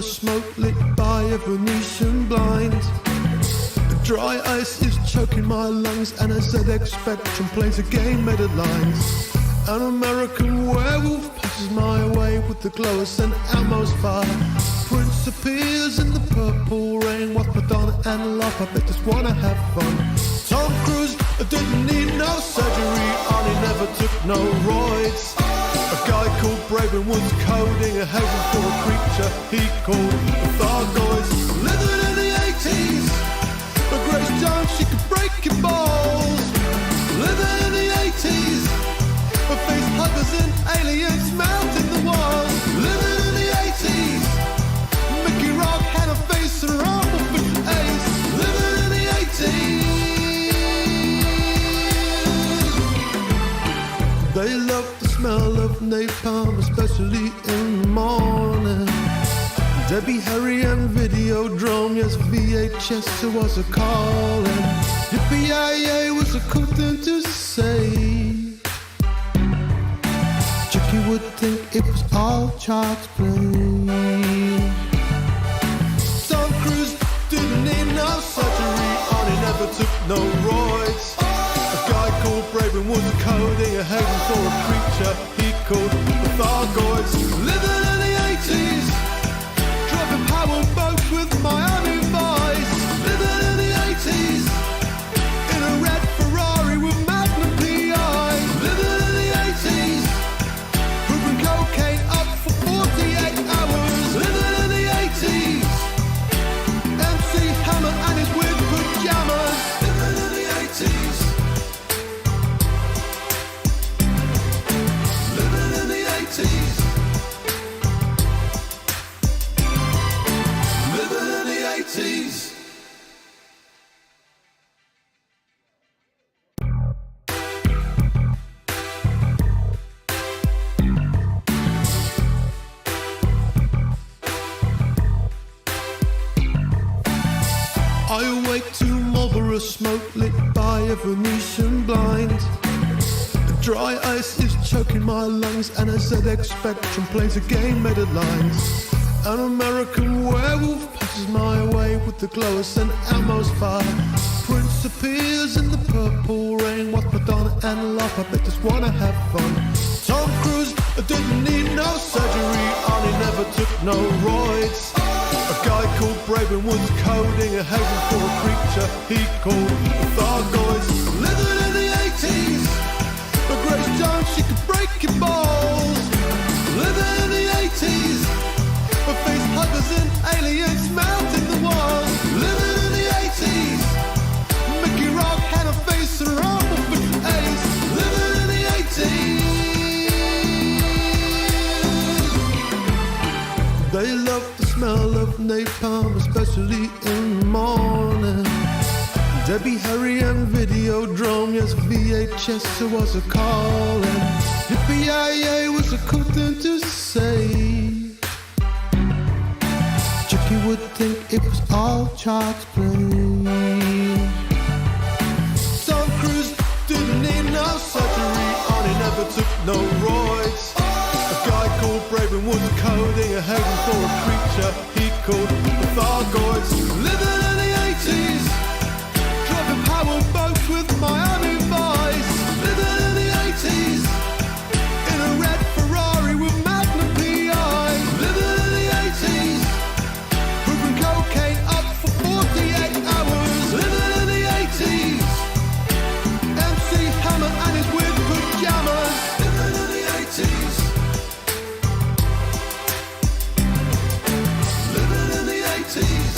smoke lit by a Venetian blind. The dry ice is choking my lungs, and a ZX Spectrum plays a game made of lines. An American werewolf passes my way with the glow St. Elmo's fire. Prince appears in the purple rain, watch Madonna and laugh, I bet just wanna have fun. Tom Cruise didn't need no surgery, and he never took no roids. A guy called Braven was coding a haven for a creature he called the Goids. Living in the 80s, but Grace Jones, she could break your balls. Living in the 80s, but face huggers and aliens melting the walls. Living in the 80s, Mickey Rock had a face and rumble for ace. Living in the 80s, they love the smell of napalm, especially in the morning. Debbie Harry and Videodrome, yes, VHS it was a calling. Yippee-yi-yi was a cool thing to say. Jackie would think it was all child's play. Tom Cruise didn't need no surgery, and he never took no roids. A guy called Braven was coding a haven for a creature he called the Goids. Living in the 80s, driving power boats with Miami Vice. Living in the 80s, in a red Ferrari with Magnum PI. Living in the 80s, moving cocaine up for 48 hours. Living in the 80s, MC Hammer and his weird pajamas. Living in the 80s, living in the 80s, living in the 80s. I awake to Marlboro smoke lit by a Venetian blind. The dry ice is choking my lungs, and a ZX Spectrum plays a game made of lines. An American werewolf passes my way with the glow of St. Elmo's fire. Prince appears in the purple rain, watch Madonna and laugh, I bet just wanna have fun. Tom Cruise didn't need no surgery, and he never took no roids. A guy called Braven was coding a haven for a creature he called the Goids. Living in the 80s, but Grace Jones, she could break your balls. Living in the 80s, but face huggers and aliens melting the walls. Living in the 80s, Mickey Rock had a face and rumble for ace. Living in the 80s, they love the smell of napalm, especially in the morning. Debbie Harry and Videodrome, yes, VHS it was a calling. Yippee-yi-yi was a cool thing to say. Jackie would think it was all child's play. Tom Cruise didn't need no surgery, and he never took no roids. A guy called Braven was coding a haven for a creature he called the Goids. Living in the 80s, driving power boats with Miami Vice. Living in the 80s, in a red Ferrari with Magnum PI. Living in the 80s, moving cocaine up for 48 hours. Living in the 80s, MC Hammer and his weird pajamas. Living in the 80s, living in the 80s,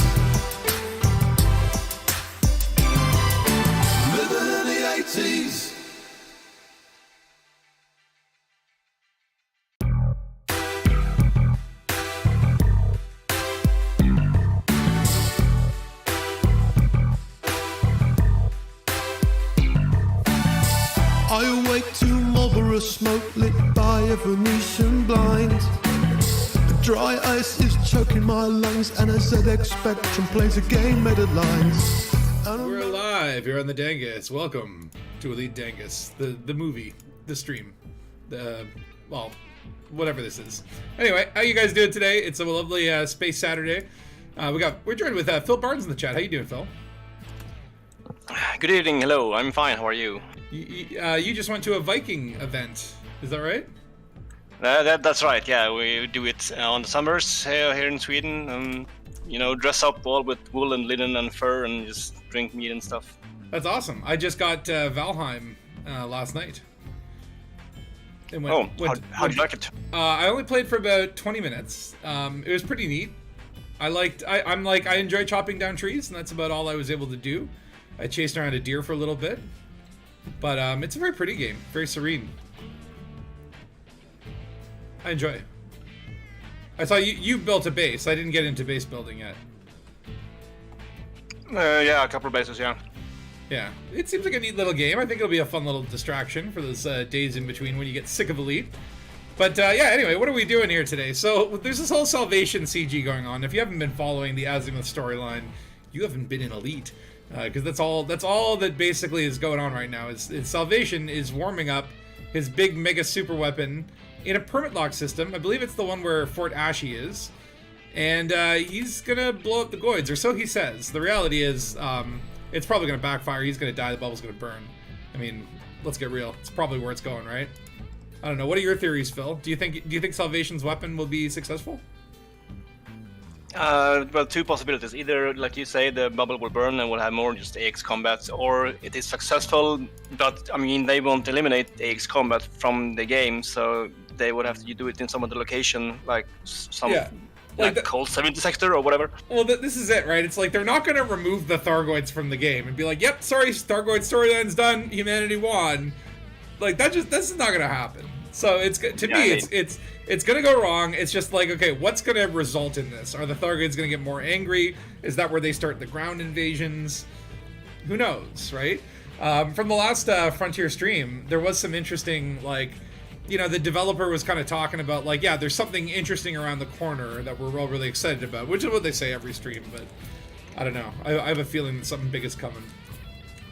living in the 80s. I awake to Marlboro smoke lit by a Venetian blind. The dry ice is choking my lungs, and a ZX Spectrum plays a game made of lines. We're alive here on the Dangus. Welcome to Elite Dangus, the movie, the stream, the whatever this is. Anyway, how you guys doing today? It's a lovely Space Saturday. We're joined with Phil Barnes in the chat. How you doing, Phil? Good evening. Hello. I'm fine. How are you? You just went to a Viking event. Is that right? That's right. Yeah, we do it on the summers here in Sweden. Dress up all with wool and linen and fur and just drink meat and stuff. That's awesome. I just got Valheim last night. How'd you like it? I only played for about 20 minutes. It was pretty neat. I enjoy chopping down trees, and that's about all I was able to do. I chased around a deer for a little bit, but it's a very pretty game, very serene. I enjoy it. I saw you built a base. I didn't get into base building yet. Yeah, a couple of bases, yeah. Yeah, it seems like a neat little game. I think it'll be a fun little distraction for those days in between when you get sick of Elite. But yeah, anyway, what are we doing here today? So there's this whole Salvation CG going on. If you haven't been following the Azimuth storyline, you haven't been in Elite. Because that's all that basically is going on right now. Is Salvation is warming up his big mega super weapon in a permit lock system. I believe it's the one where Fort Ashy is. And he's going to blow up the Goids, or so he says. The reality is it's probably going to backfire. He's going to die. The bubble's going to burn. I mean, let's get real. It's probably where it's going, right? I don't know. What are your theories, Phil? Do you think Salvation's weapon will be successful? Well, two possibilities. Either, like you say, the bubble will burn and we'll have more just AX combats, or it is successful, but I mean, they won't eliminate AX combat from the game, so they would have to do it in some other location, like some cold 70 sector or whatever. Well, this is it, right? It's like they're not going to remove the Thargoids from the game and be like, "Yep, sorry, Thargoid storyline's done. Humanity won." Like this is not going to happen. So it's going to go wrong. It's just like, okay, what's going to result in this? Are the Thargoids going to get more angry? Is that where they start the ground invasions? Who knows, right? From the last Frontier stream, there was some interesting, the developer was kind of talking about, yeah, there's something interesting around the corner that we're all really excited about, which is what they say every stream, but I don't know. I have a feeling that something big is coming.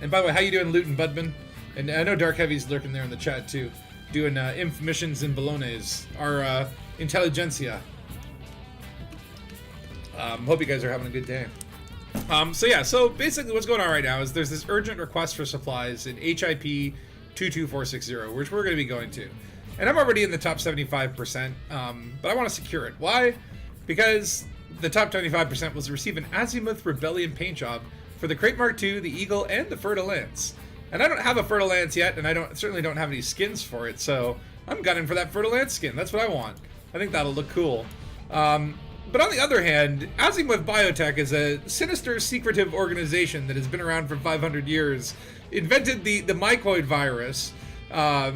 And by the way, how you doing, Luton Budman? And I know Dark Heavy's lurking there in the chat, too. Doing inf missions in Bologna's, our intelligentsia. Hope you guys are having a good day. So basically what's going on right now is there's this urgent request for supplies in HIP 22460, which we're going to be going to. And I'm already in the top 75%, but I want to secure it. Why? Because the top 25% was to receive an Azimuth Rebellion paint job for the Crate Mark II, the Eagle, and the Fertile Lance. And I don't have a Fertile Lance yet, and I certainly don't have any skins for it, so I'm gunning for that Fertile Lance skin. That's what I want. I think that'll look cool. But on the other hand, Azimuth Biotech is a sinister, secretive organization that has been around for 500 years. Invented the mycoid virus. Not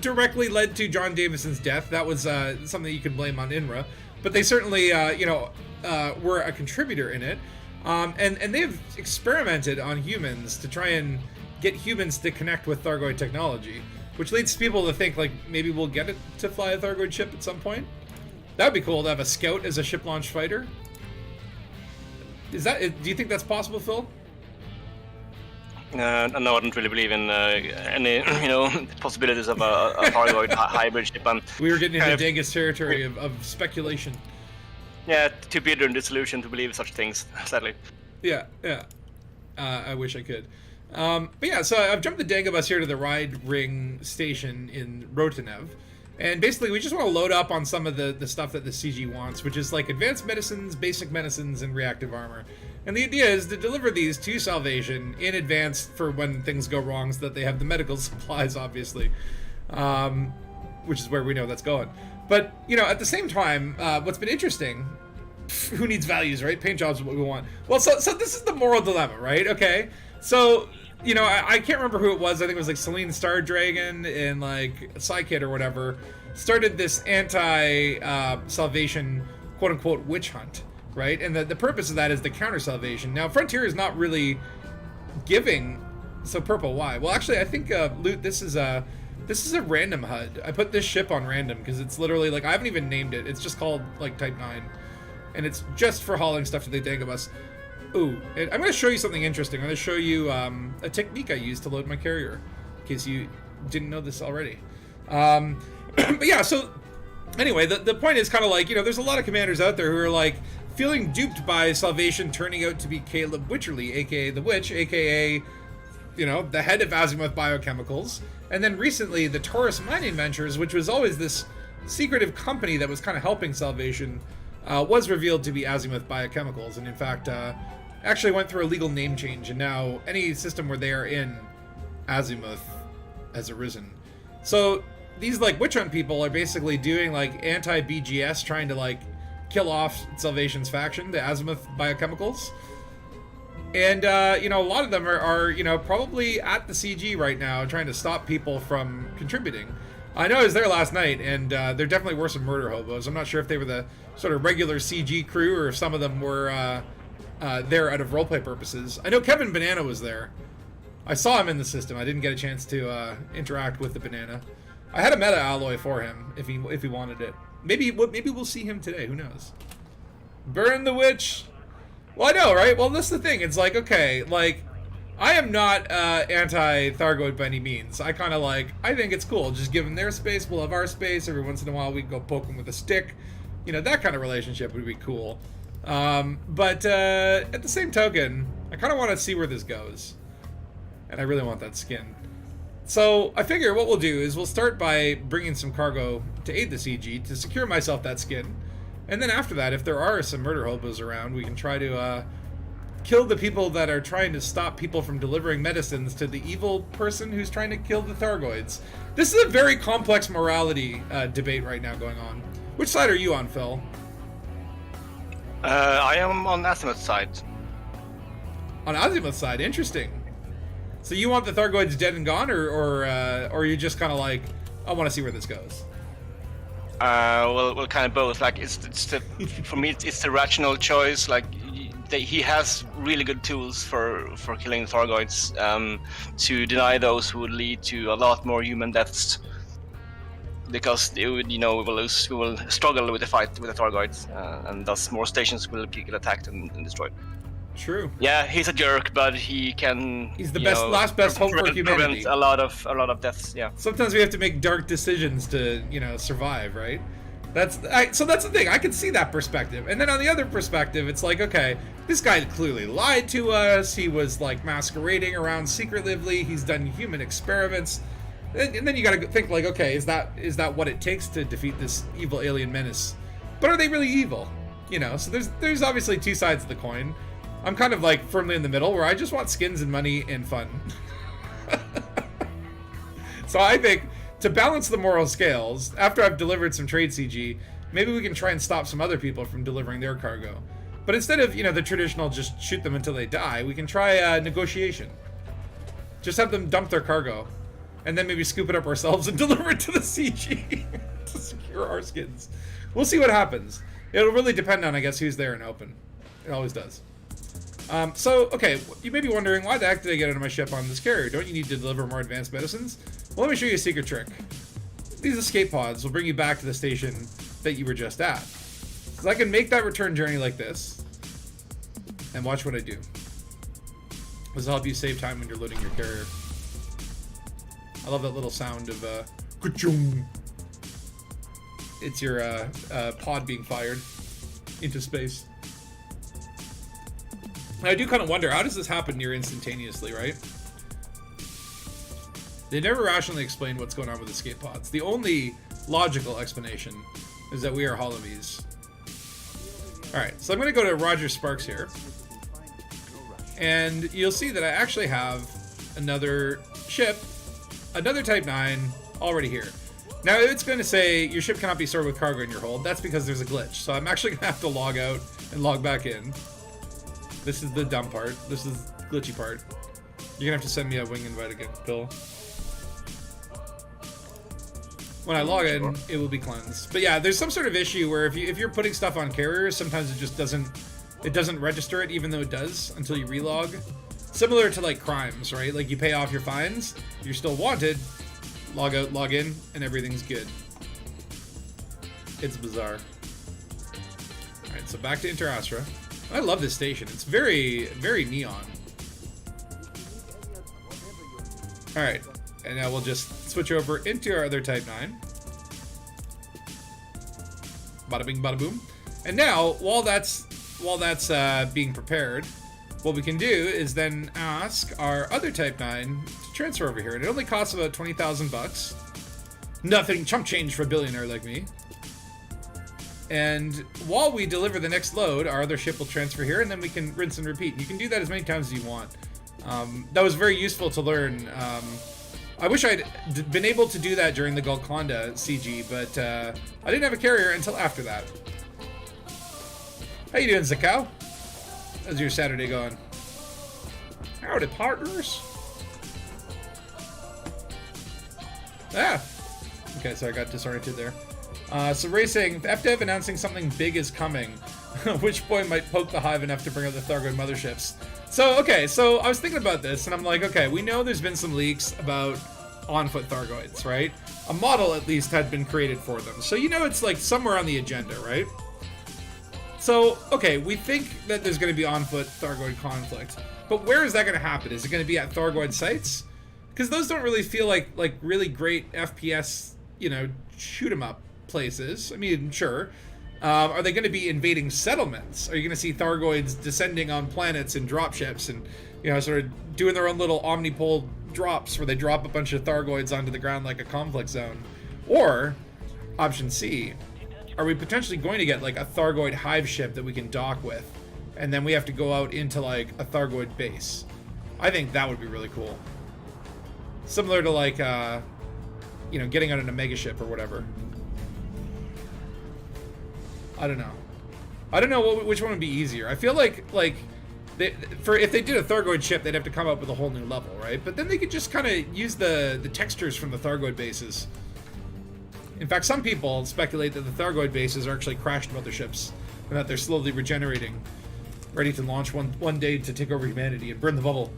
directly led to John Davison's death. That was something you can blame on INRA. But they certainly, were a contributor in it. And they've experimented on humans to try and get humans to connect with Thargoid technology, which leads people to think, maybe we'll get it to fly a Thargoid ship at some point. That would be cool to have a scout as a ship-launched fighter. Do you think that's possible, Phil? No, I don't really believe in any, possibilities of a Thargoid hybrid ship. We were getting into Dangus territory of speculation. Yeah, too bitter and disillusioned to believe such things, sadly. Yeah. I wish I could. But yeah, so I've jumped the Dangabus here to the Ride Ring station in Rotanev. And basically, we just want to load up on some of the stuff that the CG wants, which is advanced medicines, basic medicines, and reactive armor. And the idea is to deliver these to Salvation in advance for when things go wrong so that they have the medical supplies, obviously. Which is where we know that's going. But, at the same time, what's been interesting, who needs values, right? Paint jobs is what we want. Well, so this is the moral dilemma, right? Okay. So, I can't remember who it was. I think it was Celine Star Dragon and Psykid or whatever started this anti-Salvation quote-unquote witch hunt, right? And the purpose of that is to counter Salvation. Now, Frontier is not really giving... So, Purple, why? Well, actually, I think, Loot, this is a random HUD. I put this ship on random because it's literally, I haven't even named it. It's just called, Type 9. And it's just for hauling stuff to the Dangabus. Ooh, and I'm going to show you something interesting. I'm going to show you a technique I use to load my carrier, in case you didn't know this already. But yeah, so anyway, the point is kind of like, there's a lot of commanders out there who are like feeling duped by Salvation turning out to be Caleb Witcherly, aka the Witch, aka the head of Azimuth Biochemicals, and then recently the Taurus Mining Ventures, which was always this secretive company that was kind of helping Salvation, was revealed to be Azimuth Biochemicals, and in fact actually went through a legal name change, and now any system where they are in, Azimuth has arisen. So these like witch hunt people are basically doing like anti-BGS, trying to like kill off Salvation's faction, the Azimuth Biochemicals. And, a lot of them are probably at the CG right now trying to stop people from contributing. I know I was there last night, and there definitely were some murder hobos. I'm not sure if they were the sort of regular CG crew or if some of them were there out of roleplay purposes. I know Kevin Banana was there. I saw him in the system. I didn't get a chance to interact with the banana. I had a meta alloy for him if he wanted it. Maybe we'll see him today. Who knows? Burn the witch. Well, I know, right? Well, that's the thing. It's like, okay, like, I am not anti-Thargoid by any means. I kind of like, I think it's cool. Just give them their space, we'll have our space. Every once in a while, we can go poke them with a stick. That kind of relationship would be cool. But at the same token, I kind of want to see where this goes. And I really want that skin. So I figure what we'll do is we'll start by bringing some cargo to aid the CG to secure myself that skin. And then after that, if there are some murder hobos around, we can try to kill the people that are trying to stop people from delivering medicines to the evil person who's trying to kill the Thargoids. This is a very complex morality debate right now going on. Which side are you on, Phil? I am on Azimuth's side. On Azimuth's side, interesting. So you want the Thargoids dead and gone, or are you just kind of like, I want to see where this goes? Well, kind of both. Like, for me, it's the rational choice. Like, he has really good tools for killing the Thargoids. To deny those would lead to a lot more human deaths, because it would, we will struggle with the fight with the Thargoids, and thus more stations will get attacked and destroyed. True. Yeah, he's a jerk, but he can. He's the last best hope for humanity. Prevent a lot of deaths. Yeah. Sometimes we have to make dark decisions to survive, right? So that's the thing. I can see that perspective, and then on the other perspective, it's like, okay, this guy clearly lied to us. He was like masquerading around secretively. He's done human experiments, and then you got to think like, okay, is that what it takes to defeat this evil alien menace? But are they really evil? So there's obviously two sides of the coin. I'm kind of like firmly in the middle, where I just want skins and money and fun. So I think to balance the moral scales, after I've delivered some trade CG, maybe we can try and stop some other people from delivering their cargo. But instead of, the traditional just shoot them until they die, we can try negotiation. Just have them dump their cargo, and then maybe scoop it up ourselves and deliver it to the CG to secure our skins. We'll see what happens. It'll really depend on, I guess, who's there and open. It always does. So, okay, you may be wondering, why the heck did I get out of my ship on this carrier? Don't you need to deliver more advanced medicines? Well, let me show you a secret trick. These escape pods will bring you back to the station that you were just at. Because I can make that return journey like this. And watch what I do. This will help you save time when you're loading your carrier. I love that little sound of, ka-chung. It's your, pod being fired into space. I do kind of wonder, how does this happen near instantaneously, right? They never rationally explain what's going on with escape pods. The only logical explanation is that we are Holomies. Alright, so I'm going to go to Roger Sparks here. And you'll see that I actually have another ship, another Type 9, already here. Now, it's going to say, your ship cannot be stored with cargo in your hold. That's because there's a glitch. So I'm actually going to have to log out and log back in. This is the dumb part. This is the glitchy part. You're gonna have to send me a wing invite again, Bill. When I log in, it will be cleansed. But yeah, there's some sort of issue where if you're putting stuff on carriers, sometimes it just doesn't register it, even though it does, until you relog. Similar to like crimes, right? Like you pay off your fines, you're still wanted, log out, log in, and everything's good. It's bizarre. Alright, so back to Interastra. I love this station. It's very, very neon. Alright, and now we'll just switch over into our other Type 9. Bada bing, bada boom. And now, while that's being prepared, what we can do is then ask our other Type 9 to transfer over here. And it only costs about 20,000 bucks. Nothing, chump change for a billionaire like me. And while we deliver the next load, our other ship will transfer here, and then we can rinse and repeat. You can do that as many times as you want. That was very useful to learn. I wish I'd been able to do that during the Golconda CG, but I didn't have a carrier until after that. How you doing, Zakao? How's your Saturday going? Howdy, partners. Ah! Okay, so I got disoriented there. So racing, FDev announcing something big is coming. Which boy might poke the hive enough to bring out the Thargoid motherships? So, okay, so I was thinking about this, and I'm like, okay, we know there's been some leaks about on-foot Thargoids, right? A model, at least, had been created for them. So you know it's, like, somewhere on the agenda, right? So, okay, we think that there's going to be on-foot Thargoid conflict. But where is that going to happen? Is it going to be at Thargoid sites? Because those don't really feel like really great FPS, you know, shoot-'em-up places. I mean, sure. Are they going to be invading settlements? Are you going to see Thargoids descending on planets in dropships and, you know, sort of doing their own little omnipole drops where they drop a bunch of Thargoids onto the ground like a conflict zone? Or, option C, are we potentially going to get like a Thargoid hive ship that we can dock with, and then we have to go out into like a Thargoid base? I think that would be really cool. Similar to like, you know, getting on an Omega ship or whatever. I don't know which one would be easier. I feel like if they did a Thargoid ship, they'd have to come up with a whole new level, right? But then they could just kind of use the textures from the Thargoid bases. In fact, some people speculate that the Thargoid bases are actually crashed motherships and that they're slowly regenerating, ready to launch one day to take over humanity and burn the bubble.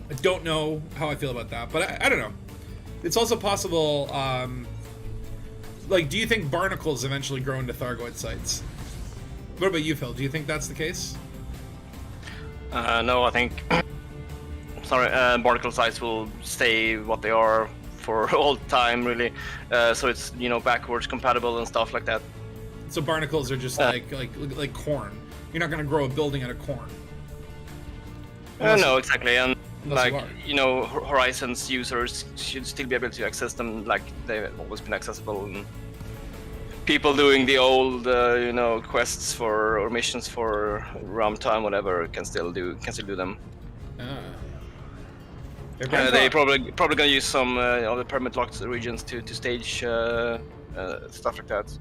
I don't know how I feel about that, but I don't know. It's also possible. Like, do you think barnacles eventually grow into Thargoid sites? What about you, Phil? Do you think that's the case? No, I think... Sorry, barnacle sites will stay what they are for all time, really. So it's, you know, backwards compatible and stuff like that. So barnacles are just like corn. You're not going to grow a building out of corn. No, exactly. And like, you know, Horizons users should still be able to access them like they've always been accessible. And people doing the old, you know, quests for or missions for runtime, whatever, can still do them. They probably gonna use some of the permit locked regions to stage stuff like that.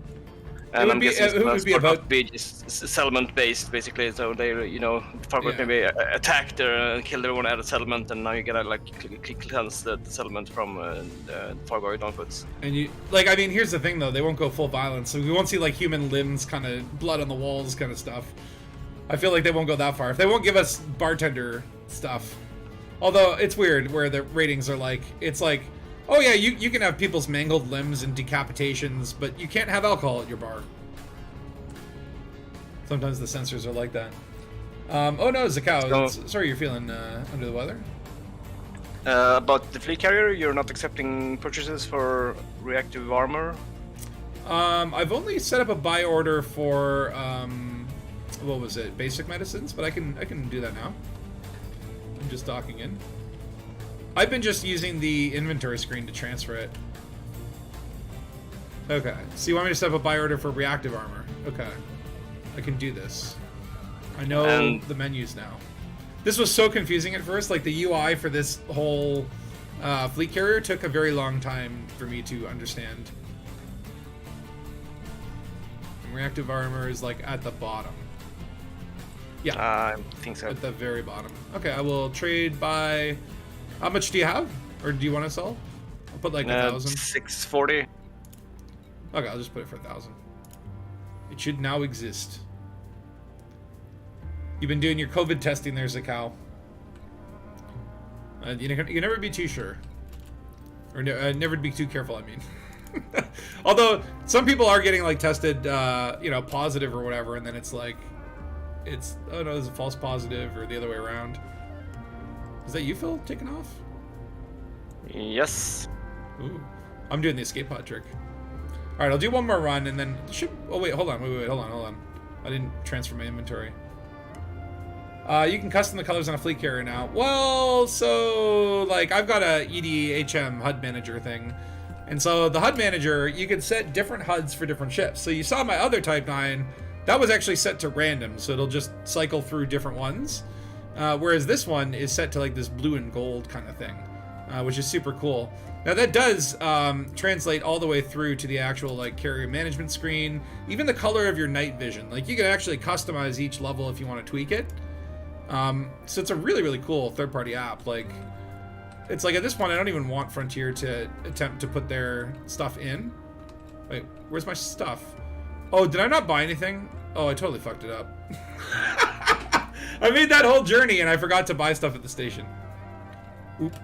And I'm guessing it would be about just settlement based, basically. So they, you know, Thargoid maybe attacked and killed everyone at a settlement, and now you gotta like cleanse the settlement from the Thargoid onwards. And you like, I mean, here's the thing though, they won't go full violence, so we won't see like human limbs, kind of blood on the walls, kind of stuff. I feel like they won't go that far. If they won't give us bartender stuff, although it's weird where the ratings are like, it's like, oh yeah, you can have people's mangled limbs and decapitations, but you can't have alcohol at your bar. Sometimes the censors are like that. Oh no, Zakao, sorry you're feeling under the weather? About the fleet carrier, you're not accepting purchases for reactive armor? I've only set up a buy order for, what was it, basic medicines, but I can do that now. I'm just docking in. I've been just using the inventory screen to transfer it. Okay, so you want me to set up a buy order for reactive armor? Okay, I can do this. I know the menus now. This was so confusing at first, like the UI for this whole fleet carrier took a very long time for me to understand. And reactive armor is like at the bottom. Yeah, I think so. At the very bottom. Okay, I will trade by... How much do you have? Or do you want to sell? I'll put like 1,000. 640. Okay, I'll just put it for 1,000. It should now exist. You've been doing your COVID testing there, Zakao. You never be too sure. Or never be too careful, I mean. Although, some people are getting like tested, you know, positive or whatever, and then it's like, oh no, there's a false positive, or the other way around. Is that you, Phil, taking off? Yes. Ooh. I'm doing the escape pod trick. Alright, I'll do one more run and then oh wait, hold on, hold on. I didn't transfer my inventory. You can custom the colors on a fleet carrier now. Well, so like I've got a EDHM HUD manager thing. And so the HUD manager, you can set different HUDs for different ships. So you saw my other Type 9, that was actually set to random, so it'll just cycle through different ones. Whereas this one is set to like this blue and gold kind of thing, which is super cool. Now that does translate all the way through to the actual like carrier management screen, even the color of your night vision. Like you can actually customize each level if you want to tweak it. So it's a really, really cool third-party app. Like, it's like at this point I don't even want Frontier to attempt to put their stuff in. Wait, where's my stuff? Oh, did I not buy anything? Oh, I totally fucked it up. I made that whole journey and I forgot to buy stuff at the station. Oop.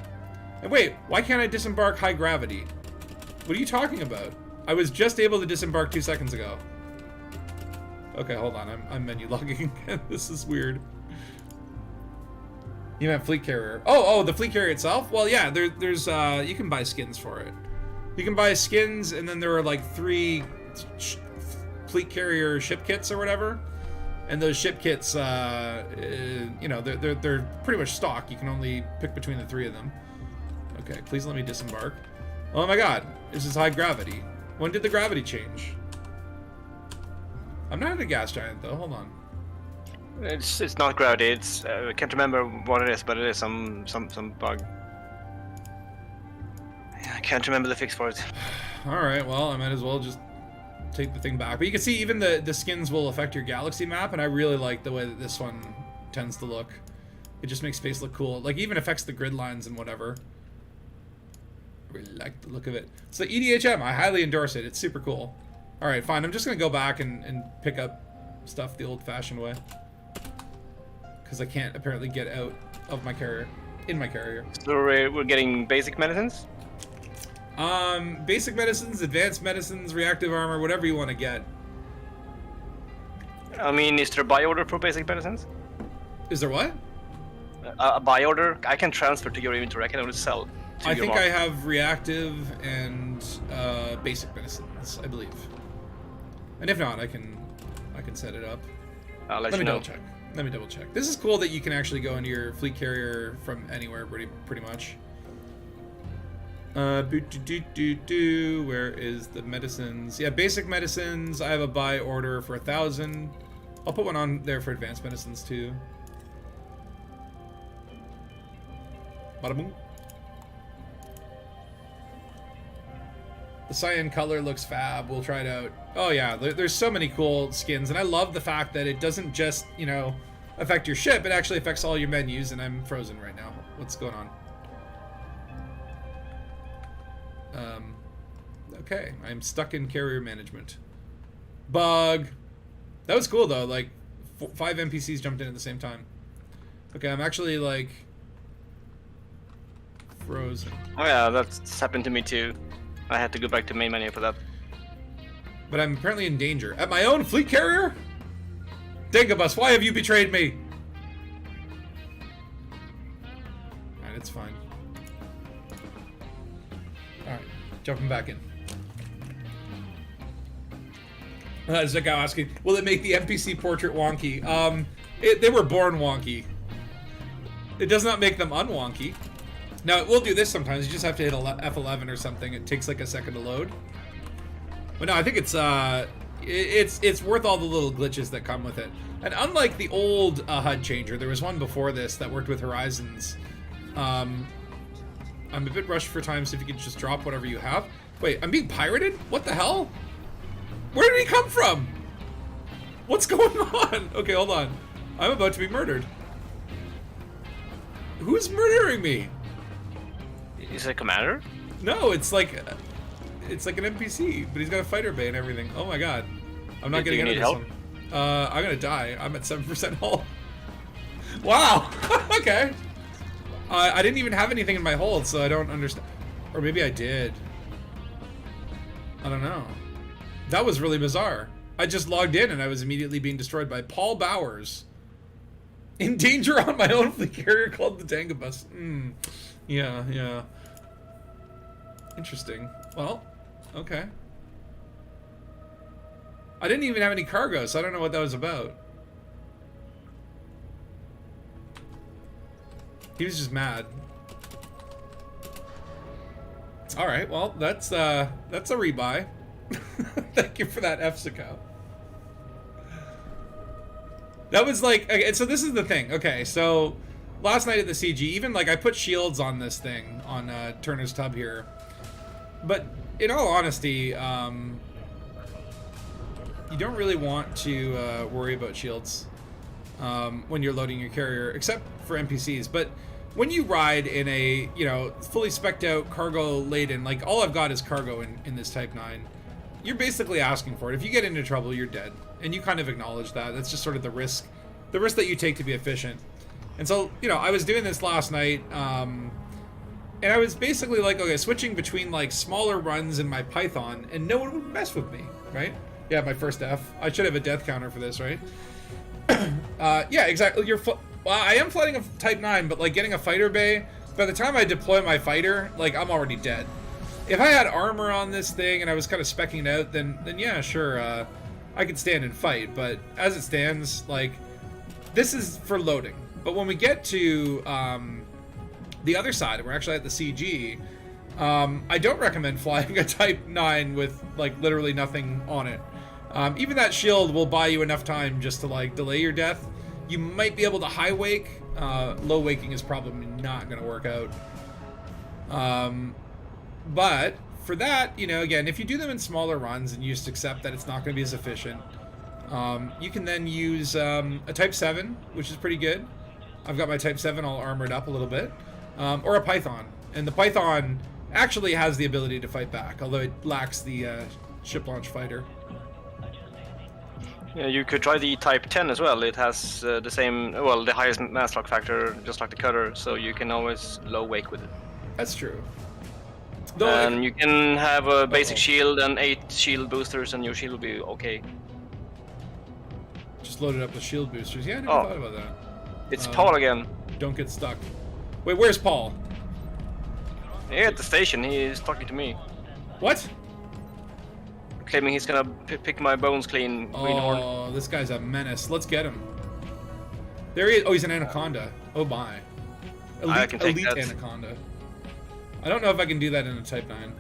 And wait, why can't I disembark high gravity? What are you talking about? I was just able to disembark 2 seconds ago. Okay, hold on. I'm menu logging again. This is weird. You meant fleet carrier. Oh, the fleet carrier itself? Well, yeah, there's you can buy skins for it. You can buy skins, and then there are like 3 fleet carrier ship kits or whatever. And those ship kits, you know, they're pretty much stock. You can only pick between the 3 of them. Okay, please let me disembark. Oh my god, this is high gravity. When did the gravity change? I'm not at a gas giant though, hold on. It's not gravity, it's I can't remember what it is, but it is some bug. I can't remember the fix for it. Alright, well I might as well just take the thing back. But you can see even the skins will affect your galaxy map, and I really like the way that this one tends to look. It just makes space look cool. Like even affects the grid lines and whatever. I really like the look of it. So EDHM, I highly endorse it. It's super cool. Alright, fine. I'm just gonna go back and pick up stuff the old-fashioned way. Because I can't apparently get out of my carrier. In my carrier. So we're getting basic medicines? Basic medicines, advanced medicines, reactive armor, whatever you want to get. I mean, is there a buy order for basic medicines? Is there what? A buy order? I can transfer to your inventory. I can only sell. I think I have reactive and basic medicines, I believe. And if not, I can set it up. I'll let me you know. double check. Let me double check. This is cool that you can actually go into your fleet carrier from anywhere, pretty much. Where is the medicines? Yeah, basic medicines. I have a buy order for 1,000. I'll put one on there for advanced medicines too. Bada boom. The cyan color looks fab. We'll try it out. Oh yeah, there's so many cool skins, and I love the fact that it doesn't just, you know, affect your ship. It actually affects all your menus, and I'm frozen right now. What's going on? Okay, I'm stuck in carrier management. Bug. That was cool though. Like 5 NPCs jumped in at the same time. Okay, I'm actually like frozen. Oh yeah, that's happened to me too. I had to go back to main menu for that. But I'm apparently in danger. At my own fleet carrier? Dangus, why have you betrayed me? Alright, it's fine. Alright, jumping back in. Zeko asking, will it make the NPC portrait wonky? They were born wonky. It does not make them unwonky. Now, it will do this sometimes. You just have to hit F11 or something. It takes like a second to load. But no, I think it's worth all the little glitches that come with it. And unlike the old HUD changer, there was one before this that worked with Horizons. I'm a bit rushed for time, so if you could just drop whatever you have. Wait, I'm being pirated? What the hell? Where did he come from? What's going on? Okay, hold on. I'm about to be murdered. Who's murdering me? Is it a commander? No, it's like an NPC, but he's got a fighter bay and everything. Oh my god. I'm not getting out of this one. I'm gonna die. I'm at 7% hull. Wow! Okay. I didn't even have anything in my hold, so I don't understand. Or maybe I did. I don't know. That was really bizarre. I just logged in and I was immediately being destroyed by Paul Bowers. In danger on my own fleet carrier called the Dangus. Yeah. Interesting. Well, okay. I didn't even have any cargo, so I don't know what that was about. He was just mad. All right, well, that's a rebuy. Thank you for that, Efsico. That was like, okay, so this is the thing. Okay, so last night at the CG, even like I put shields on this thing on Turner's Tub here, but in all honesty, you don't really want to worry about shields when you're loading your carrier, except for NPCs. But when you ride in a, you know, fully spec'd out cargo laden, like all I've got is cargo in this Type 9, you're basically asking for it. If you get into trouble, you're dead. And you kind of acknowledge that. That's just sort of the risk that you take to be efficient. And so, you know, I was doing this last night, and I was basically like, okay, switching between like smaller runs in my Python, and no one would mess with me, right? Yeah, my first F. I should have a death counter for this, right? Yeah, exactly. Well, I am flying a Type 9, but like getting a fighter bay, by the time I deploy my fighter, like I'm already dead. If I had armor on this thing and I was kind of speccing it out, then yeah, sure, I could stand and fight. But as it stands, like, this is for loading. But when we get to the other side, and we're actually at the CG, I don't recommend flying a Type 9 with like literally nothing on it. Even that shield will buy you enough time just to like delay your death. You might be able to high wake. Low waking is probably not going to work out. But for that, you know, again, if you do them in smaller runs and you just accept that it's not going to be as efficient, you can then use a Type 7, which is pretty good. I've got my Type 7 all armored up a little bit, or a Python. And the Python actually has the ability to fight back, although it lacks the ship launch fighter. Yeah, you could try the Type 10 as well. It has the same, well, the highest mass lock factor, just like the cutter, so you can always low wake with it. That's true. And you can have a basic shield and 8 shield boosters, and your shield will be okay. Just loaded up with shield boosters. Yeah, I never thought about that. It's Paul again. Don't get stuck. Wait, where's Paul? Yeah, at the station. He is talking to me. What? Claiming he's gonna pick my bones clean. Oh, this guy's a menace. Let's get him. There he is. Oh, he's an anaconda. Oh my. I can take elite that. Anaconda. I don't know if I can do that in a Type 9.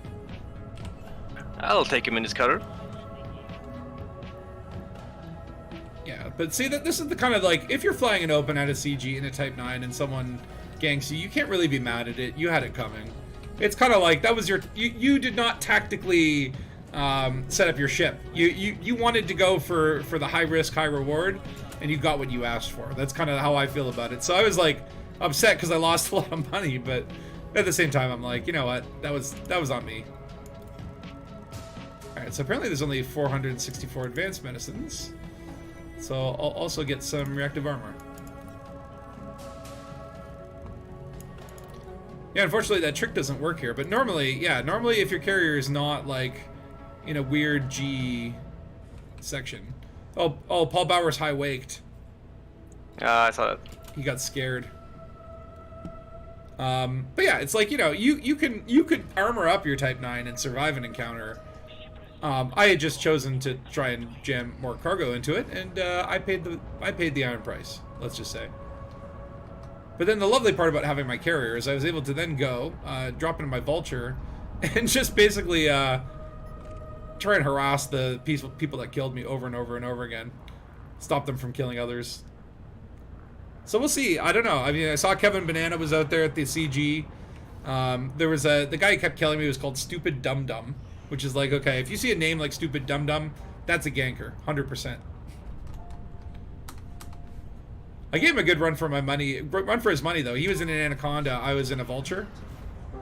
I'll take him in his cutter. Yeah, but see, that this is the kind of like, if you're flying an open at a CG in a Type 9 and someone ganks you, you can't really be mad at it. You had it coming. It's kind of like, that was your, you did not tactically set up your ship. You wanted to go for the high risk, high reward, and you got what you asked for. That's kind of how I feel about it. So I was like upset because I lost a lot of money, but at the same time, I'm like, you know what? That was on me. All right, so apparently there's only 464 advanced medicines. So I'll also get some reactive armor. Yeah, unfortunately that trick doesn't work here. But normally, yeah, normally if your carrier is not like in a weird G section. Oh, Paul Bauer's high waked. I saw that. He got scared. But yeah, it's like, you know, you could armor up your Type 9 and survive an encounter. I had just chosen to try and jam more cargo into it, and I paid the iron price, let's just say. But then the lovely part about having my carrier is I was able to then go, drop into my vulture, and just basically try and harass the people that killed me over and over and over again. Stop them from killing others. So we'll see. I don't know. I mean, I saw Kevin Banana was out there at the CG. There was the guy who kept killing me was called Stupid Dum Dum, which is like, okay, if you see a name like Stupid Dum Dum, that's a ganker, 100%. I gave him a good run for my money. Run for his money, though. He was in an Anaconda. I was in a Vulture.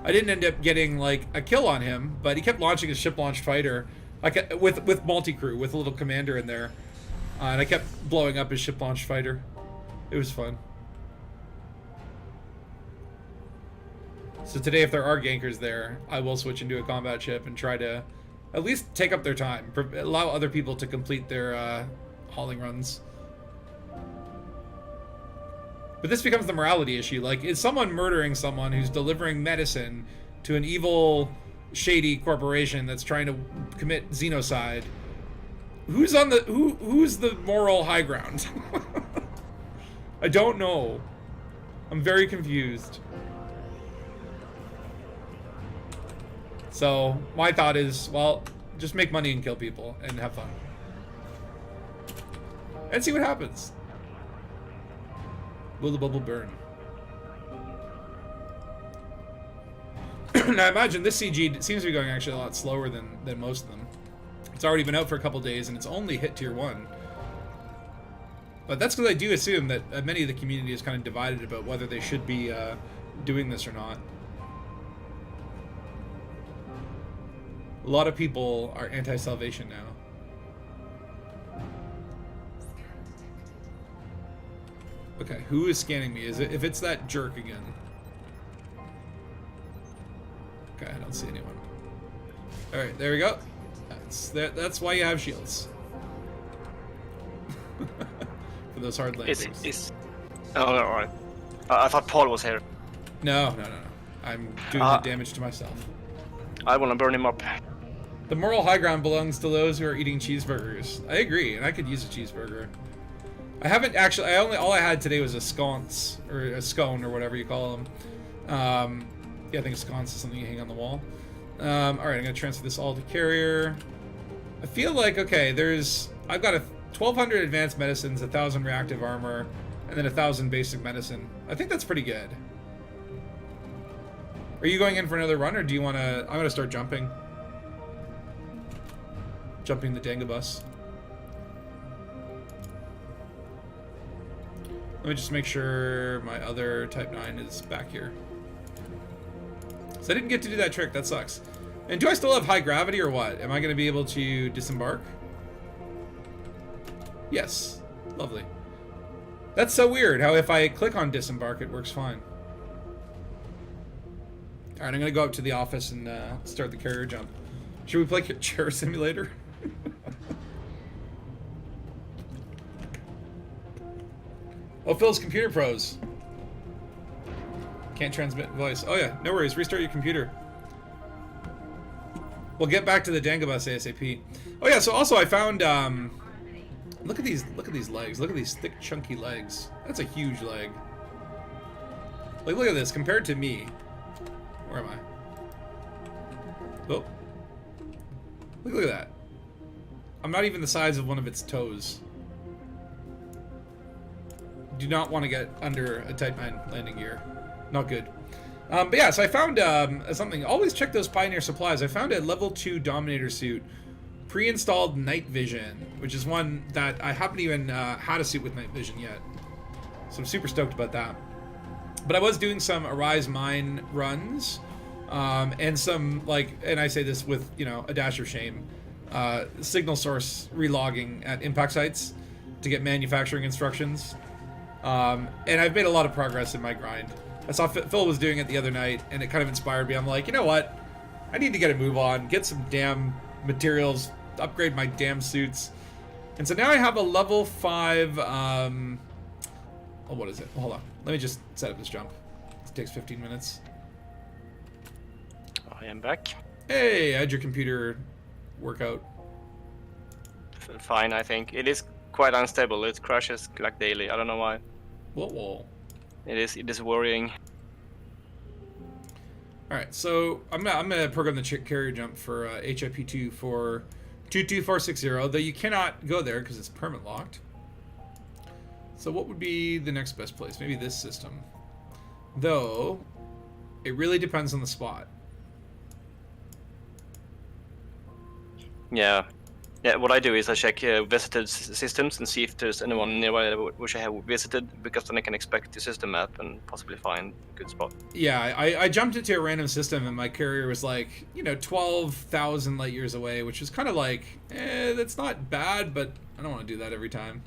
I didn't end up getting, like, a kill on him, but he kept launching his ship-launched fighter with multi-crew, with a little commander in there. And I kept blowing up his ship-launched fighter. It was fun. So today, if there are gankers there, I will switch into a combat ship and try to at least take up their time. Allow other people to complete their hauling runs. But this becomes the morality issue. Like, is someone murdering someone who's delivering medicine to an evil shady corporation that's trying to commit xenocide. Who's on the who's the moral high ground? I don't know. I'm very confused. So my thought is, well, just make money and kill people and have fun. And see what happens. Will the bubble burn? Now imagine this CG seems to be going actually a lot slower than most of them. It's already been out for a couple days and it's only hit tier 1. But that's because I do assume that many of the community is kind of divided about whether they should be doing this or not. A lot of people are anti-salvation now. Okay, who is scanning me? Is it if it's that jerk again? Okay, I don't see anyone. All right, there we go. That's why you have shields. For those hard landings. Oh, all right. I thought Paul was here. No. I'm doing the damage to myself. I want to burn him up. The moral high ground belongs to those who are eating cheeseburgers. I agree, and I could use a cheeseburger. I haven't actually. All I had today was a sconce or a scone or whatever you call them. Yeah, I think a sconce is something you hang on the wall. All right, I'm gonna transfer this all to carrier. I feel like okay. I've got 1,200 advanced medicines, 1,000 reactive armor, and then 1,000 basic medicine. I think that's pretty good. Are you going in for another run, or do you want to? I'm gonna start jumping. Jumping the Dangabus. Let me just make sure my other Type 9 is back here. So I didn't get to do that trick, that sucks. And do I still have high gravity or what? Am I going to be able to disembark? Yes. Lovely. That's so weird how if I click on disembark, it works fine. Alright, I'm going to go up to the office and start the carrier jump. Should we play Chair Simulator? Oh, Phil's computer pros. Can't transmit voice. Oh yeah, no worries. Restart your computer. We'll get back to the Dangabus ASAP. Oh yeah, so also I found look at these legs. Look at these thick chunky legs. That's a huge leg. Like look at this compared to me. Where am I? Oh. Look at that. I'm not even the size of one of its toes. Do not want to get under a Type 9 landing gear. Not good. But yeah, so I found something. Always check those Pioneer supplies. I found a level 2 Dominator suit. Pre-installed night vision, which is one that I haven't even had a suit with night vision yet. So I'm super stoked about that. But I was doing some Arise Mine runs. And some, like, and I say this with, you know, a dash of shame. Signal source relogging at impact sites to get manufacturing instructions. And I've made a lot of progress in my grind. I saw Phil was doing it the other night, and it kind of inspired me. I'm like, you know what? I need to get a move on, get some damn materials, upgrade my damn suits. And so now I have a level 5, oh, what is it? Hold on. Let me just set up this jump. It takes 15 minutes. I am back. Hey, how'd your computer work out? Fine, I think. It is quite unstable. It crashes like daily. I don't know why. Whoa. It is worrying. All right, so I'm gonna program the carrier jump for HIP2 for 22460. Though you cannot go there because it's permit locked. So what would be the next best place? Maybe this system. Though it really depends on the spot. Yeah. What I do is I check visited systems and see if there's anyone nearby which I have visited, because then I can expect the system map and possibly find a good spot. Yeah, I jumped into a random system and my carrier was like, 12,000 light years away, which is kind of like, that's not bad, but I don't want to do that every time.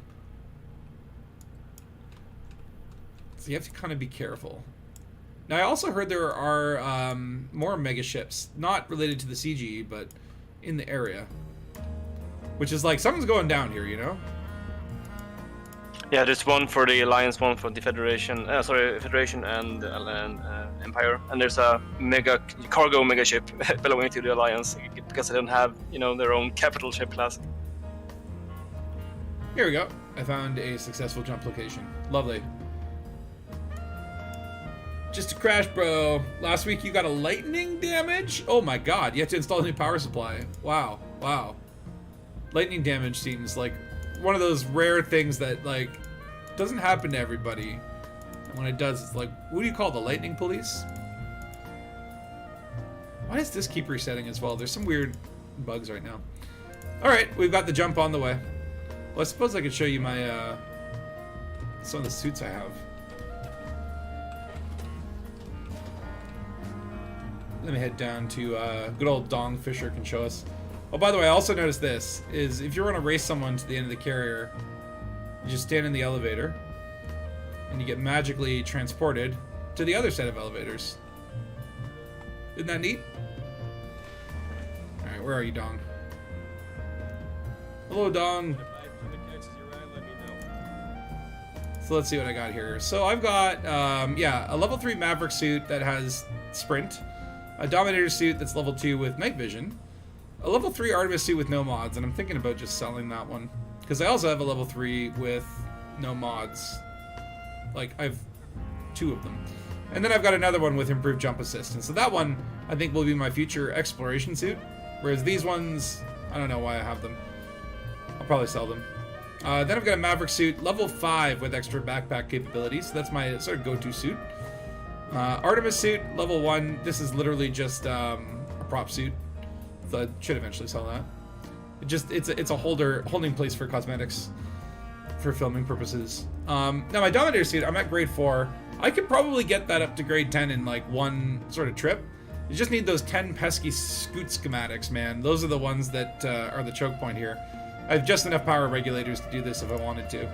So you have to kind of be careful. Now I also heard there are more mega ships, not related to the CG, but in the area. Which is like, something's going down here, Yeah, there's one for the Alliance, one for the Federation. Federation and Empire. And there's a cargo mega ship belonging to the Alliance because they don't have, their own capital ship class. Here we go. I found a successful jump location. Lovely. Just a crash, bro. Last week you got a lightning damage? Oh my god, you have to install a new power supply. Wow, wow. Lightning damage seems like one of those rare things that, like, doesn't happen to everybody. And when it does, it's like, what do you call the lightning police? Why does this keep resetting as well? There's some weird bugs right now. Alright, we've got the jump on the way. Well, I suppose I could show you my, some of the suits I have. Let me head down to, good old Dong Fisher can show us. Oh, by the way, I also noticed this, is if you want to race someone to the end of the carrier, you just stand in the elevator, and you get magically transported to the other set of elevators. Isn't that neat? Alright, where are you, Dong? Hello, Dong. So let's see what I got here. So I've got, a level 3 Maverick suit that has Sprint, a Dominator suit that's level 2 with Night Vision, a level 3 Artemis suit with no mods, and I'm thinking about just selling that one. Because I also have a level 3 with no mods. Like, I have 2 of them. And then I've got another one with improved jump assist. And so that one, I think, will be my future exploration suit. Whereas these ones, I don't know why I have them. I'll probably sell them. Then I've got a Maverick suit, level 5 with extra backpack capabilities. So that's my sort of go-to suit. Artemis suit, level 1. This is literally just a prop suit. So I should eventually sell that. It's a holding place for cosmetics for filming purposes. Now my Dominator suit, I'm at grade 4. I could probably get that up to grade 10 in like one sort of trip. You just need those 10 pesky scoot schematics, man. Those are the ones that are the choke point here. I have just enough power regulators to do this if I wanted to.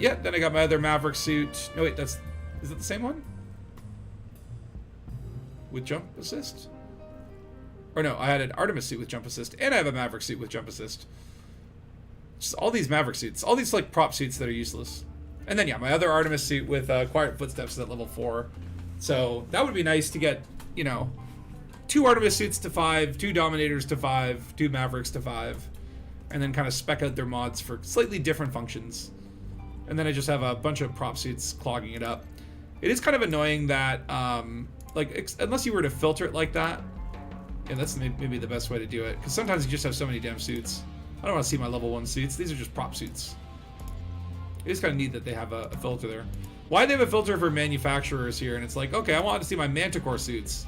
Yeah, then I got my other Maverick suit. No wait, is it the same one? With jump assist? Or no, I had an Artemis suit with jump assist, and I have a Maverick suit with jump assist. Just all these Maverick suits, all these like prop suits that are useless. And then yeah, my other Artemis suit with Quiet Footsteps at level 4. So that would be nice to get, 2 Artemis suits to 5, 2 Dominators to 5, 2 Mavericks to 5, and then kind of spec out their mods for slightly different functions. And then I just have a bunch of prop suits clogging it up. It is kind of annoying that, unless you were to filter it like that, yeah, that's maybe the best way to do it. Because sometimes you just have so many damn suits. I don't want to see my level 1 suits. These are just prop suits. It is kind of neat that they have a filter there. Why they have a filter for manufacturers here? And it's like, okay, I want to see my Manticore suits.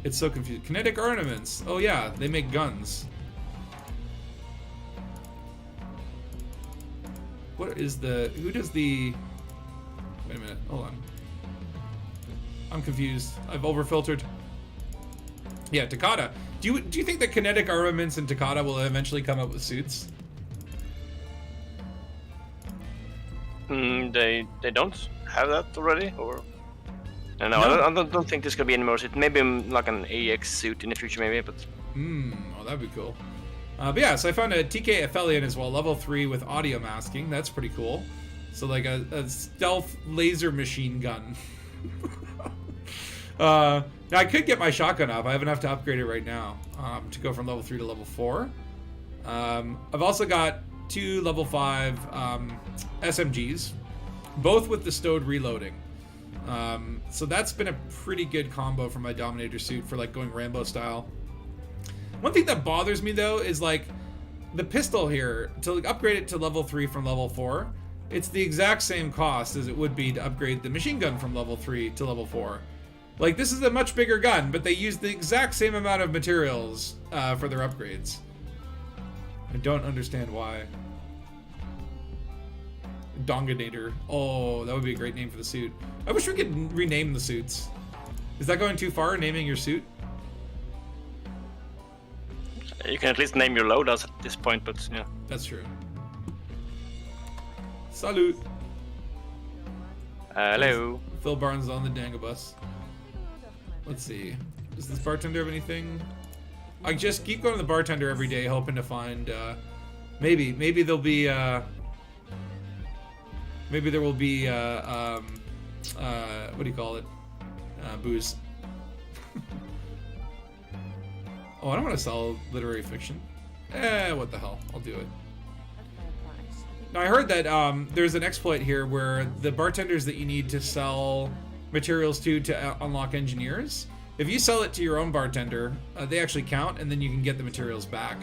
It's so confusing. Kinetic ornaments. Oh yeah, they make guns. What is who does the... Wait a minute, hold on. I'm confused. I've overfiltered. Yeah, Takata. Do you think that kinetic armaments and Takata will eventually come up with suits? They don't have that already, or no. I don't think there's gonna be any more suit. Maybe like an AX suit in the future, maybe. But oh, that'd be cool. But yeah, so I found a TK Aphelion as well, level 3 with audio masking. That's pretty cool. So like a stealth laser machine gun. Now I could get my shotgun up. I have enough to upgrade it right now to go from level 3 to level 4. I've also got 2 level 5 SMGs, both with the stowed reloading. So that's been a pretty good combo for my Dominator suit for like going Rambo style. One thing that bothers me though is like the pistol here, to upgrade it to level 3 from level 4, it's the exact same cost as it would be to upgrade the machine gun from level 3 to level 4. Like, this is a much bigger gun, but they use the exact same amount of materials for their upgrades. I don't understand why. Donganator. Oh, that would be a great name for the suit. I wish we could rename the suits. Is that going too far, naming your suit? You can at least name your loadouts at this point, but yeah. That's true. Salute. Hello. Phil Barnes on the Dangabus. Let's see. Does this bartender have anything? I just keep going to the bartender every day, hoping to find Maybe there'll be maybe there will be what do you call it? Booze. Oh, I don't want to sell literary fiction. What the hell? I'll do it. Now I heard that there's an exploit here where the bartenders that you need to sell materials to unlock engineers, if you sell it to your own bartender, they actually count, and then you can get the materials back.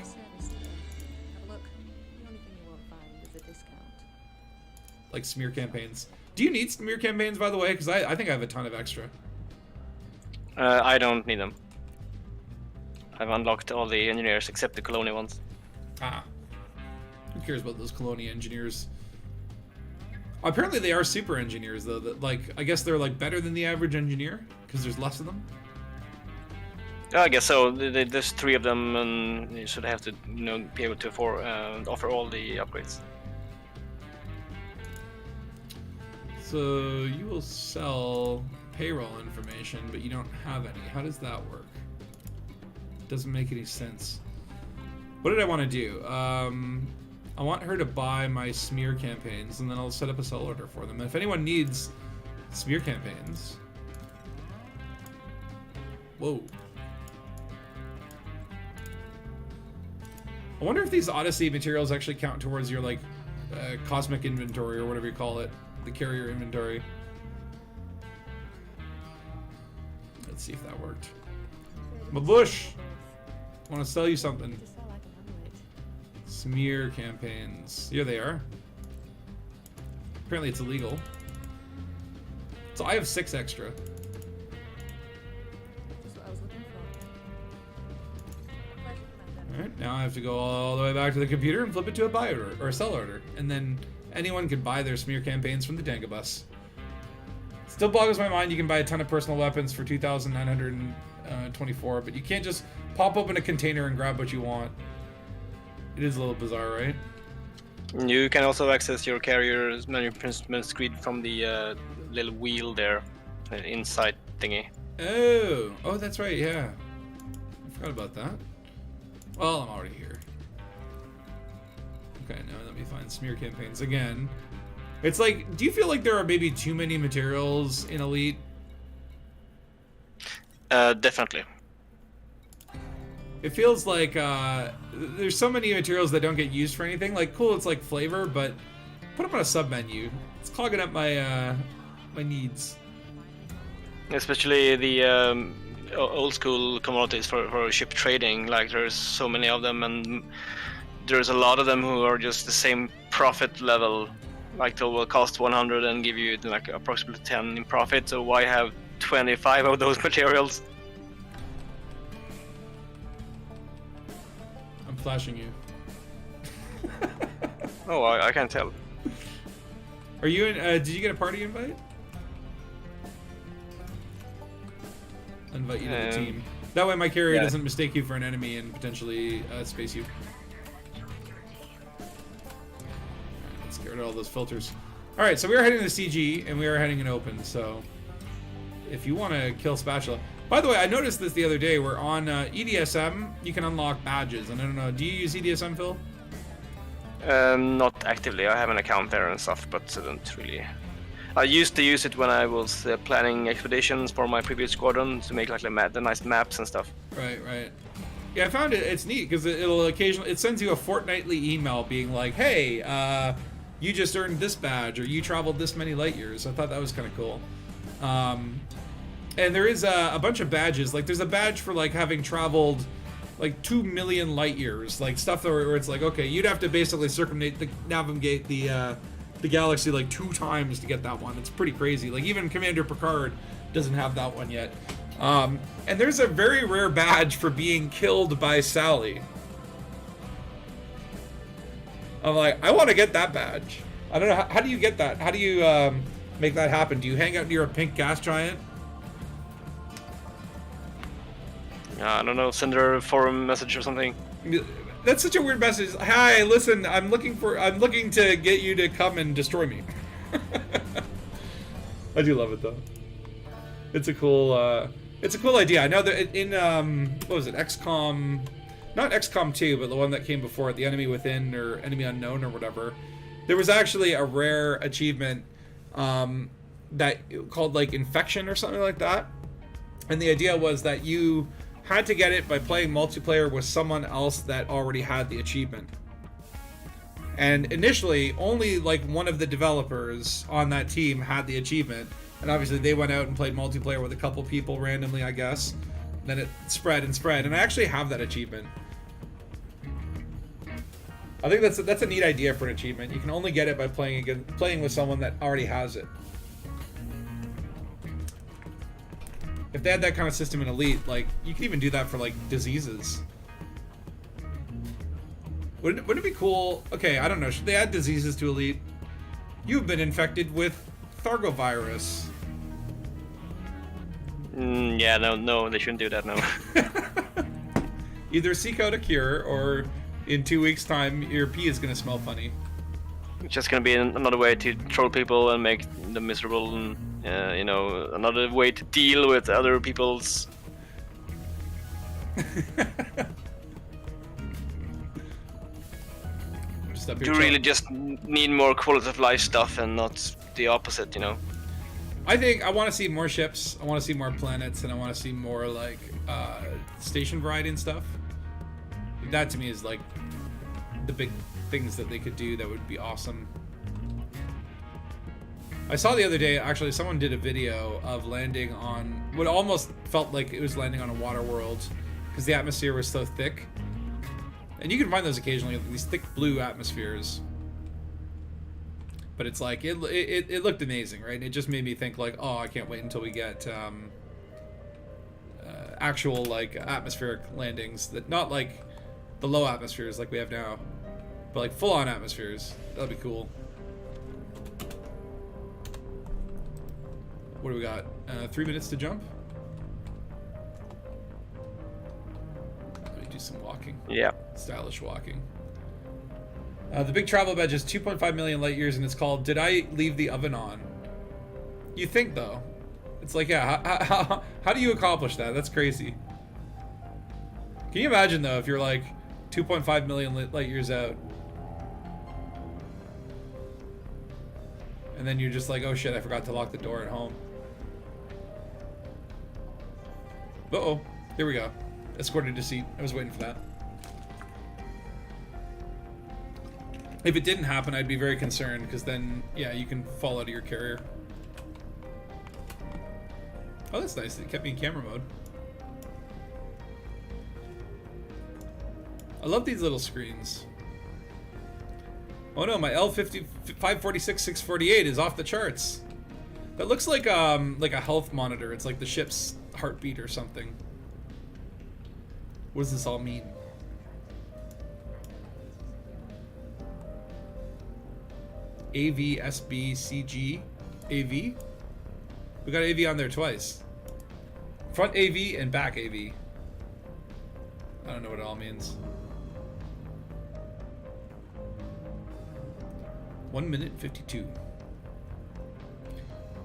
Like smear campaigns. Do you need smear campaigns, by the way? Because I think I have a ton of extra. I don't need them. I've unlocked all the engineers except the colony ones. Ah. Who cares about those colony engineers? Apparently they are super engineers, though. That, like, I guess they're like better than the average engineer because there's less of them. I guess so. There's 3 of them, and you should have to, be able to offer all the upgrades. So you will sell payroll information, but you don't have any. How does that work? Doesn't make any sense. What did I want to do? I want her to buy my smear campaigns, and then I'll set up a sell order for them. And if anyone needs smear campaigns... Whoa. I wonder if these Odyssey materials actually count towards your, like, cosmic inventory, or whatever you call it. The carrier inventory. Let's see if that worked. Mabush! I want to sell you something. Smear campaigns. Here they are. Apparently it's illegal. So I have 6 extra. Alright, now I have to go all the way back to the computer and flip it to a buy order, or a sell order. And then anyone can buy their smear campaigns from the Dangus. Still boggles my mind you can buy a ton of personal weapons for 2,924, but you can't just pop open a container and grab what you want. It is a little bizarre, right? You can also access your carrier's management screen from the little wheel there, inside thingy. Oh, that's right, yeah. I forgot about that. Well, I'm already here. Okay, now let me find smear campaigns again. It's like, do you feel like there are maybe too many materials in Elite? Definitely. It feels like there's so many materials that don't get used for anything. Like, cool, it's like flavor, but put them on a sub menu. It's clogging up my my needs. Especially the old school commodities for ship trading. Like, there's so many of them, and there's a lot of them who are just the same profit level. Like, they will cost 100 and give you like approximately 10 in profit. So why have 25 of those materials? I'm flashing you. Oh, I can't tell. Are you in? Did you get a party invite? I'll invite you to the team. That way, my carrier doesn't mistake you for an enemy and potentially space you. Let's get rid of all those filters. All right, so we are heading to CG and we are heading in open. So if you want to kill Spatula. By the way, I noticed this the other day. We're on EDSM. You can unlock badges, and I don't know. Do you use EDSM, Phil? Not actively. I have an account there and stuff, but I don't really. I used to use it when I was planning expeditions for my previous squadron to make like the nice maps and stuff. Right. Yeah, I found it's neat because it'll occasionally sends you a fortnightly email being like, "Hey, you just earned this badge, or you traveled this many light years." I thought that was kind of cool. And there is a bunch of badges. Like, there's a badge for like having traveled like 2 million light years, like stuff where it's like, okay, you'd have to basically navigate the galaxy like 2 times to get that one. It's pretty crazy. Like, even Commander Picard doesn't have that one yet. And there's a very rare badge for being killed by Sally. I'm like, I want to get that badge. I don't know, how do you get that? How do you make that happen? Do you hang out near a pink gas giant? I don't know, send her a forum message or something. That's such a weird message. Hi, listen, I'm looking to get you to come and destroy me. I do love it though. It's a cool idea. I know that in what was it, XCOM not XCOM 2, but the one that came before it, the Enemy Within or Enemy Unknown or whatever, there was actually a rare achievement that called like Infection or something like that. And the idea was that you had to get it by playing multiplayer with someone else that already had the achievement. And initially, only like one of the developers on that team had the achievement. And obviously they went out and played multiplayer with a couple people randomly, I guess. Then it spread and spread. And I actually have that achievement. I think that's a neat idea for an achievement. You can only get it by playing with someone that already has it. If they had that kind of system in Elite, like, you could even do that for, like, diseases. Wouldn't it be cool? Okay, I don't know. Should they add diseases to Elite? You've been infected with Thargovirus. Yeah, no, they shouldn't do that, no. Either seek out a cure, or in 2 weeks' time, your pee is going to smell funny. It's just going to be another way to troll people and make them miserable, and, you know, another way to deal with other people's... You really just need more quality of life stuff and not the opposite, you know? I think I want to see more ships, I want to see more planets, and I want to see more, like, station variety and stuff. That, to me, is, like, the big things that they could do that would be awesome. I saw the other day, actually, someone did a video of landing on what almost felt like it was landing on a water world, because the atmosphere was so thick. And you can find those occasionally, these thick blue atmospheres. But it's like, it looked amazing, right? It just made me think, like, oh, I can't wait until we get actual, like, atmospheric landings. That not, like, the low atmospheres like we have now, but, like, full-on atmospheres. That'd be cool. What do we got? 3 minutes to jump? Let me do some walking. Yeah. Stylish walking. The big travel badge is 2.5 million light years, and it's called "Did I Leave the Oven On?" You think, though? It's like, yeah, how do you accomplish that? That's crazy. Can you imagine, though, if you're like 2.5 million light years out, and then you're just like, oh shit, I forgot to lock the door at home. Uh-oh, here we go. Escorted to seat. I was waiting for that. If it didn't happen, I'd be very concerned, because then, yeah, you can fall out of your carrier. Oh, that's nice. It kept me in camera mode. I love these little screens. Oh no, my L50 546 648 is off the charts. That looks like a health monitor. It's like the ship's heartbeat or something. What does this all mean? AVSBCG AV. We got AV on there twice. Front AV and back AV. I don't know what it all means. 1 minute 52.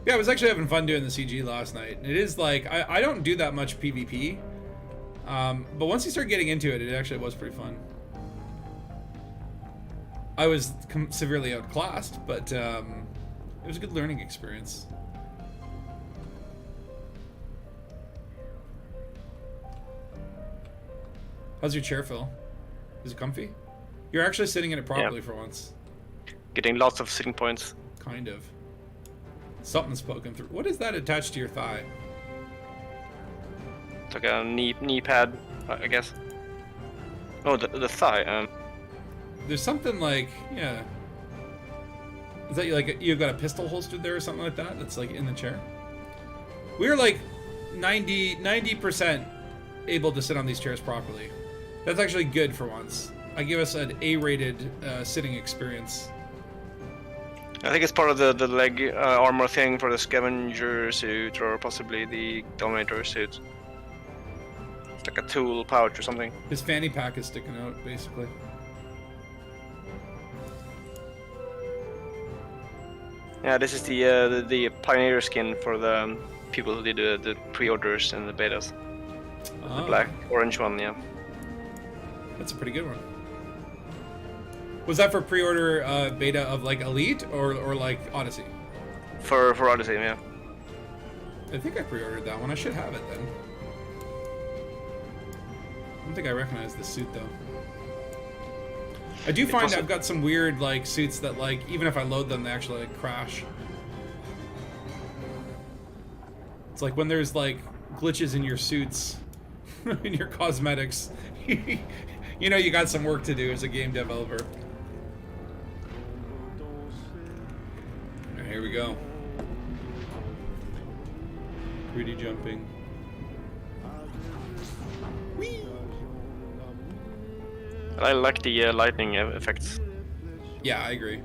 Yeah, I was actually having fun doing the CG last night. It is like, I don't do that much PvP. But once you start getting into it, it actually was pretty fun. I was severely outclassed, but it was a good learning experience. How's your chair, Phil? Is it comfy? You're actually sitting in it properly for once. Getting lots of sitting points. Kind of. Something's poking through. What is that attached to your thigh? It's like a knee pad, I guess. Oh, the thigh. There's something like, yeah. Is that like you've got a pistol holstered there or something like that? That's like in the chair. We're like 90% able to sit on these chairs properly. That's actually good for once. I give us an A-rated sitting experience. I think it's part of the leg armor thing for the scavenger suit, or possibly the dominator suit. It's like a tool pouch or something. His fanny pack is sticking out, basically. Yeah, this is the pioneer skin for the people who did the pre-orders and the betas. Oh. The black, orange one, yeah. That's a pretty good one. Was that for pre-order beta of like Elite or like Odyssey? For Odyssey, yeah. I think I pre-ordered that one. I should have it then. I don't think I recognize the suit though. I do find I've got some weird like suits that like even if I load them, they actually like crash. It's like when there's like glitches in your suits, in your cosmetics, you know you got some work to do as a game developer. Alright, here we go. 3D jumping. Whee! I like the lightning effects. Yeah, I agree.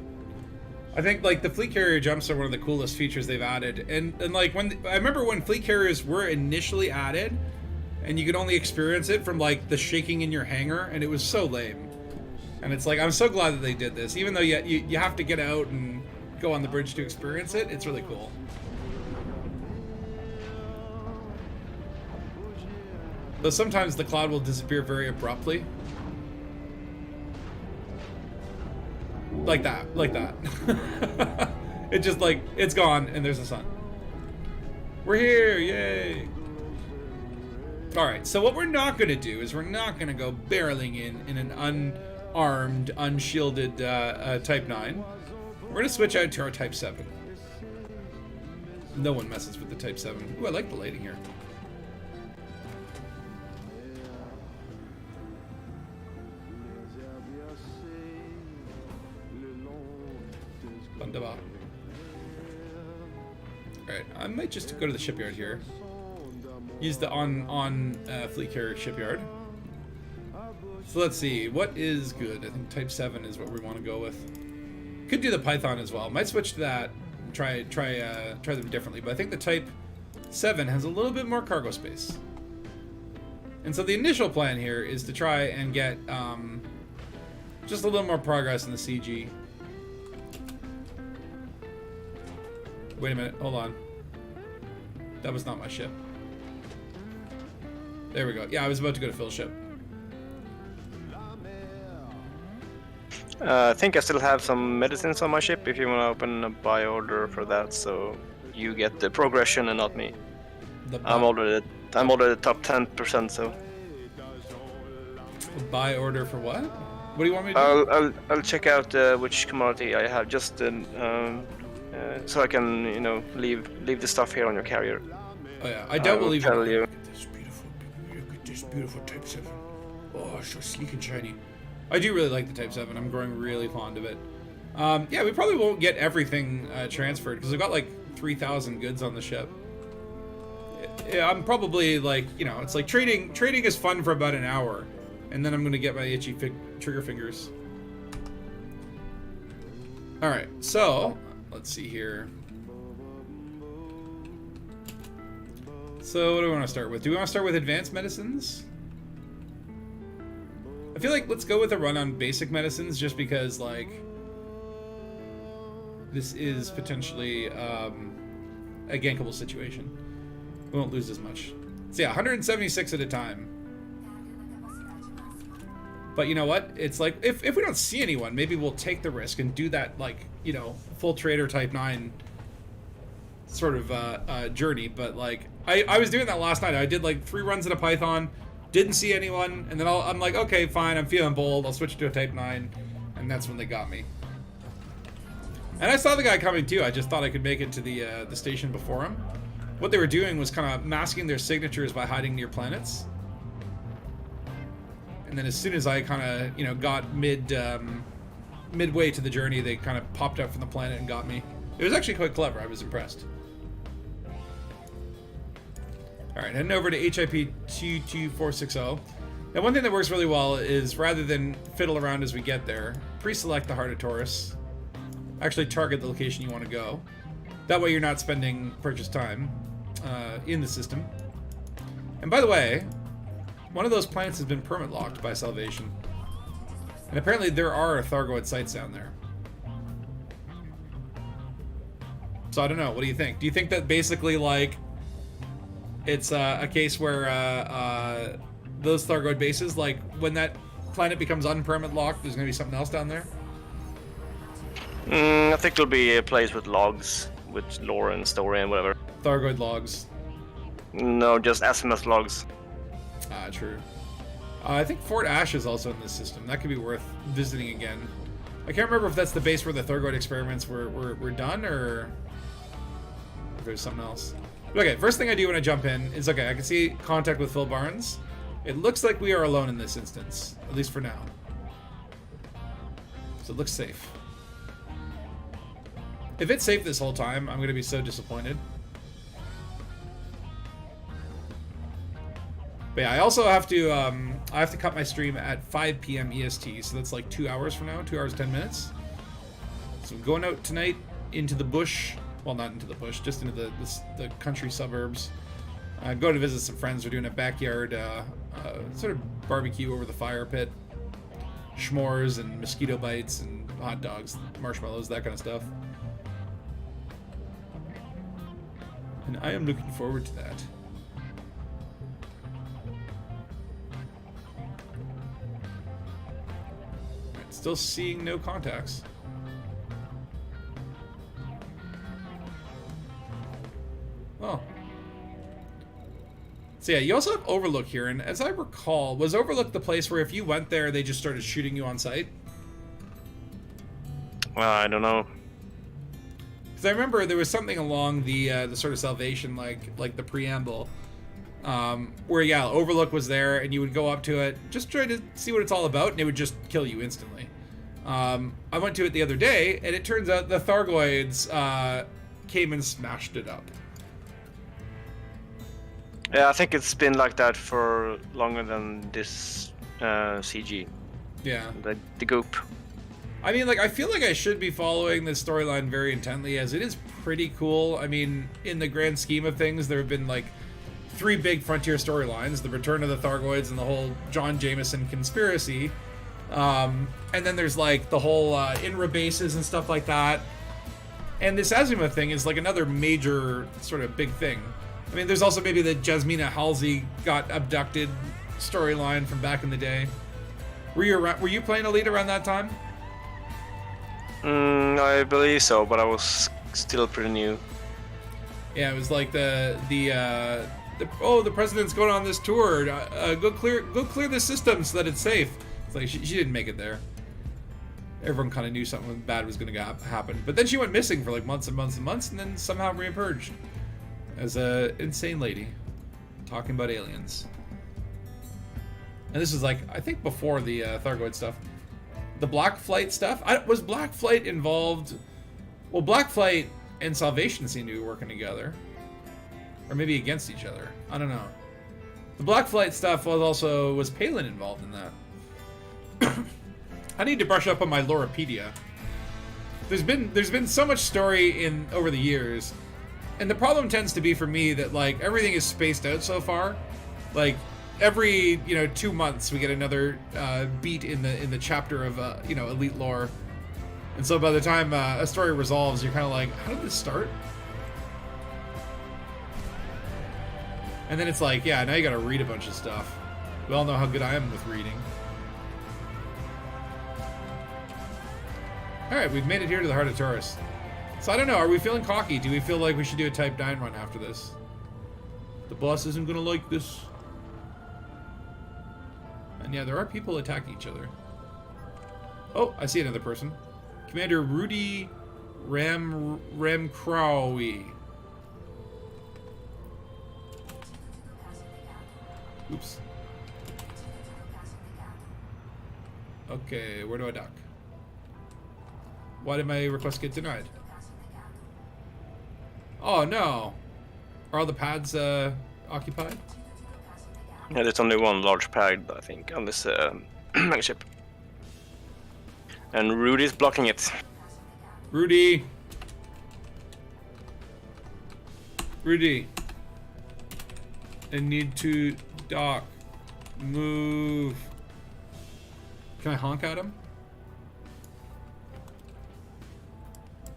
I think like the fleet carrier jumps are one of the coolest features they've added, and like I remember when fleet carriers were initially added, and you could only experience it from like the shaking in your hangar, and it was so lame. And it's like I'm so glad that they did this, even though you have to get out and go on the bridge to experience it. It's really cool. Though sometimes the cloud will disappear very abruptly. Like that. It just like, it's gone and there's the sun. We're here, yay! Alright, so what we're not gonna do is we're not gonna go barreling in an unarmed, unshielded Type 9. We're gonna switch out to our Type 7. No one messes with the Type 7. Ooh, I like the lighting here. Alright, I might just go to the shipyard here. Use the on fleet carrier shipyard. So let's see, what is good? I think Type 7 is what we want to go with. Could do the Python as well. Might switch to that. Try them differently, but I think the Type 7 has a little bit more cargo space. And so the initial plan here is to try and get just a little more progress in the CG. Wait a minute, hold on. That was not my ship. There we go. Yeah, I was about to go to Phil's ship. I think I still have some medicines on my ship if you want to open a buy order for that, so you get the progression and not me. I'm already top 10%, so. A buy order for what? What do you want me to do? I'll check out which commodity I have, just so I can, you know, leave the stuff here on your carrier. Oh yeah, I doubt we'll leave. Tell you. Look at this beautiful Type 7. Oh, so sleek and shiny. I do really like the Type 7. I'm growing really fond of it. Yeah, we probably won't get everything transferred because we've got like 3,000 goods on the ship. Yeah, I'm probably like, you know, it's like trading is fun for about an hour, and then I'm gonna get my itchy trigger fingers. All right, so let's see here. So what do we want to start with? Do we want to start with advanced medicines? I feel like let's go with a run on basic medicines just because like this is potentially a gankable situation. We won't lose as much. So yeah, 176 at a time. But you know what? It's like if we don't see anyone, maybe we'll take the risk and do that like, you know, full trader Type 9 sort of journey. But like I was doing that last night. I did like 3 runs in a Python, didn't see anyone, and then I'm like, okay, fine, I'm feeling bold. I'll switch to a Type 9, and that's when they got me. And I saw the guy coming too. I just thought I could make it to the station before him. What they were doing was kind of masking their signatures by hiding near planets. And then as soon as I kind of, you know, got midway to the journey, they kind of popped up from the planet and got me. It was actually quite clever. I was impressed. All right, heading over to HIP 22460. Now, one thing that works really well is rather than fiddle around as we get there, pre-select the Heart of Taurus. Actually target the location you want to go. That way you're not spending purchase time in the system. And by the way, one of those planets has been permit locked by Salvation. And apparently there are Thargoid sites down there. So I don't know, what do you think? Do you think that basically like it's a case where those Thargoid bases, like when that planet becomes unpermit locked, there's gonna be something else down there? I think there'll be a place with logs, with lore and story and whatever. Thargoid logs. No, just azimuth logs. Ah, true. I think Fort Ash is also in this system. That could be worth visiting again. I can't remember if that's the base where the Thargoid experiments were done, or if there's something else. Okay, first thing I do when I jump in is, okay, I can see contact with Phil Barnes. It looks like we are alone in this instance, at least for now. So it looks safe. If it's safe this whole time, I'm going to be so disappointed. But yeah, I also have to cut my stream at 5 p.m. EST, so that's like 2 hours from now, 2 hours 10 minutes. So I'm going out tonight into the bush. Well, not into the bush, just into the country suburbs. I'm going to visit some friends. We're doing a backyard sort of barbecue over the fire pit. S'mores and mosquito bites and hot dogs, marshmallows, that kind of stuff. And I am looking forward to that. Right, still seeing no contacts. Oh. So yeah, you also have Overlook here, and as I recall, was Overlook the place where if you went there, they just started shooting you on sight? Well, I don't know. Because I remember there was something along the sort of Salvation, like the preamble, where yeah, Overlook was there, and you would go up to it, just try to see what it's all about, and it would just kill you instantly. I went to it the other day, and it turns out the Thargoids came and smashed it up. Yeah, I think it's been like that for longer than this CG. Yeah. The goop. I mean, like, I feel like I should be following this storyline very intently, as it is pretty cool. I mean, in the grand scheme of things, there have been, like, 3 big Frontier storylines. The return of the Thargoids and the whole John Jameson conspiracy. And then there's, like, the whole INRA bases and stuff like that. And this Azimuth thing is, like, another major sort of big thing. I mean, there's also maybe the Jasmina Halsey got abducted storyline from back in the day. Were you playing Elite around that time? I believe so, but I was still pretty new. Yeah, it was like the president's going on this tour. Go clear the system so that it's safe. It's like she didn't make it there. Everyone kind of knew something bad was going to happen, but then she went missing for like months and months and months, and then somehow reemerged as a insane lady talking about aliens. And this is like, I think before the Thargoid stuff. The Black Flight stuff? Was Black Flight involved? Well, Black Flight and Salvation seem to be working together. Or maybe against each other. I don't know. The Black Flight stuff was Palin involved in that? I need to brush up on my Lorepedia. There's been so much story over the years. And the problem tends to be for me that, like, everything is spaced out so far. Like, every 2 months we get another beat in the chapter of Elite lore, and so by the time a story resolves, you're kind of like, how did this start? And then it's like, yeah, now you got to read a bunch of stuff. We all know how good I am with reading. All right, we've made it here to the heart of Taurus. So I don't know, are we feeling cocky? Do we feel like we should do a Type 9 run after this? The boss isn't gonna like this. And yeah, there are people attacking each other. Oh, I see another person. Commander Rudy Ramcrowy. Oops. Okay, where do I dock? Why did my request get denied? Oh no. Are all the pads occupied? Yeah, there's only one large pad, I think, on this ship. And Rudy's blocking it. Rudy! I need to dock. Move. Can I honk at him?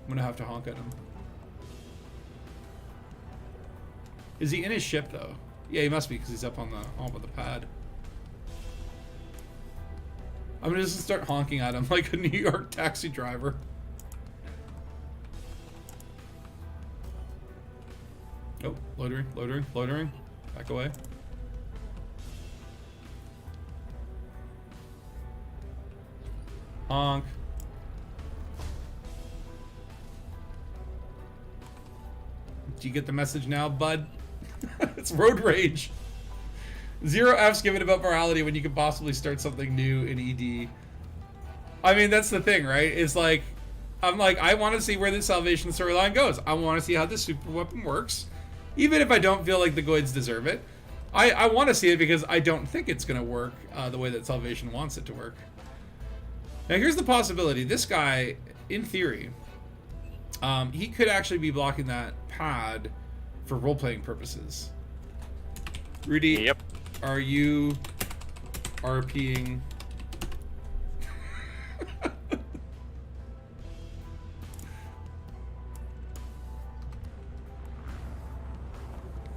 I'm gonna have to honk at him. Is he in his ship though? Yeah, he must be because he's up on the pad. I'm gonna just start honking at him like a New York taxi driver. Oh, loitering, loitering, loitering. Back away. Honk. Do you get the message now, bud? It's road rage. 0 F's given about morality when you could possibly start something new in ED. I mean, that's the thing, right? It's like, I'm like, I want to see where the Salvation storyline goes. I want to see how the super weapon works. Even if I don't feel like the Goids deserve it. I want to see it because I don't think it's going to work the way that Salvation wants it to work. Now, here's the possibility. This guy, in theory, he could actually be blocking that pad for role-playing purposes. Rudy, Yep. Are you RPing?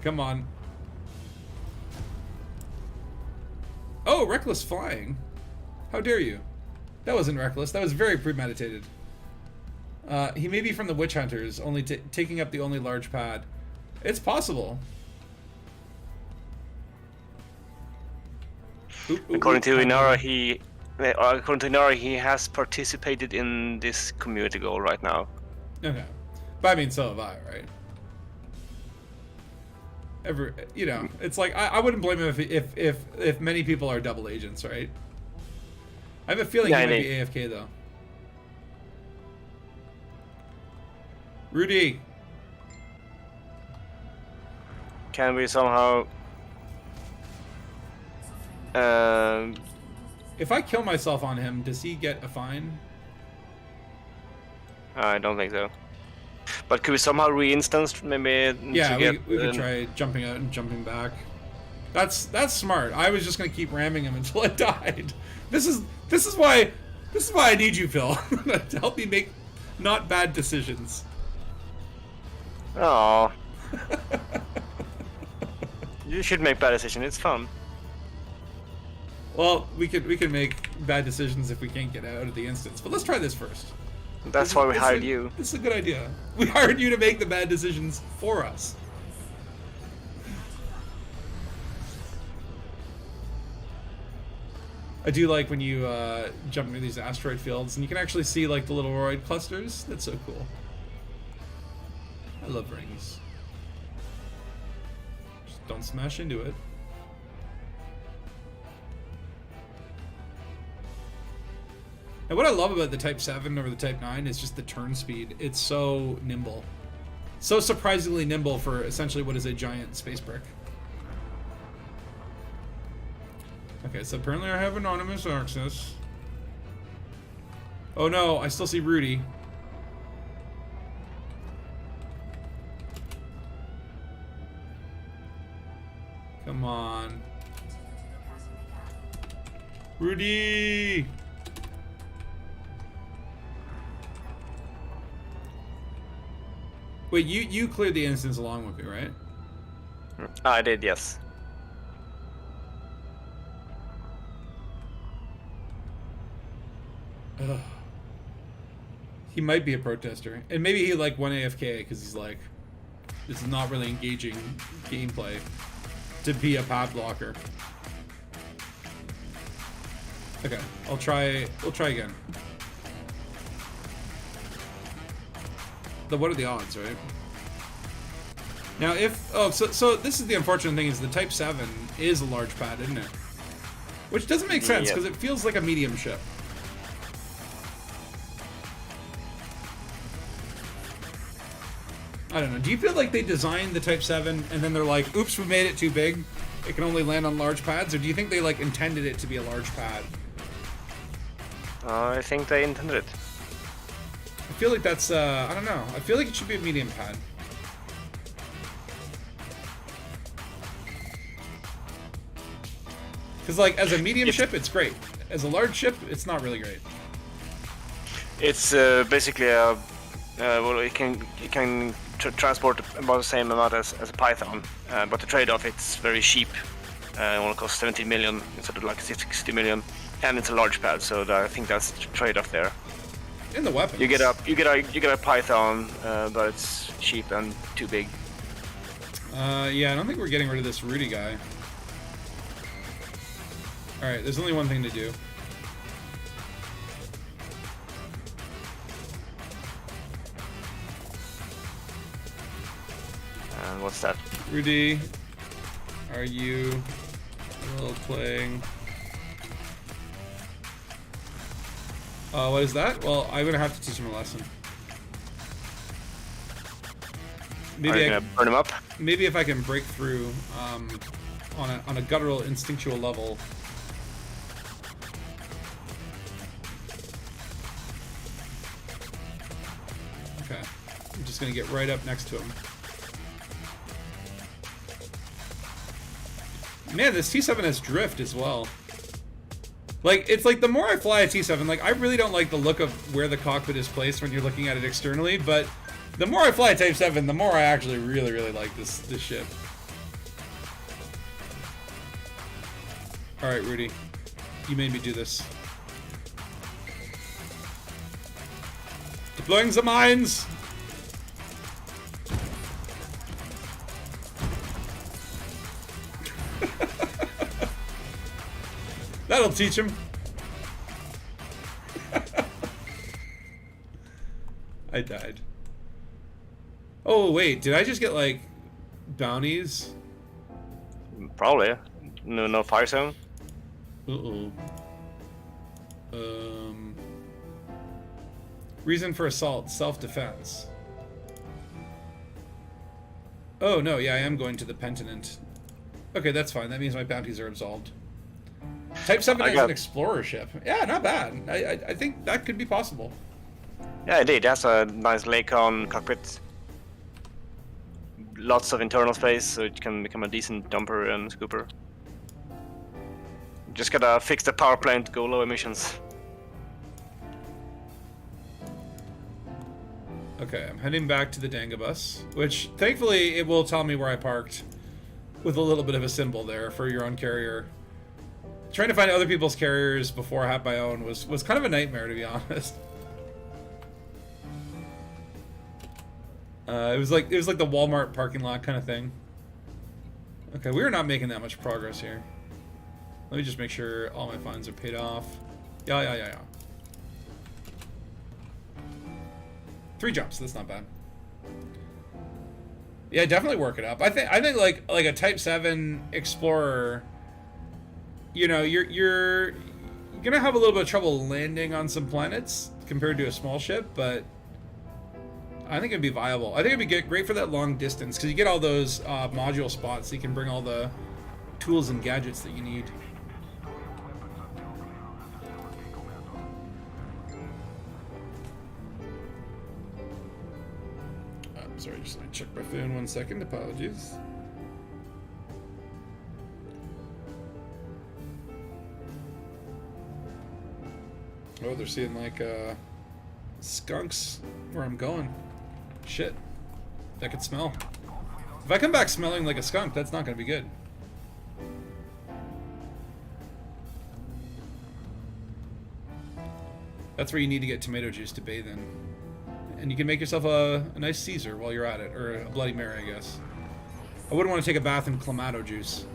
Come on. Oh, reckless flying. How dare you? That wasn't reckless. That was very premeditated. He may be from the Witch Hunters, only taking up the only large pad. It's possible. According to Inara, he has participated in this community goal right now. Okay, but I mean, so have I, right? You know, it's like I wouldn't blame him if many people are double agents, right? I have a feeling he might be AFK though. Rudy, Can we somehow? if I kill myself on him, does he get a fine? I don't think so. But could we somehow re-instance maybe? Yeah, to we could try jumping out and jumping back. That's smart. I was just gonna keep ramming him until I died. This is why I need you, Phil, to help me make not bad decisions. Oh. You should make bad decisions. It's fun. Well, we can make bad decisions if we can't get out of the instance. But let's try this first. That's why we hired you. This is a good idea. We hired you to make the bad decisions for us. I do like when you jump into these asteroid fields and you can actually see like the little roid clusters. That's so cool. I love rings. Just don't smash into it. And what I love about the Type 7 over the Type 9 is just the turn speed. It's so nimble. So surprisingly nimble for essentially what is a giant space brick. Okay, so apparently I have anonymous access. Oh no, I still see Rudy. Come on. Rudy! Wait, you cleared the instance along with me, right? I did, yes. Ugh. He might be a protester, and maybe he like won AFK because he's like, this is not really engaging gameplay to be a pad blocker. Okay, we'll try again. What are the odds, right? Now so this is the unfortunate thing is the Type 7 is a large pad, isn't it? Which doesn't make sense because it feels like a medium ship. I don't know. Do you feel like they designed the Type 7 and then they're like, oops, we made it too big. It can only land on large pads? Or do you think they like intended it to be a large pad? I think they intended it. I feel like that's, I don't know. I feel like it should be a medium pad. Because like, as a medium ship, it's great. As a large ship, it's not really great. It's basically a, well, it can transport about the same amount as a Python, but the trade-off, it's very cheap. It only costs 17 million instead of like 60 million, and it's a large pad, so I think that's the trade-off there. In the weapons. You get a Python, but it's cheap and too big. Yeah, I don't think we're getting rid of this Rudy guy. Alright, there's only one thing to do. And what's that? Rudy, are you playing? What is that? Well, I'm gonna have to teach him a lesson. Maybe are you gonna burn him up? Maybe if I can break through on a guttural, instinctual level. Okay, I'm just gonna get right up next to him. Man, this T7 has drift as well. Like, it's like the more I fly a T7, like, I really don't like the look of where the cockpit is placed when you're looking at it externally, but the more I fly a Type 7, the more I actually really like this ship. Alright, Rudy. You made me do this. Deploying the mines! That'll teach him. I died. Oh wait, did I just get like bounties? Probably. No fire zone. Uh-oh. Reason for assault, self-defense. Oh no, yeah, I am going to the Pentinent. Okay, that's fine. That means my bounties are absolved. Type 7 is an explorer ship. Yeah, not bad. I think that could be possible. Yeah, indeed. That's a nice Lakon cockpit. Lots of internal space, so it can become a decent dumper and scooper. Just gotta fix the power plant to go low emissions. Okay, I'm heading back to the Dangabus, which thankfully it will tell me where I parked with a little bit of a symbol there for your own carrier. Trying to find other people's carriers before I have my own was kind of a nightmare, to be honest. It was like the Walmart parking lot kind of thing. Okay, we are not making that much progress here. Let me just make sure all my fines are paid off. Yeah. 3 jumps, that's not bad. Yeah, definitely work it up. I think like a Type 7 Explorer, you know, you're gonna have a little bit of trouble landing on some planets compared to a small ship, but I think it'd be viable. I think it'd be great for that long distance because you get all those module spots, so you can bring all the tools and gadgets that you need. Sorry, just let me check my phone 1 second. Apologies. Oh, they're seeing like skunks where I'm going. Shit. That could smell. If I come back smelling like a skunk, that's not going to be good. That's where you need to get tomato juice to bathe in. And you can make yourself a nice Caesar while you're at it, or a Bloody Mary, I guess. I wouldn't want to take a bath in Clamato juice.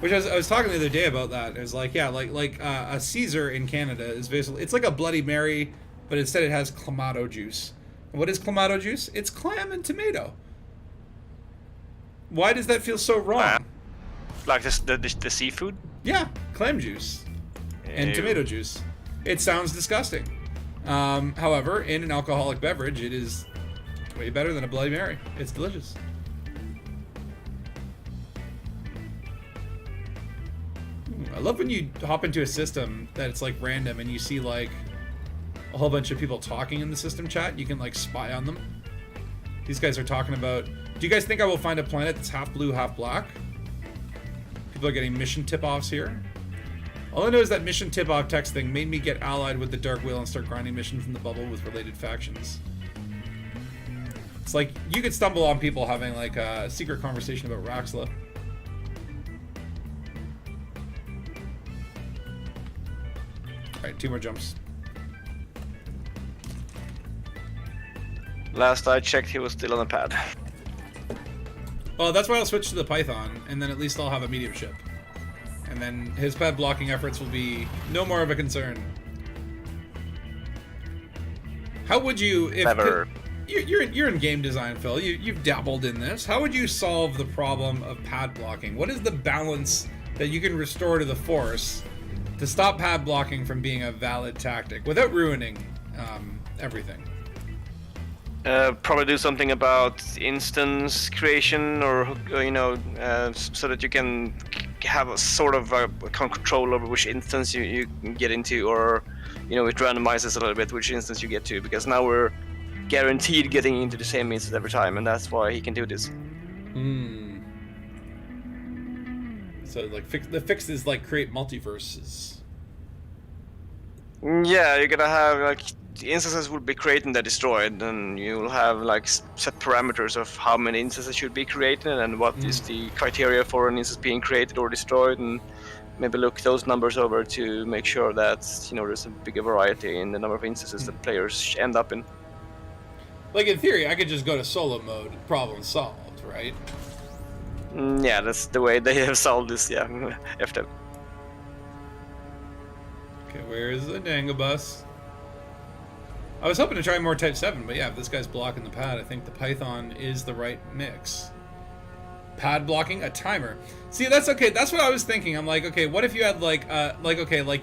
Which I was talking the other day about that. It was like, yeah, like a Caesar in Canada is basically, it's like a Bloody Mary, but instead it has Clamato juice. And what is Clamato juice? It's clam and tomato. Why does that feel so wrong? Like the seafood? Yeah, clam juice and tomato juice. It sounds disgusting. However, in an alcoholic beverage, it is way better than a Bloody Mary. It's delicious. I love when you hop into a system that it's like random and you see like a whole bunch of people talking in the system chat. You can like spy on them. These guys are talking about, do you guys think I will find a planet that's half blue, half black? People are getting mission tip-offs here. All I know is that mission tip-off text thing made me get allied with the Dark Wheel and start grinding missions in the bubble with related factions. It's like, you could stumble on people having like a secret conversation about Raxla. Alright, 2 more jumps. Last I checked, he was still on the pad. Well, that's why I'll switch to the Python, and then at least I'll have a medium ship. And then his pad blocking efforts will be no more of a concern. How would you, if Never. you're in game design, Phil? You've dabbled in this. How would you solve the problem of pad blocking? What is the balance that you can restore to the Force to stop pad blocking from being a valid tactic without ruining everything? Probably do something about instance creation, or so that you can have a sort of control over which instance you get into, or it randomizes a little bit which instance you get to, because now we're guaranteed getting into the same instance every time, and that's why he can do this. So like the fix is like create multiverses. Yeah, you're gonna have like the instances will be created and they're destroyed, and you'll have like set parameters of how many instances should be created and what is the criteria for an instance being created or destroyed, and maybe look those numbers over to make sure that there's a bigger variety in the number of instances that players end up in. Like in theory, I could just go to solo mode, problem solved, right? Yeah, that's the way they have solved this. Yeah, after. Okay, where is the Dangabus? I was hoping to try more Type 7, but yeah, if this guy's blocking the pad, I think the Python is the right mix. Pad blocking, a timer. See, that's okay. That's what I was thinking. I'm like, okay, what if you had like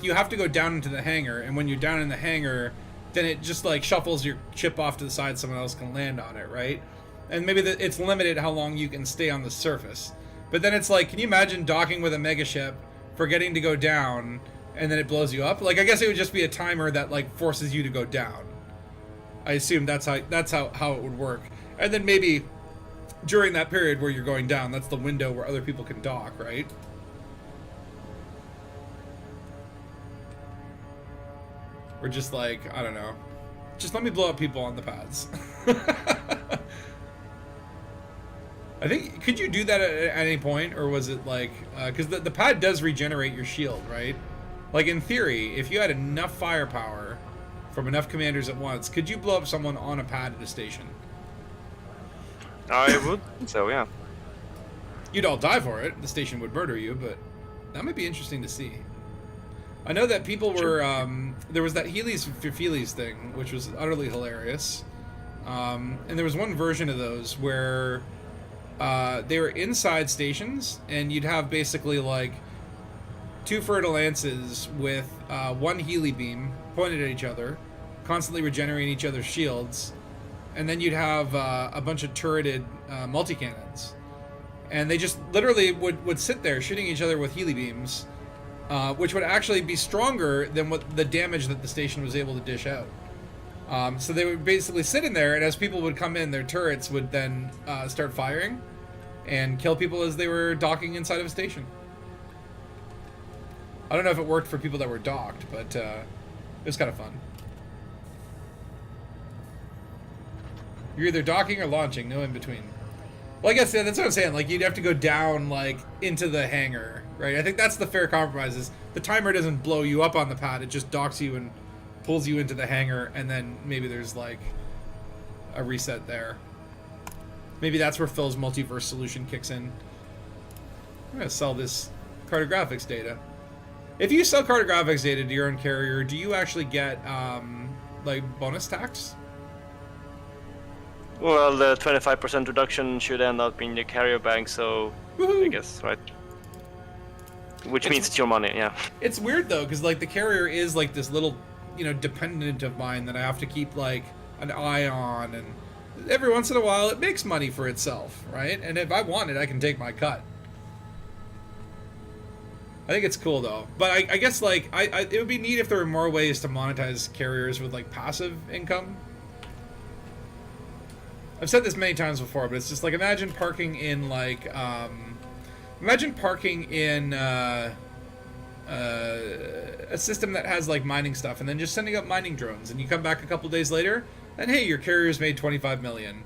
you have to go down into the hangar, and when you're down in the hangar, then it just like shuffles your chip off to the side, someone else can land on it, right? And maybe it's limited how long you can stay on the surface. But then it's like, can you imagine docking with a mega ship, forgetting to go down, and then it blows you up? Like, I guess it would just be a timer that like forces you to go down. I assume that's how it would work. And then maybe during that period where you're going down, that's the window where other people can dock, right? Or just like, I don't know. Just let me blow up people on the pads. I think, could you do that at any point? Or was it like, because the pad does regenerate your shield, right? Like in theory, if you had enough firepower from enough commanders at once, could you blow up someone on a pad at a station? I would. So yeah. You'd all die for it. The station would murder you, but that might be interesting to see. I know that people were, there was that Heelys for Feelies thing, which was utterly hilarious. And there was one version of those where they were inside stations, and you'd have basically like 2 fertile lances with 1 Healy beam pointed at each other, constantly regenerating each other's shields, and then you'd have a bunch of turreted multi-cannons. And they just literally would sit there shooting each other with Healy beams, which would actually be stronger than what the damage that the station was able to dish out. So they would basically sit in there, and as people would come in, their turrets would then start firing and kill people as they were docking inside of a station. I don't know if it worked for people that were docked, but it was kind of fun. You're either docking or launching, no in between. Well, I guess that's what I'm saying. Like, you'd have to go down, like, into the hangar, right? I think that's the fair compromise, is the timer doesn't blow you up on the pad. It just docks you and pulls you into the hangar, and then maybe there's, like, a reset there. Maybe that's where Phil's multiverse solution kicks in. I'm going to sell this cartographics data. If you sell cartographics data to your own carrier, do you actually get, like, bonus tax? Well, the 25% reduction should end up in the carrier bank, so Woohoo! I guess, right? Which means it's your money, yeah. It's weird, though, because, like, the carrier is, like, this little, dependent of mine that I have to keep, like, an eye on, and every once in a while it makes money for itself, right? And if I want it, I can take my cut. I think it's cool, though. But I guess, like, it would be neat if there were more ways to monetize carriers with, like, passive income. I've said this many times before, but it's just like, imagine parking in like, a system that has like mining stuff, and then just sending up mining drones, and you come back a couple days later, and hey, your carrier's made 25 million,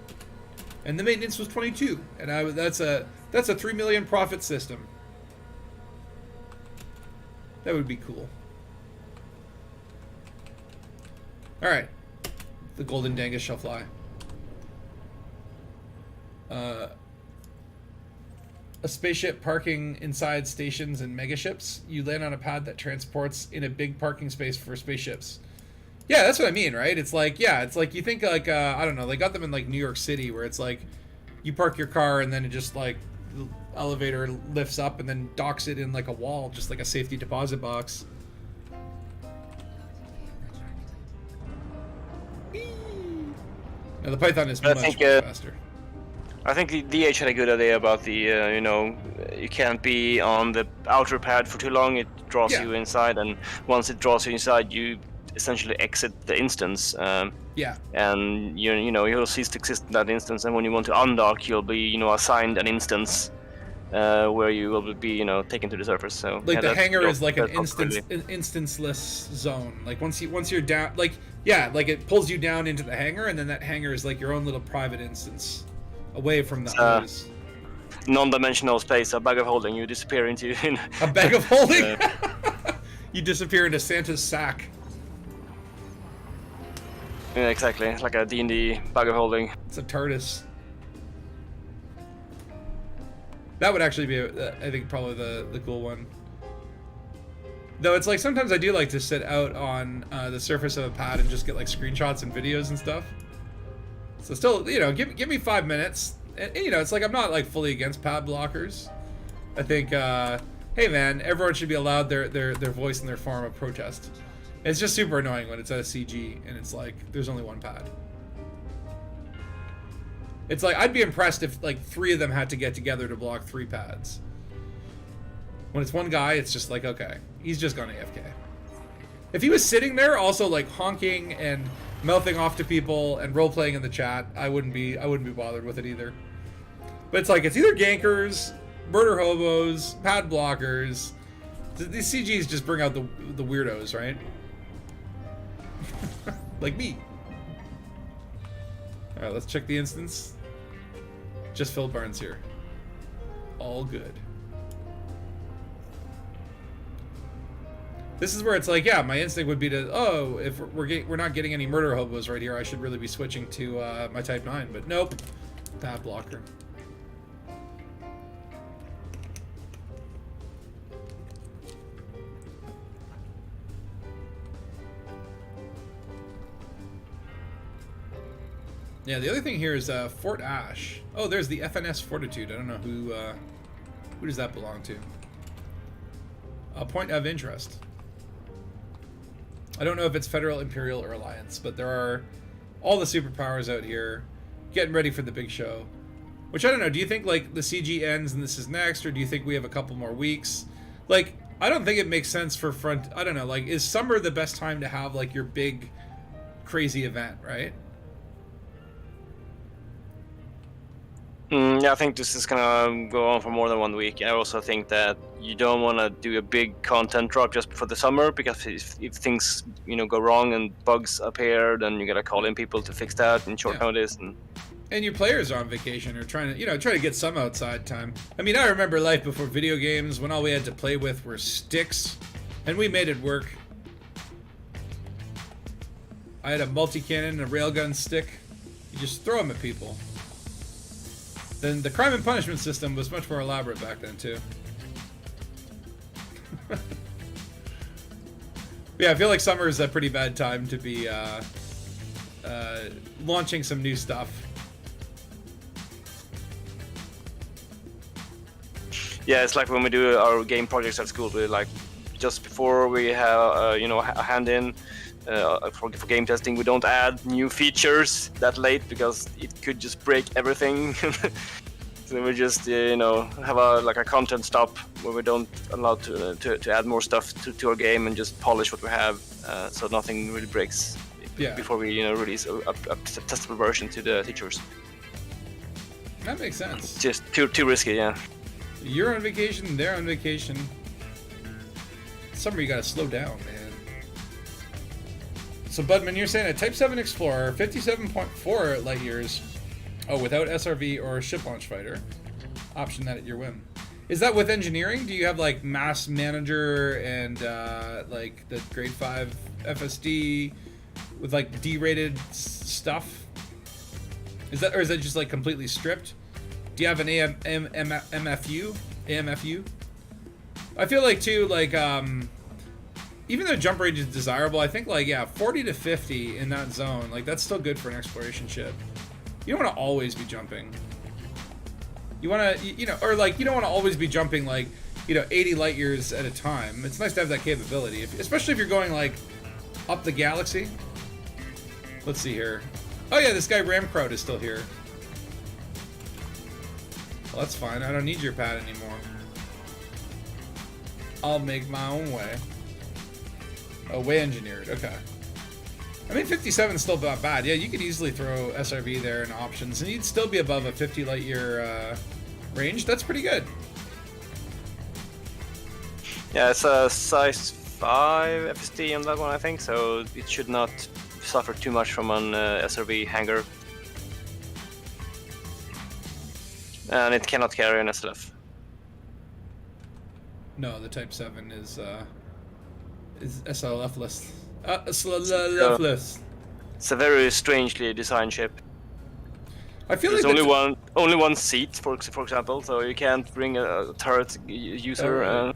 and the maintenance was 22, and that's a 3 million profit system. That would be cool. All right. The golden Dangus shall fly. A spaceship parking inside stations and megaships. You land on a pad that transports in a big parking space for spaceships. Yeah, that's what I mean, right? It's like, yeah, it's like you think like, I don't know, they got them in like New York City where it's like you park your car and then it just like the elevator lifts up and then docks it in like a wall, just like a safety deposit box. Now the Python is much faster. I think the DH had a good idea about the, you know, you can't be on the outer pad for too long. It draws you inside, and once it draws you inside, you essentially exit the instance. Yeah. And you know you'll cease to exist in that instance, and when you want to undock, you'll be, you know, assigned an instance where you will be, you know, taken to the surface. So like the hangar is like an instanceless zone. Like once you're down, like like it pulls you down into the hangar, and then that hangar is like your own little private instance. Away from the others. Non-dimensional space, a bag of holding. You disappear into a bag of holding. You disappear into Santa's sack. Yeah, exactly. Like a D&D bag of holding. It's a TARDIS. That would actually be, I think, probably the cool one. Though it's like sometimes I do like to sit out on the surface of a pad and just get like screenshots and videos and stuff. So still, you know, give me 5 minutes. And, you know, it's like I'm not like fully against pad blockers. I think, hey man, everyone should be allowed their voice and their form of protest. It's just super annoying when it's at a CG and it's like there's only one pad. It's like I'd be impressed if like 3 of them had to get together to block 3 pads. When it's one guy, it's just like, okay, he's just gone AFK. If he was sitting there also like honking and mouthing off to people and role-playing in the chat, I wouldn't be bothered with it either. But it's like, it's either gankers, murder hobos, pad blockers. These CGs just bring out the weirdos, right? Like me. Alright, let's check the instance. Just Phil Barnes here. All good. This is where it's like, yeah, my instinct would be to, oh, if we're not getting any murder hobos right here, I should really be switching to my Type 9, but nope. Pad blocker. Yeah, the other thing here is Fort Ash. Oh, there's the FNS Fortitude. I don't know who does that belong to. A point of interest. I don't know if it's Federal, Imperial, or Alliance, but there are all the superpowers out here getting ready for the big show. Which, I don't know, do you think, like, the CG ends and this is next, or do you think we have a couple more weeks? Like, I don't think it makes sense for I don't know, like, is summer the best time to have, like, your big, crazy event, right? Yeah, I think this is gonna go on for more than 1 week. I also think that you don't want to do a big content drop just before the summer, because if things, you know, go wrong and bugs appear, then you gotta call in people to fix that in short notice. And your players are on vacation or trying to get some outside time. I mean, I remember life before video games when all we had to play with were sticks, and we made it work. I had a multi-cannon and a railgun stick. You just throw them at people. Then the crime and punishment system was much more elaborate back then too. Yeah, I feel like summer is a pretty bad time to be launching some new stuff. Yeah, it's like when we do our game projects at school. We like just before we have you know, a hand in for game testing, we don't add new features that late because it could just break everything. So we just you know, have a content stop where we don't allow to add more stuff to our game and just polish what we have, so nothing really breaks before we, you know, release a testable version to the teachers. That makes sense. Just too risky, yeah. You're on vacation, they're on vacation. Summer, you gotta slow down, man. So Budman, you're saying a Type 7 Explorer, 57.4 light years, without SRV or ship launch fighter. Option that at your whim. Is that with engineering? Do you have like mass manager and like the grade 5 FSD with like D-rated stuff? Is that, or is that just like completely stripped? Do you have an AMFU? AMFU? I feel like too, like even though jump range is desirable, I think like 40 to 50 in that zone, like that's still good for an exploration ship. You don't want to always be jumping. You want to, you know, or like you don't want to always be jumping like, you know, 80 light years at a time. It's nice to have that capability, especially if you're going like up the galaxy. Let's see here. Oh yeah, this guy Ramcrowd is still here. Well, that's fine. I don't need your pad anymore. I'll make my own way. Oh, way engineered. Okay. I mean, 57 is still not bad. Yeah, you could easily throw SRV there in options, and you'd still be above a 50 light year range. That's pretty good. Yeah, it's a size 5 FSD on that one, I think, so it should not suffer too much from an SRV hangar. And it cannot carry an SLF. No, the Type 7 is SLF-less. SLF-less. It's a very strangely designed ship. I feel There's like only one seat, for example, so you can't bring a turret user. Oh, right.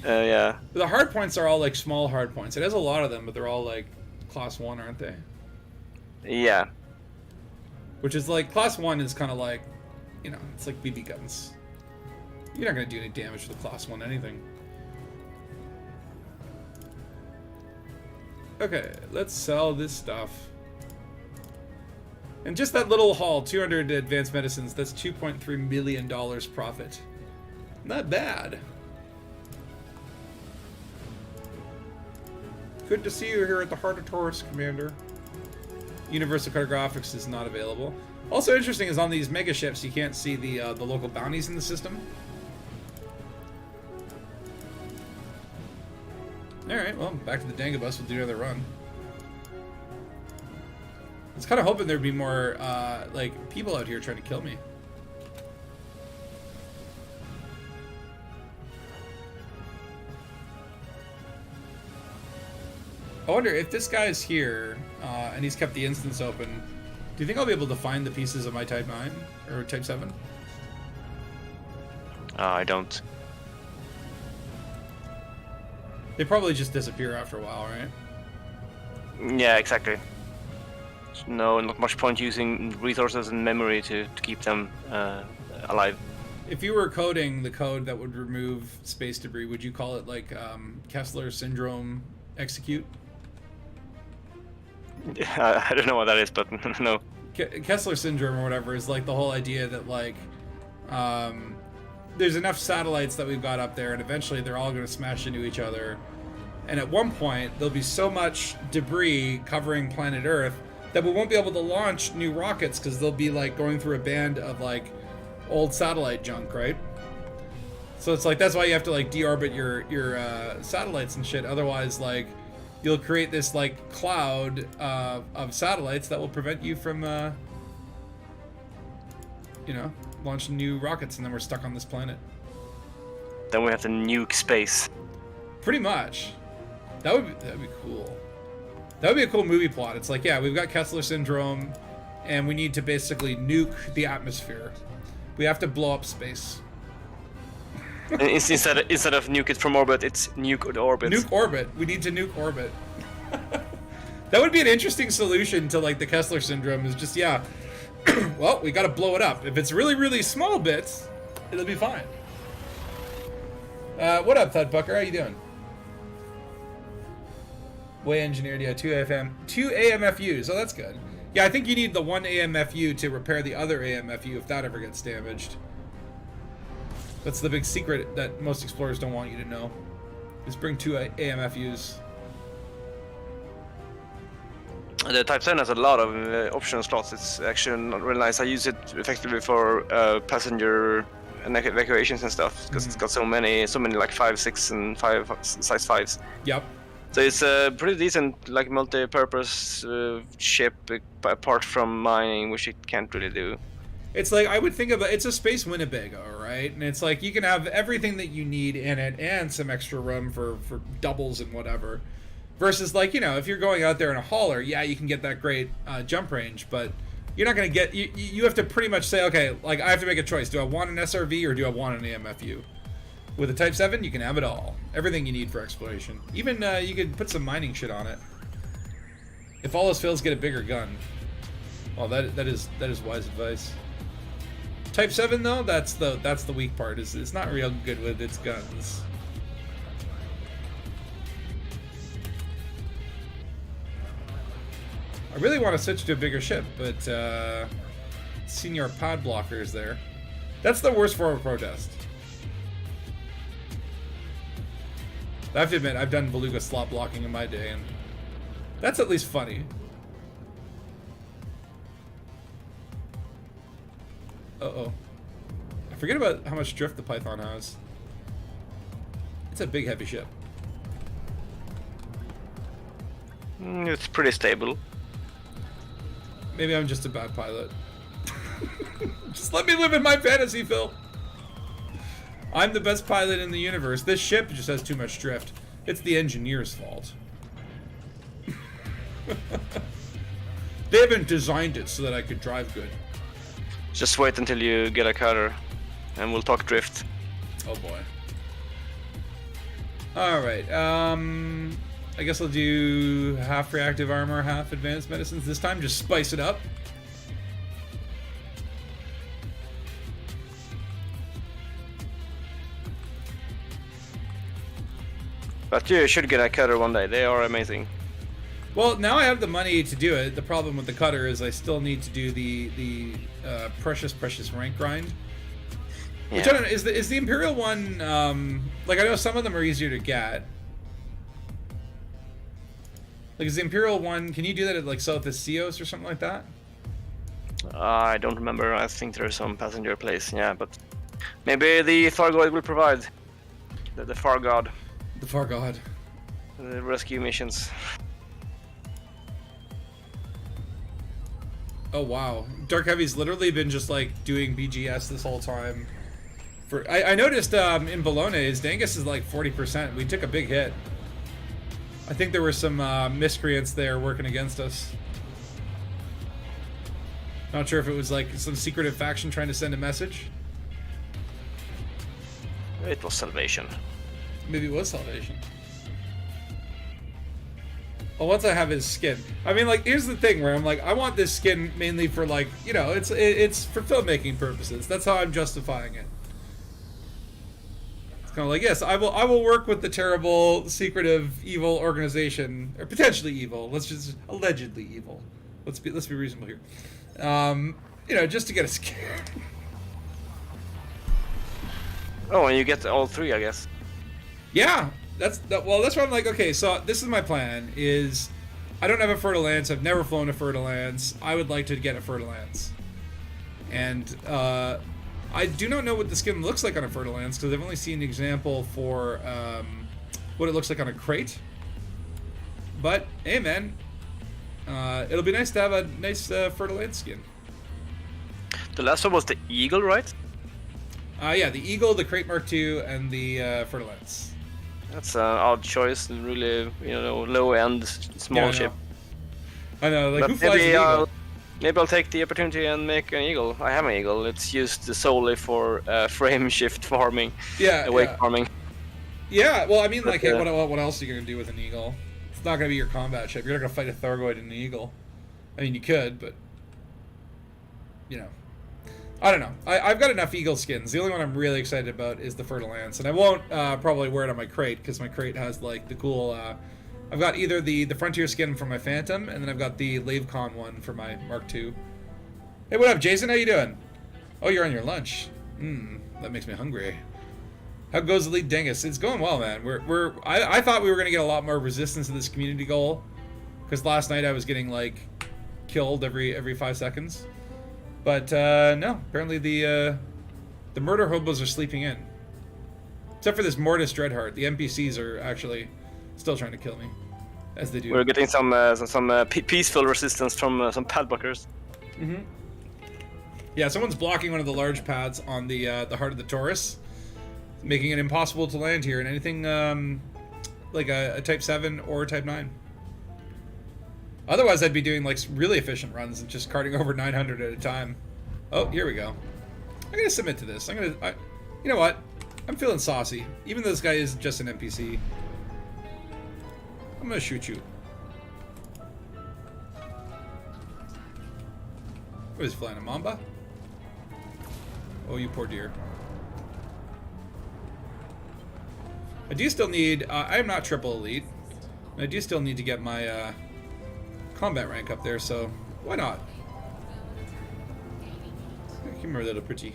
Yeah. The hard points are all like small hard points. It has a lot of them, but they're all like class 1, aren't they? Yeah. Which is like, class 1 is kind of like, you know, it's like BB guns. You're not going to do any damage to the class 1 anything. Okay, let's sell this stuff. And just that little haul, 200 advanced medicines, that's $2.3 million profit. Not bad. Good to see you here at the Heart of Taurus, Commander. Universal Cartographics is not available. Also interesting is on these mega ships, you can't see the local bounties in the system. Alright, well, back to the Dangus, we'll do another run. I was kind of hoping there'd be more, like, people out here trying to kill me. I wonder if this guy's here, and he's kept the instance open, do you think I'll be able to find the pieces of my Type 9? Or Type 7? I don't. They probably just disappear after a while, right? Yeah, exactly. No, not much point using resources and memory to keep them alive. If you were coding the code that would remove space debris, would you call it like Kessler syndrome execute? I don't know what that is, but no. Kessler syndrome or whatever is like the whole idea that like there's enough satellites that we've got up there, and eventually they're all going to smash into each other. And at one point, there'll be so much debris covering planet Earth that we won't be able to launch new rockets because they'll be like going through a band of like old satellite junk, right? So it's like that's why you have to like deorbit your satellites and shit. Otherwise, like you'll create this like cloud of satellites that will prevent you from, you know, launching new rockets, and then we're stuck on this planet. Then we have to nuke space. Pretty much. That'd be cool. That would be a cool movie plot. It's like, yeah, we've got Kessler syndrome, and we need to basically nuke the atmosphere. We have to blow up space. And instead of nuke it from orbit, it's nuke orbit. Nuke orbit. We need to nuke orbit. That would be an interesting solution to like the Kessler syndrome. Is just well, we got to blow it up. If it's really really small bits, it'll be fine. What up, Thudbucker? How you doing? Way engineered, yeah. 2 AMFUs. Oh, that's good. Yeah, I think you need the 1 AMFU to repair the other AMFU if that ever gets damaged. That's the big secret that most explorers don't want you to know. Just bring 2 AMFUs. The Type 7 has a lot of optional slots. It's actually not really nice. I use it effectively for passenger and evacuations and stuff because it's got so many like 5, 6, and 5 size 5s. Yep. So it's a pretty decent like multi-purpose ship apart from mining, which it can't really do. It's like, I would think of it's a space Winnebago, right? And it's like you can have everything that you need in it and some extra room for doubles and whatever. Versus, like, you know, if you're going out there in a hauler, yeah, you can get that great jump range, but you're not going to get... You have to pretty much say, okay, like, I have to make a choice. Do I want an SRV or do I want an AMFU? With a Type 7, you can have it all. Everything you need for exploration. Even, you could put some mining shit on it. If all else fails, get a bigger gun. Well, that is wise advice. Type 7, though, that's the weak part. It's not real good with its guns. I really want to switch to a bigger ship, but Senior Pod Blocker is there. That's the worst form of protest. I have to admit, I've done Beluga slot blocking in my day, and that's at least funny. Uh-oh. I forget about how much drift the Python has. It's a big, heavy ship. It's pretty stable. Maybe I'm just a bad pilot. Just let me live in my fantasy, Phil. I'm the best pilot in the universe. This ship just has too much drift. It's the engineer's fault. They haven't designed it so that I could drive good. Just wait until you get a cutter, and we'll talk drift. Oh boy. Alright, I guess I'll do half reactive armor, half advanced medicines this time. Just spice it up. But you should get a cutter one day. They are amazing. Well, now I have the money to do it. The problem with the cutter is I still need to do the precious rank grind. Yeah. Which I don't know, is the Imperial one, like I know some of them are easier to get. Like is the Imperial one, can you do that at like South of Seos or something like that? I don't remember. I think there's some passenger place. Yeah, but maybe the Thargoid will provide. The Far God. The Far God. The rescue missions. Oh wow, Dark Heavy's literally been just like doing BGS this whole time. I noticed in Bologna, his Dangus is like 40%. We took a big hit. I think there were some miscreants there working against us. Not sure if it was like some secretive faction trying to send a message. It was Salvation. Maybe it was Salvation. Well, once I have his skin, I mean, like, here's the thing where I'm like, I want this skin mainly for like, you know, it's for filmmaking purposes. That's how I'm justifying it. It's kind of like, yes, I will work with the terrible, secretive, evil organization, or potentially evil. Let's just allegedly evil. Let's be reasonable here. You know, just to get a skin. Oh, and you get all three, I guess. Yeah. Well, that's why I'm like, okay, so this is my plan, is I don't have a Fer-de-Lance, I've never flown a Fer-de-Lance, I would like to get a Fer-de-Lance. And, I do not know what the skin looks like on a Fer-de-Lance, because I've only seen an example for, what it looks like on a crate. But, hey man, it'll be nice to have a nice, Fer-de-Lance skin. The last one was the Eagle, right? Yeah, the Eagle, the Crate Mark II, and the, Fer-de-Lance. That's an odd choice, really, you know, low-end, small ship. I know, like, but who flies an Eagle? Maybe I'll take the opportunity and make an Eagle. I have an Eagle. It's used solely for frame shift farming, wake farming. Yeah, well, I mean, like, hey, what else are you going to do with an Eagle? It's not going to be your combat ship. You're not going to fight a Thargoid in an Eagle. I mean, you could, but, you know. I don't know. I've got enough Eagle skins. The only one I'm really excited about is the Fer-de-Lance, and I won't probably wear it on my crate because my crate has like the cool. I've got either the Frontier skin for my Phantom, and then I've got the LaveCon one for my Mark II. Hey, what up, Jason? How you doing? Oh, you're on your lunch. That makes me hungry. How goes Elite Dangus? It's going well, man. I thought we were gonna get a lot more resistance to this community goal, because last night I was getting like killed every 5 seconds. But, no. Apparently the murder hobos are sleeping in. Except for this Mortis Dreadheart. The NPCs are actually still trying to kill me. As they do. We're getting some peaceful resistance from some pad blockers. Mm-hmm. Yeah, someone's blocking one of the large pads on the heart of the Taurus. Making it impossible to land here. And anything like a Type 7 or a Type 9. Otherwise, I'd be doing like really efficient runs and just carting over 900 at a time. Oh, here we go. I'm gonna submit to this. You know what? I'm feeling saucy. Even though this guy is just an NPC. I'm gonna shoot you. What is he flying, a mamba? Oh, you poor dear. I do still need, I am not triple elite. I do still need to get my combat rank up there, so why not? Come here, little pretty.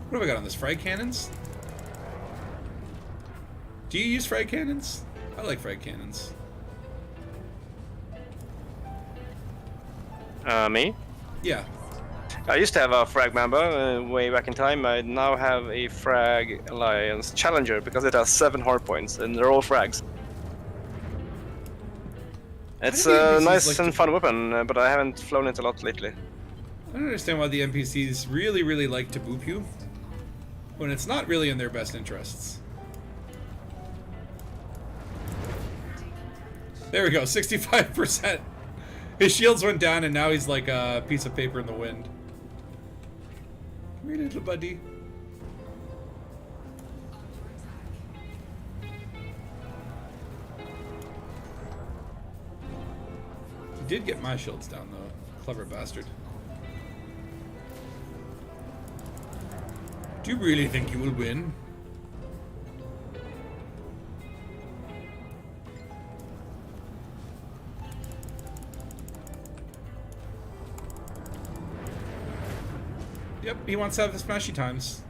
What have I got on this? Frag cannons? Do you use frag cannons? I like frag cannons. Me? Yeah. I used to have a Frag Mamba way back in time. I now have a Frag Alliance Challenger because it has 7 hard points and they're all frags. It's a nice and fun weapon, but I haven't flown it a lot lately. I don't understand why the NPCs really like to boop you when it's not really in their best interests. There we go, 65%. His shields went down and now he's like a piece of paper in the wind. Come here, little buddy. He did get my shields down though. Clever bastard. Do you really think you will win? Yep, he wants to have the smashy times.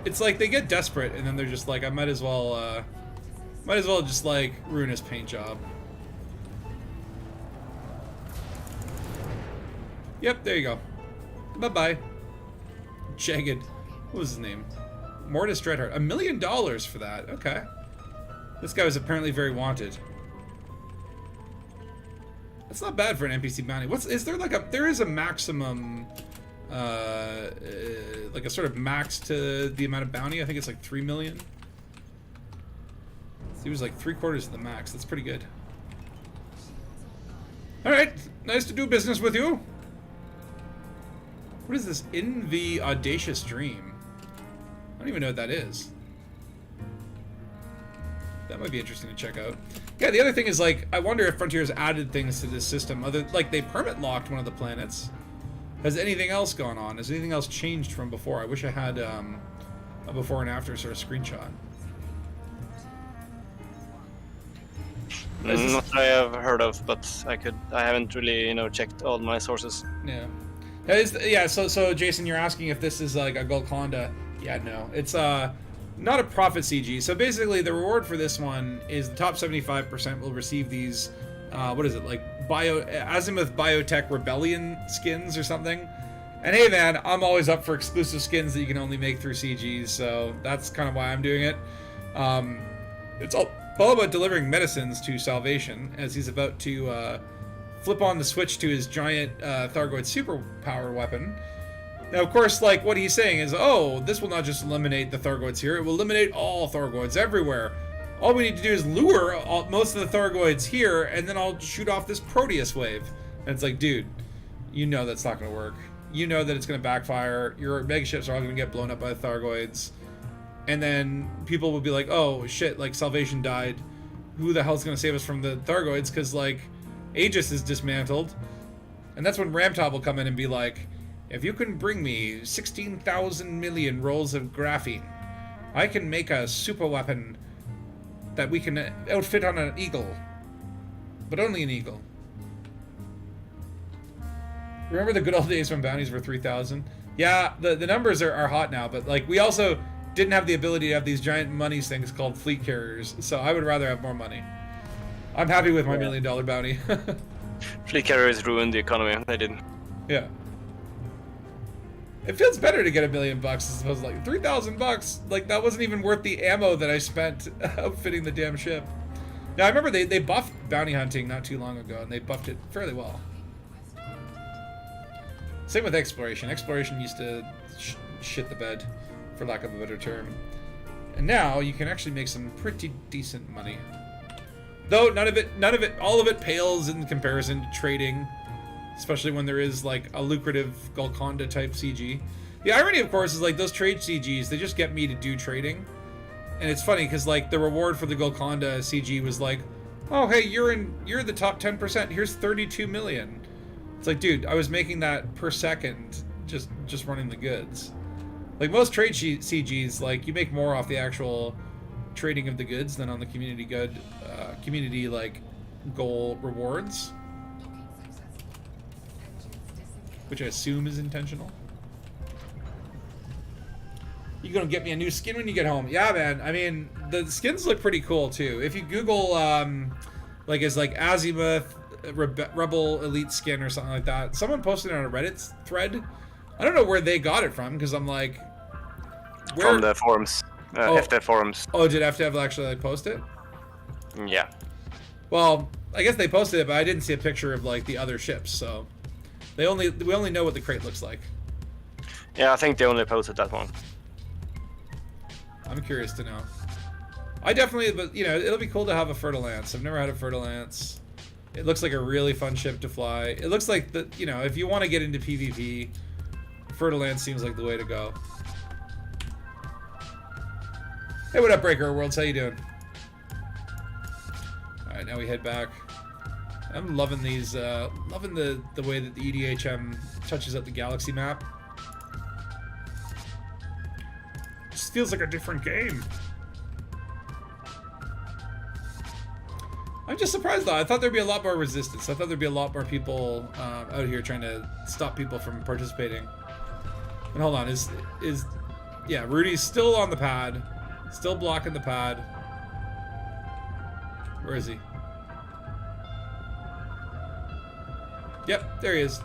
It's like they get desperate and then they're just like, I might as well just like ruin his paint job. Yep, there you go. Bye-bye. Jagged. What was his name? Mortis Dreadheart. $1 million for that. Okay. This guy was apparently very wanted. That's not bad for an NPC bounty. Is there like there is a maximum, like a sort of max to the amount of bounty? I think it's like 3 million. So he was like 3/4 of the max. That's pretty good. All right, nice to do business with you. What is this? In the Audacious Dream. I don't even know what that is. That might be interesting to check out. Yeah, the other thing is, like, I wonder if Frontiers added things to this system. Like, they permit locked one of the planets. Has anything else gone on? Has anything else changed from before? I wish I had a before and after sort of screenshot. Not that I have heard of, but I haven't really, checked all my sources. Yeah. So Jason, you're asking if this is like a Golconda. Yeah, no. It's not a profit CG. So basically the reward for this one is the top 75% will receive these what is it, like Azimuth Biotech Rebellion skins or something. And hey man, I'm always up for exclusive skins that you can only make through CGs, so that's kind of why I'm doing it. It's all about delivering medicines to Salvation as he's about to flip on the switch to his giant Thargoid superpower weapon. Now, of course, like, what he's saying is, oh, this will not just eliminate the Thargoids here, it will eliminate all Thargoids everywhere. All we need to do is lure most of the Thargoids here, and then I'll shoot off this Proteus wave. And it's like, dude, you know that's not going to work. You know that it's going to backfire. Your megaships are all going to get blown up by the Thargoids. And then people will be like, oh, shit, like, Salvation died. Who the hell's going to save us from the Thargoids? Because, like, Aegis is dismantled. And that's when Ramtop will come in and be like, if you can bring me 16,000 million rolls of graphene, I can make a super weapon that we can outfit on an eagle. But only an eagle. Remember the good old days when bounties were 3,000? Yeah, the numbers are hot now, but like we also didn't have the ability to have these giant money things called fleet carriers, so I would rather have more money. I'm happy with my $1 million bounty. Fleet carriers ruined the economy. They didn't. Yeah. It feels better to get $1 million as opposed to like $3,000. Like that wasn't even worth the ammo that I spent outfitting the damn ship. Now I remember they buffed bounty hunting not too long ago, and they buffed it fairly well. Same with exploration. Exploration used to shit the bed, for lack of a better term. And now you can actually make some pretty decent money. Though none of it, all of it pales in comparison to trading, especially when there is like a lucrative Golconda type CG. The irony, of course, is like those trade CGs, they just get me to do trading. And it's funny because like the reward for the Golconda CG was like, oh hey, you're the top 10%. Here's 32 million. It's like, dude, I was making that per second just running the goods. Like most trade CGs, like you make more off the actual trading of the goods than on the community like goal rewards, which I assume is intentional. You gonna get me a new skin when you get home? Yeah, man. I mean, the skins look pretty cool too. If you Google like it's like Azimuth Rebel Elite skin or something like that, someone posted it on a Reddit thread. I don't know where they got it from because I'm like, where? From the forums, FTF forums. Oh, did FTF actually like post it? Yeah. Well, I guess they posted it, but I didn't see a picture of like the other ships, so we only know what the crate looks like. Yeah, I think they only posted that one. I'm curious to know. I definitely, but you know, it'll be cool to have a Fer-de-Lance. I've never had a Fer-de-Lance. It looks like a really fun ship to fly. It looks like the, you know, if you want to get into PvP, Fer-de-Lance seems like the way to go. Hey, what up, Breaker Worlds? How you doing? All right, now we head back. I'm loving these, loving the way that the EDHM touches up the galaxy map. Just feels like a different game. I'm just surprised though. I thought there'd be a lot more resistance. I thought there'd be a lot more people out here trying to stop people from participating. And hold on, yeah, Rudy's still on the pad, still blocking the pad. Where is he? Yep, there he is.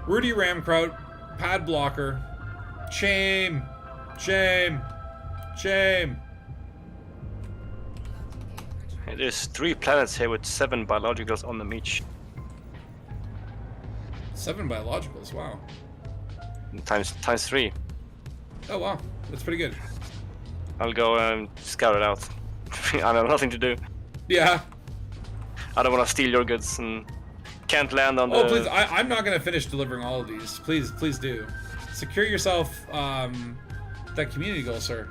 Rudy Ramkraut, pad blocker. Shame. Shame. Shame. Hey, there's 3 planets here with 7 biologicals on them each. 7 biologicals, wow. Times 3. Oh wow, that's pretty good. I'll go and scout it out. I have nothing to do. Yeah. I don't want to steal your goods and can't land on the... Oh please, I'm not gonna finish delivering all of these. Please do. Secure yourself that community goal, sir.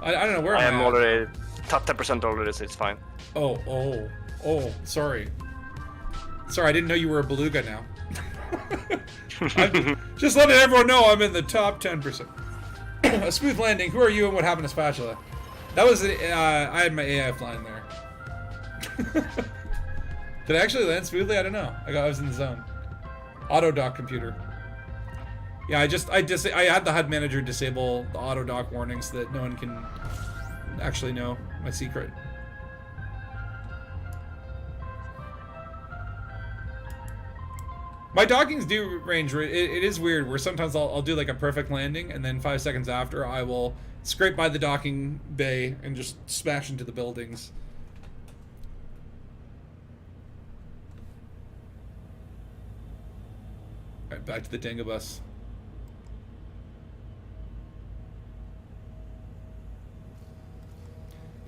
I don't know where I I'm am at. already top 10% already, so it's fine. Oh, sorry. Sorry, I didn't know you were a beluga now. Just letting everyone know I'm in the top 10%. A smooth landing. Who are you and what happened to Spatula? That was, I had my AI flying there. Did I actually land smoothly? I don't know. I was in the zone. Auto dock computer. Yeah, I had the HUD manager disable the auto dock warnings so that no one can actually know my secret. My dockings do range. It is weird where sometimes I'll do like a perfect landing and then 5 seconds after I will scrape by the docking bay and just smash into the buildings. Alright, back to the Dangabus.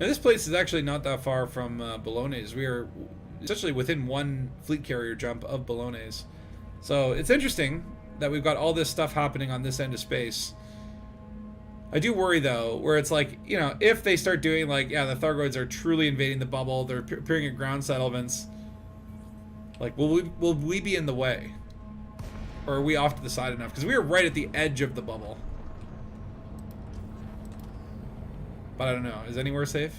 Now this place is actually not that far from Bologna's. We are essentially within 1 fleet carrier jump of Bologna's. So it's interesting that we've got all this stuff happening on this end of space. I do worry though, where it's like, you know, if they start doing like, yeah, the Thargoids are truly invading the bubble, they're appearing at ground settlements, like will we be in the way? Or are we off to the side enough? Because we are right at the edge of the bubble. But I don't know. Is anywhere safe?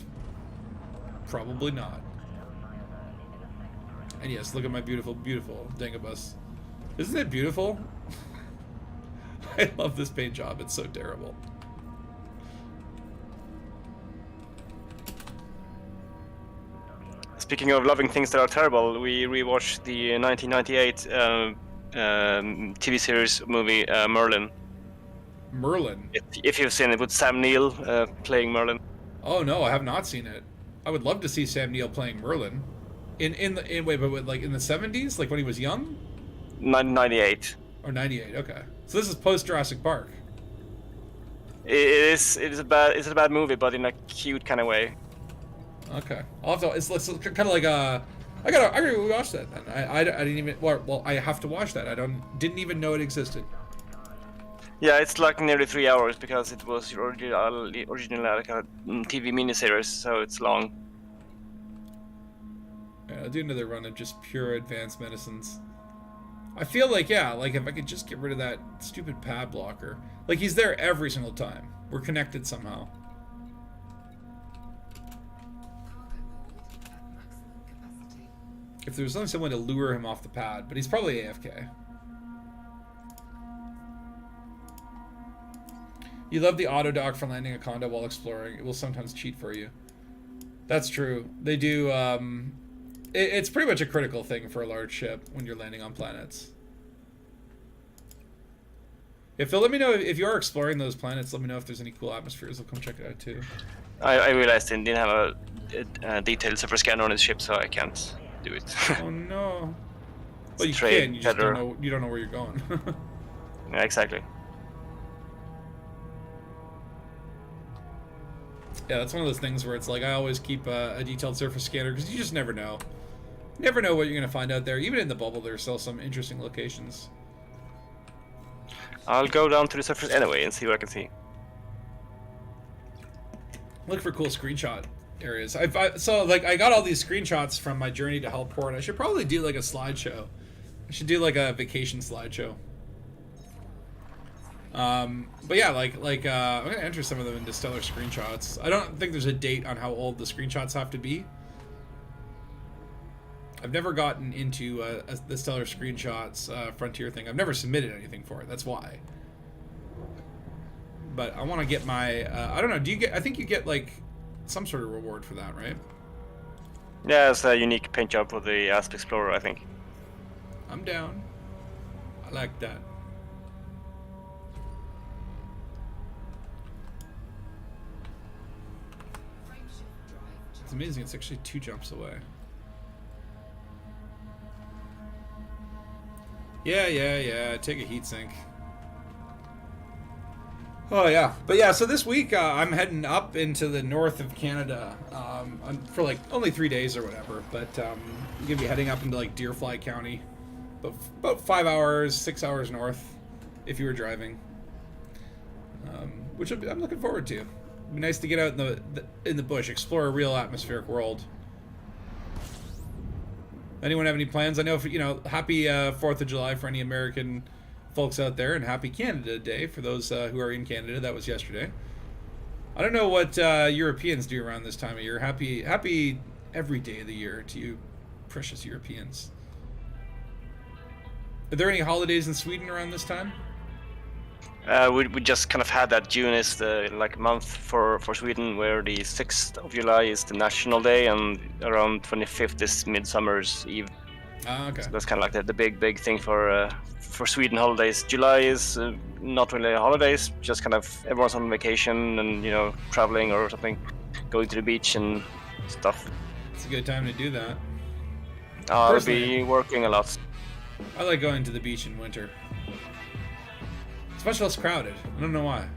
Probably not. And yes, look at my beautiful, beautiful Dangabus. Isn't it beautiful? I love this paint job. It's so terrible. Speaking of loving things that are terrible, we rewatched the 1998 TV series movie Merlin. Merlin? If you've seen it, with Sam Neill playing Merlin. Oh no, I have not seen it. I would love to see Sam Neill playing Merlin. Wait, like in the 70s, like when he was young? 1998. Or 98, okay. So this is post Jurassic Park. It is a bad movie, but in a cute kind of way. Okay, I'll have to. It's kind of like I gotta watch that then. I didn't even. Well, I have to watch that. Didn't even know it existed. Yeah, it's like nearly 3 hours because it was originally like a TV miniseries, so it's long. Yeah, I'll do another run of just pure advanced medicines. I feel like, yeah, like if I could just get rid of that stupid pad blocker. Like, he's there every single time. We're connected somehow. If there was only someone to lure him off the pad, but he's probably AFK. You love the auto dock for landing a condo while exploring. It will sometimes cheat for you. That's true. They do, it's pretty much a critical thing for a large ship when you're landing on planets. If they'll let me know if you are exploring those planets, let me know if there's any cool atmospheres. I'll come check it out too. I realized it didn't have a detailed surface scanner on his ship, so I can't do it. Oh no. Well, you Trade can. You just better. don't know where you're going. Yeah, exactly. Yeah, that's one of those things where it's like I always keep a detailed surface scanner because you just never know. You never know what you're gonna find out there. Even in the bubble, there's still some interesting locations. I'll go down to the surface anyway and see what I can see. Look for cool screenshot areas. So like I got all these screenshots from my journey to Hellport. I should probably do like a slideshow. I should do like a vacation slideshow. But yeah, like I'm gonna enter some of them into stellar screenshots. I don't think there's a date on how old the screenshots have to be. I've never gotten into the stellar screenshots frontier thing. I've never submitted anything for it. That's why. But I want to get my. I don't know. Do you get? I think you get like some sort of reward for that, right? Yeah, it's a unique paint job for the Asp Explorer, I think. I'm down. I like that. It's amazing. It's actually 2 jumps away. Yeah. Take a heat sink. Oh yeah, but yeah. So this week I'm heading up into the north of Canada for like only 3 days or whatever. But I'm gonna be heading up into like Deerfly County, about 5 hours, 6 hours north, if you were driving. Which I'm looking forward to. It'd be nice to get out in the bush, explore a real atmospheric world. Anyone have any plans? I know, happy 4th of July for any American folks out there, and happy Canada Day for those who are in Canada. That was yesterday. I don't know what Europeans do around this time of year. Happy every day of the year to you, precious Europeans. Are there any holidays in Sweden around this time? We just kind of had that June is the like month for Sweden, where the 6th of July is the national day, and around 25th is Midsummer's Eve. Okay. So that's kind of like the big thing for Sweden holidays. July is not really holidays, just kind of everyone's on vacation and traveling or something, going to the beach and stuff. It's a good time to do that. I'll be working a lot. I like going to the beach in winter. It's much less crowded. I don't know why.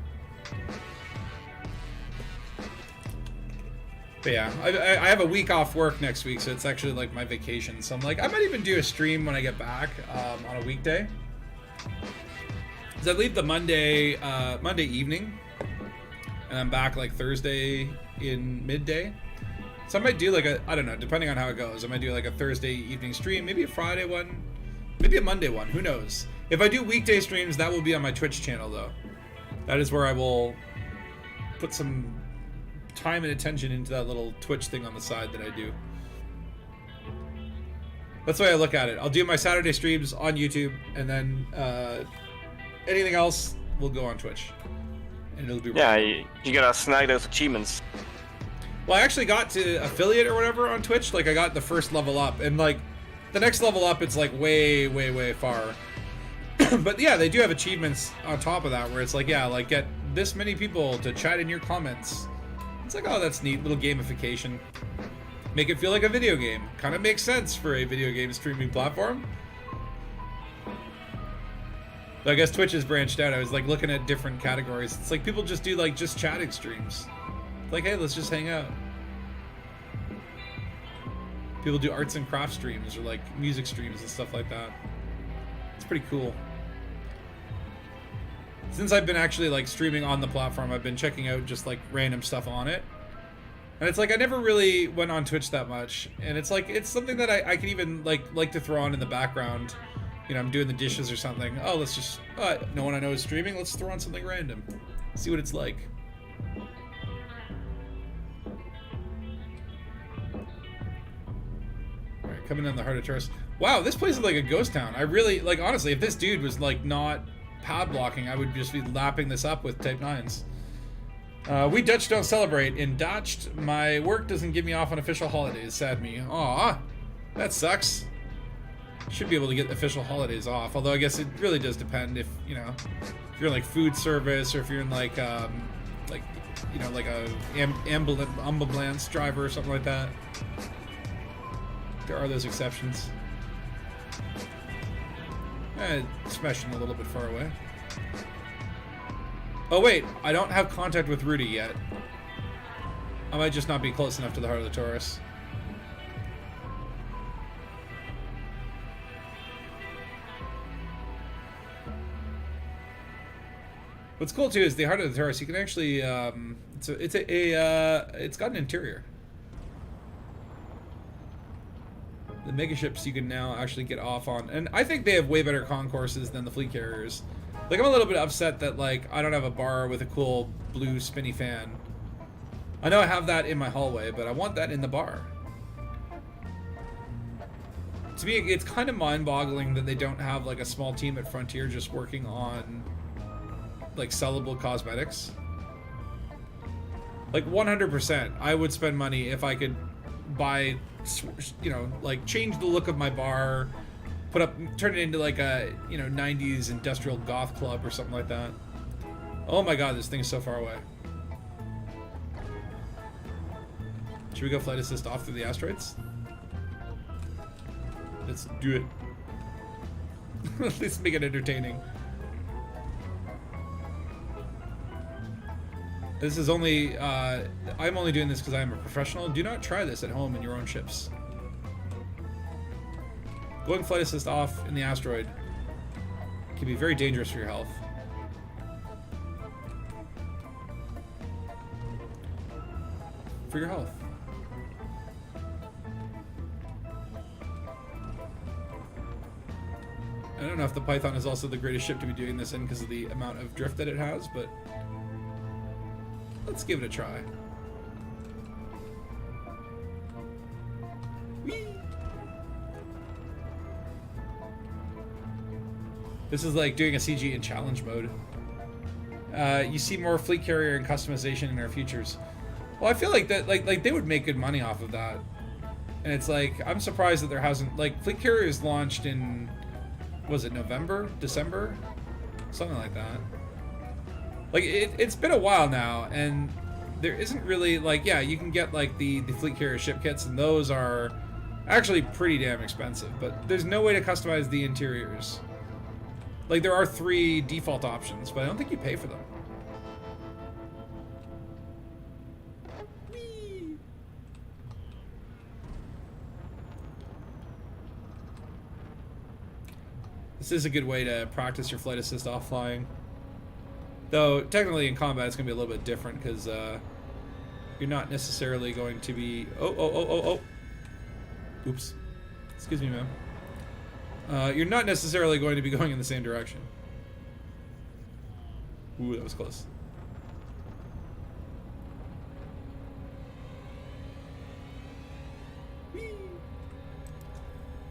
But yeah, I have a week off work next week, so it's actually like my vacation. So I'm like, I might even do a stream when I get back on a weekday. Because I leave the Monday evening, and I'm back like Thursday in midday. So I might do like I don't know, depending on how it goes. I might do like a Thursday evening stream, maybe a Friday one, maybe a Monday one. Who knows? If I do weekday streams, that will be on my Twitch channel, though. That is where I will put some time and attention into that little Twitch thing on the side that I do. That's the way I look at it. I'll do my Saturday streams on YouTube, and then anything else will go on Twitch. And it'll be yeah, you gotta snag those achievements. Well, I actually got to affiliate or whatever on Twitch. Like, I got the first level up, and like the next level up, it's like way far. But yeah, they do have achievements on top of that where it's like, yeah, like get this many people to chat in your comments. It's like, oh, that's neat, little gamification. Make it feel like a video game. Kind of makes sense for a video game streaming platform. I guess Twitch has branched out. I was like looking at different categories. It's like people just do like just chatting streams. Like, hey, let's just hang out. People do arts and crafts streams or like music streams and stuff like that. It's pretty cool. Since I've been actually like streaming on the platform, I've been checking out just like random stuff on it. And it's like I never really went on Twitch that much. And it's like it's something that I can even like to throw on in the background. You know, I'm doing the dishes or something. Oh, let's just no one I know is streaming. Let's throw on something random. See what it's like. Alright, coming in the heart of tourists. Wow, this place is like a ghost town. I really, like, honestly, if this dude was, like, not pad blocking, I would just be lapping this up with Type 9s. We Dutch don't celebrate. In Dutch, my work doesn't give me off on official holidays. Sad me. Aw, that sucks. Should be able to get official holidays off. Although I guess it really does depend if, you know, if you're in, like, food service or if you're in, like you know, like a ambulance driver or something like that. There are those exceptions. Smashing a little bit far away. Oh wait, I don't have contact with Rudy yet. I might just not be close enough to the heart of the Taurus. What's cool too is the heart of the Taurus. You can actually, it's got an interior. The megaships you can now actually get off on, and I think they have way better concourses than the fleet carriers. Like, I'm a little bit upset that, like, I don't have a bar with a cool blue spinny fan. I know I have that in my hallway, but I want that in the bar. To me, it's kind of mind-boggling that they don't have, like, a small team at Frontier just working on, like, sellable cosmetics. Like, 100%, I would spend money if I could buy, you know, like, change the look of my bar, turn it into like a, you know, 90s industrial goth club or something like that. Oh my god, this thing is so far away. Should we go flight assist off through the asteroids? Let's do it. At least make it entertaining. This is only, I'm only doing this because I am a professional. Do not try this at home in your own ships. Going flight assist off in the asteroid can be very dangerous for your health. For your health. I don't know if the Python is also the greatest ship to be doing this in because of the amount of drift that it has, but let's give it a try. Whee! This is like doing a CG in challenge mode. You see more fleet carrier and customization in our futures. Well, I feel like that, like they would make good money off of that. And it's like, I'm surprised that there hasn't, like, fleet carriers launched in, was it November, December, something like that. Like it's been a while now, and there isn't really, like, yeah, you can get like the fleet carrier ship kits, and those are actually pretty damn expensive. But there's no way to customize the interiors. Like, there are 3 default options, but I don't think you pay for them. Whee! This is a good way to practice your flight assist off flying. Though, technically in combat it's going to be a little bit different, because you're not necessarily going to be... Oh. Oops. Excuse me, ma'am. You're not necessarily going to be going in the same direction. Ooh, that was close. Whee!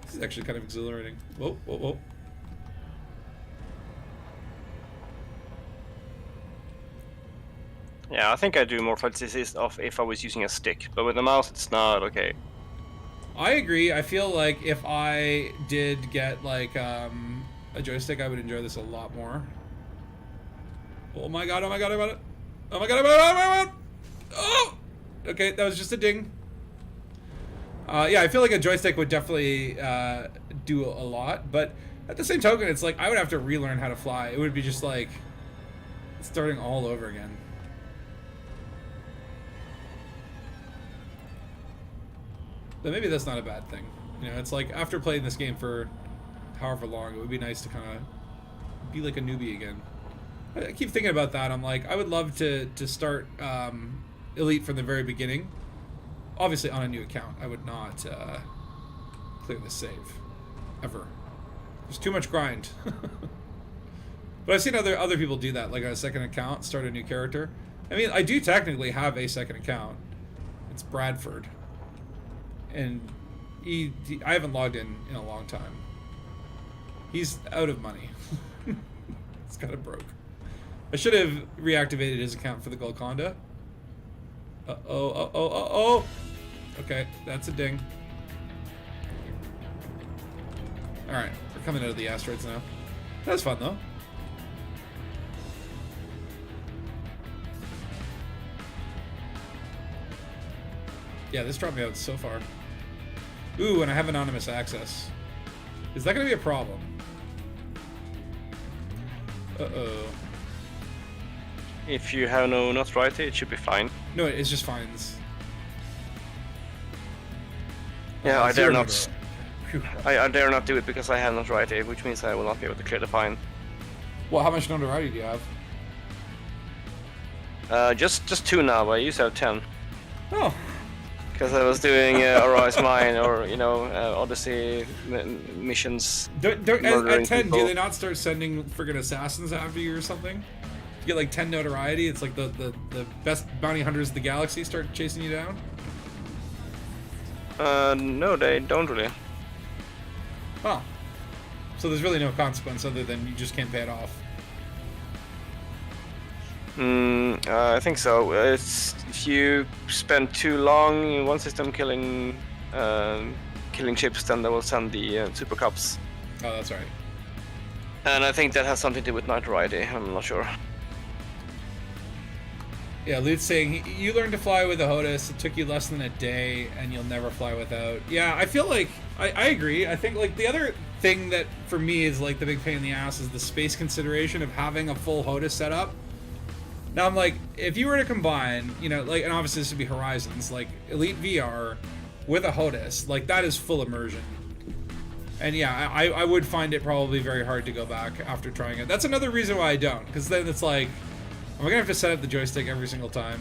This is actually kind of exhilarating. Whoa. Yeah, I think I do more flight assist off if I was using a stick, but with the mouse it's not okay. I agree. I feel like if I did get like a joystick, I would enjoy this a lot more. Oh my god! Oh! Okay, that was just a ding. Yeah, I feel like a joystick would definitely do a lot, but At the same token, it's like I would have to relearn how to fly. It would be just like starting all over again. But maybe that's not a bad thing. You know, it's like after playing this game for however long, it would be nice to kind of be like a newbie again. I keep thinking about that. I'm like, I would love to start Elite from the very beginning. Obviously on a new account. I would not clear the save. Ever. There's too much grind. But I've seen other people do that, like on a second account, start a new character. I mean, I do technically have a second account. It's Bradford. And I haven't logged in a long time. He's out of money. It's kind of broke. I should have reactivated his account for the Golconda. Uh-oh. Okay, that's a ding. Alright, we're coming out of the asteroids now. That was fun, though. Yeah, this dropped me out so far. Ooh, and I have anonymous access. Is that going to be a problem? Uh-oh. If you have no notoriety, it should be fine. No, it's just fines. Yeah, I dare not. Phew. I dare not do it because I have notoriety, which means I will not be able to clear the fine. Well, how much notoriety do you have? Just 2 now, but I used to have 10. Oh. Because I was doing Arise Mine or, you know, Odyssey missions. At 10, do they not start sending friggin' assassins after you or something? You get like 10 notoriety, it's like the best bounty hunters of the galaxy start chasing you down? No, they don't really. Oh. So there's really no consequence other than you just can't pay it off. I think so. It's if you spend too long in one system killing ships, then they will send the super cups. Oh, that's right. And I think that has something to do with notoriety. I'm not sure. Yeah, Lute's saying, you learned to fly with a HOTAS, it took you less than a day, and you'll never fly without. Yeah, I feel like, I agree. I think, like, the other thing that, for me, is, like, the big pain in the ass is the space consideration of having a full HOTAS set up. Now, I'm like, if you were to combine, you know, like, and obviously this would be Horizons, like, Elite VR with a HOTAS, like, that is full immersion. And yeah, I would find it probably very hard to go back after trying it. That's another reason why I don't, because then it's like, am I gonna have to set up the joystick every single time?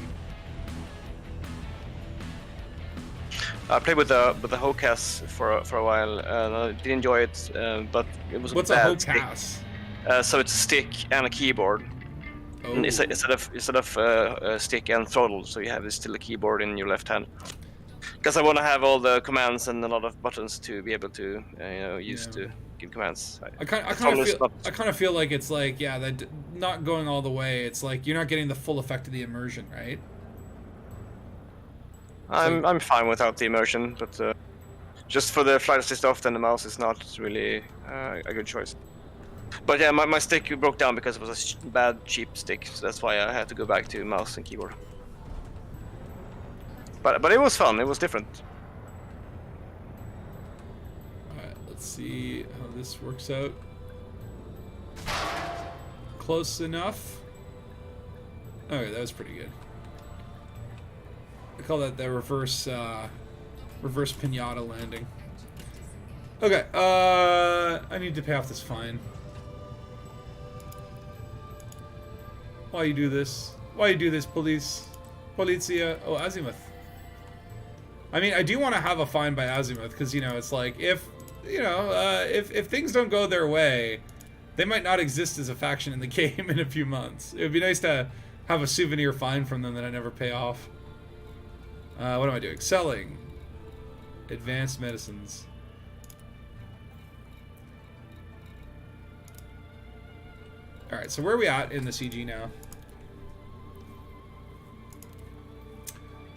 I played with the HOCAS for a while, and I did enjoy it, but it was What's a bad a HOCAS? So it's a stick and a keyboard. Oh. Instead of a stick and throttle, so you have still a keyboard in your left hand. Because I want to have all the commands and a lot of buttons to be able to use to give commands. I kind of feel like it's like, yeah, that not going all the way. It's like you're not getting the full effect of the immersion, right? I'm fine without the immersion, but just for the flight assist off, then the mouse is not really a good choice. But yeah, my stick broke down because it was a bad, cheap stick, so that's why I had to go back to mouse and keyboard. But it was fun. It was different. All right, let's see how this works out. Close enough. Okay, that was pretty good. I call that the reverse pinata landing. Okay, I need to pay off this fine. Why you do this? Why you do this, police? Polizia. Oh, Azimuth. I mean, I do want to have a fine by Azimuth, because, you know, it's like, if things don't go their way, they might not exist as a faction in the game in a few months. It would be nice to have a souvenir fine from them that I never pay off. What am I doing? Selling. Advanced medicines. Alright, so where are we at in the CG now?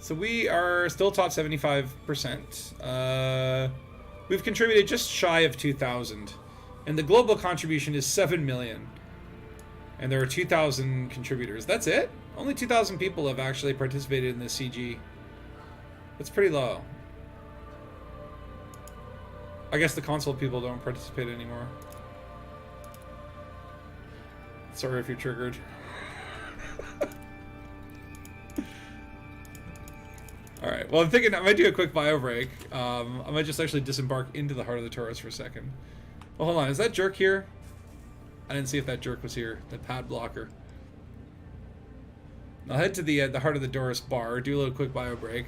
So we are still top 75%. We've contributed just shy of 2,000. And the global contribution is 7 million. And there are 2,000 contributors. That's it? Only 2,000 people have actually participated in the CG. That's pretty low. I guess the console people don't participate anymore. Sorry if you're triggered. Alright, well I'm thinking I might do a quick bio break. I might just actually disembark into the heart of the Taurus for a second. Well, hold on, is that jerk here? I didn't see if that jerk was here. The pad blocker. I'll head to the heart of the Doris bar, do a little quick bio break.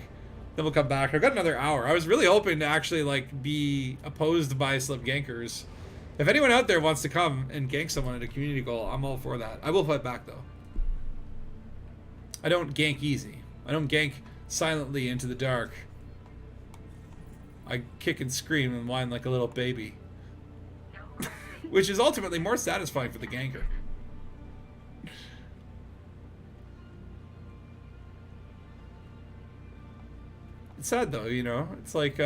Then we'll come back. I've got another hour. I was really hoping to actually like be opposed by slip gankers. If anyone out there wants to come and gank someone at a community goal, I'm all for that. I will fight back though. I don't gank easy. I don't gank silently into the dark. I kick and scream and whine like a little baby. Which is ultimately more satisfying for the ganker. It's sad though, you know? It's like,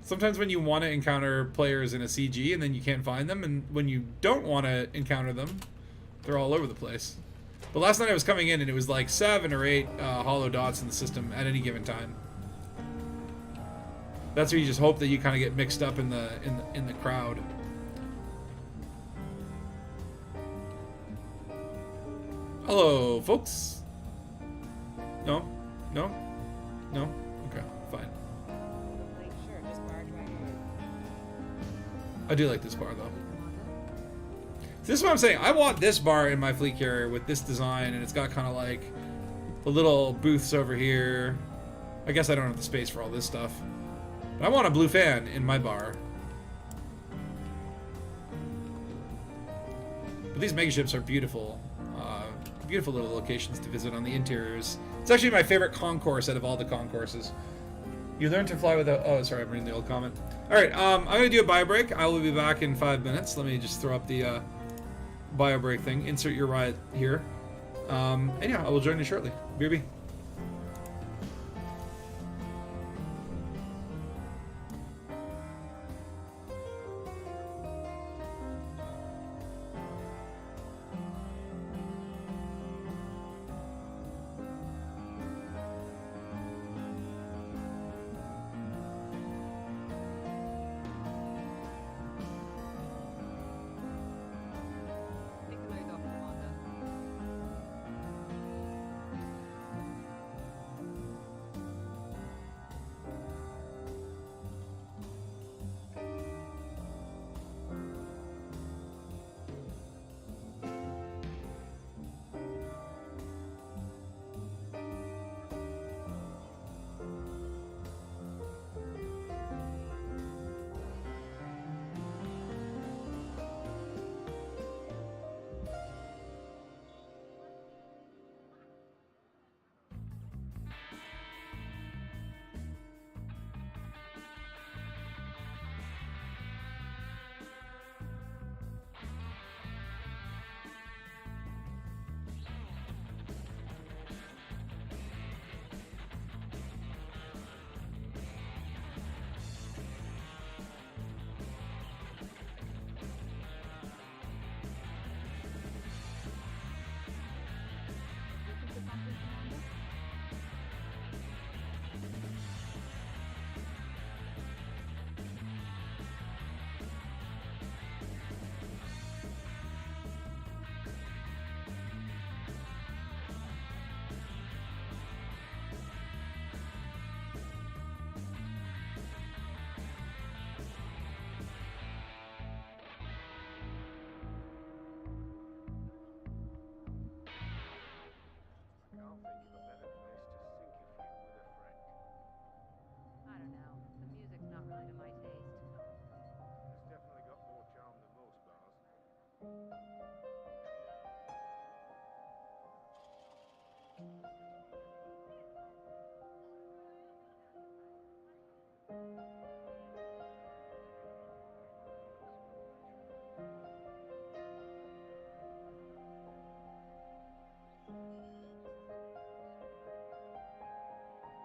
sometimes when you want to encounter players in a CG and then you can't find them, and when you don't want to encounter them, they're all over the place. But last night I was coming in and it was like 7 or 8 hollow dots in the system at any given time. That's where you just hope that you kind of get mixed up in the crowd. Hello, folks. No, no, no. Okay, fine. I do like this bar though. This is what I'm saying. I want this bar in my fleet carrier with this design, and it's got kind of like the little booths over here. I guess I don't have the space for all this stuff. But I want a blue fan in my bar. But these megaships are beautiful. Beautiful little locations to visit on the interiors. It's actually my favorite concourse out of all the concourses. You learn to fly without... Oh, sorry, I'm reading the old comment. Alright, I'm going to do a bio break. I will be back in 5 minutes. Let me just throw up the bio break thing. Insert your riot here. And yeah, I will join you shortly. BRB.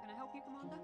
Can I help you, Commander?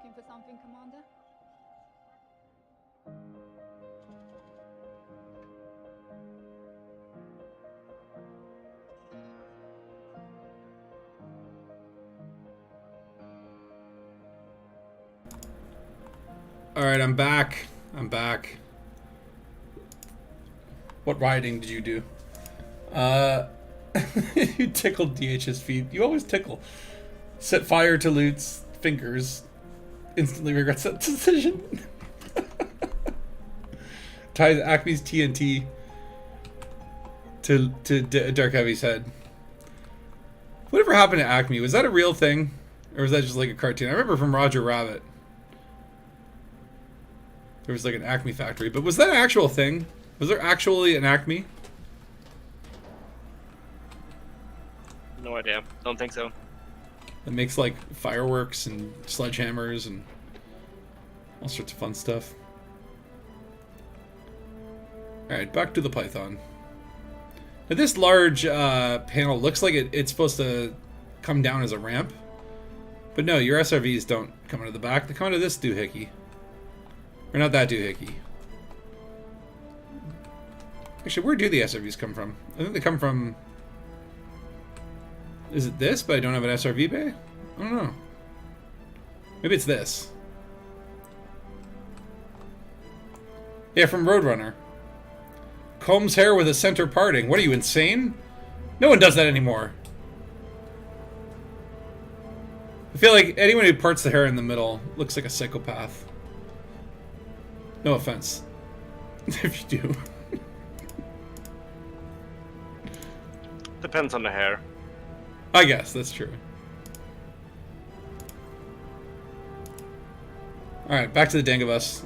Looking for something, Commander? Alright, I'm back. What riding did you do? You tickled DH's feet. You always tickle. Set fire to Loot's fingers. Instantly regrets that decision. Ties Acme's TNT to Dark Heavy's head. Whatever happened to Acme? Was that a real thing? Or was that just like a cartoon? I remember from Roger Rabbit. There was like an Acme factory. But was that an actual thing? Was there actually an Acme? No idea. Don't think so. It makes like fireworks and sledgehammers and all sorts of fun stuff. Alright, back to the Python. Now this large panel looks like it's supposed to come down as a ramp. But no, your SRVs don't come out of the back. They come out of this doohickey. Or not that doohickey. Actually, where do the SRVs come from? I think they come from... Is it this, but I don't have an SRV bay? I don't know. Maybe it's this. Yeah, from Roadrunner. Combs hair with a center parting. What are you, insane? No one does that anymore. I feel like anyone who parts the hair in the middle looks like a psychopath. No offense. If you do. Depends on the hair. I guess, that's true. Alright, back to the Dangabus.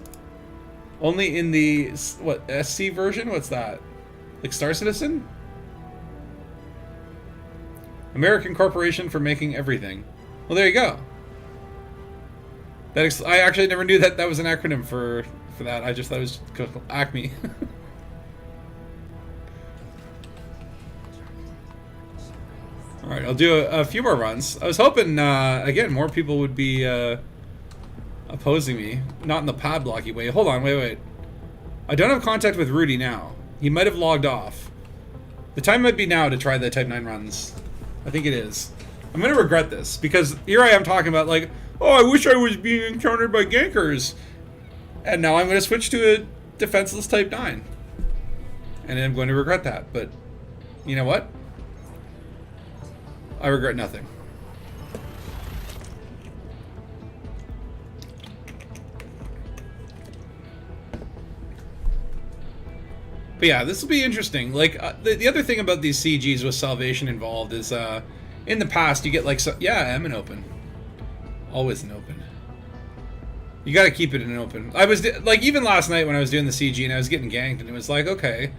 Only in the, what, SC version? What's that? Like Star Citizen? American Corporation for Making Everything. Well, there you go. I actually never knew that was an acronym for that. I just thought it was Acme. Alright, I'll do a few more runs. I was hoping, again, more people would be opposing me. Not in the padlocky way. Hold on, wait. I don't have contact with Rudy now. He might have logged off. The time might be now to try the Type 9 runs. I think it is. I'm going to regret this, because here I am talking about, like, oh, I wish I was being encountered by gankers. And now I'm going to switch to a defenseless Type 9. And I'm going to regret that, but you know what? I regret nothing. But yeah, this will be interesting. Like, the other thing about these CGs with Salvation involved is, in the past, you get like, yeah, I'm an open. Always an open. You gotta keep it an open. I was, like, even last night when I was doing the CG and I was getting ganked, and it was like, okay,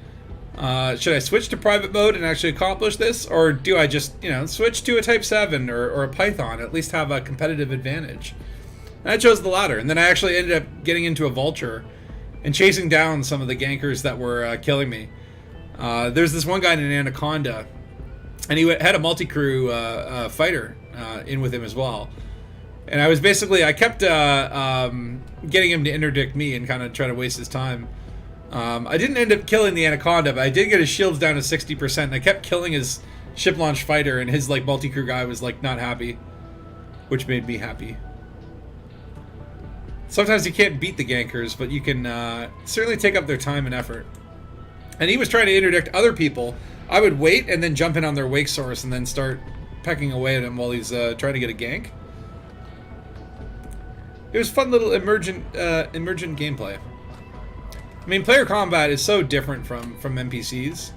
should I switch to private mode and actually accomplish this? Or do I just, you know, switch to a Type 7 or a Python, at least have a competitive advantage? And I chose the latter, and then I actually ended up getting into a Vulture and chasing down some of the gankers that were killing me. There's this one guy in an Anaconda, and he had a multi-crew fighter in with him as well. And I was basically, I kept getting him to interdict me and kind of try to waste his time. I didn't end up killing the Anaconda, but I did get his shields down to 60%, and I kept killing his ship-launched fighter, and his, like, multi-crew guy was, like, not happy. Which made me happy. Sometimes you can't beat the gankers, but you can certainly take up their time and effort. And he was trying to interdict other people. I would wait and then jump in on their wake source and then start pecking away at him while he's trying to get a gank. It was fun little emergent gameplay. I mean, player combat is so different from NPCs.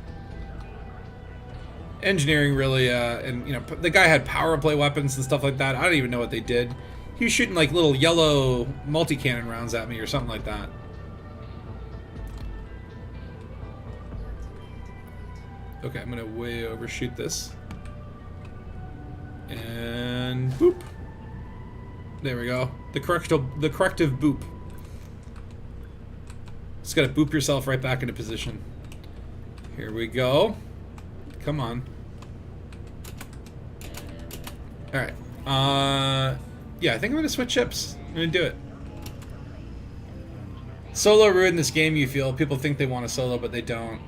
Engineering really, and you know, the guy had power play weapons and stuff like that. I don't even know what they did. He was shooting like little yellow multi-cannon rounds at me or something like that. Okay, I'm gonna way overshoot this. And boop. There we go. The corrective boop. Just gotta boop yourself right back into position. Here we go. Come on. Alright. Yeah, I think I'm gonna switch ships. I'm gonna do it. Solo ruined this game, you feel. People think they want a solo, but they don't.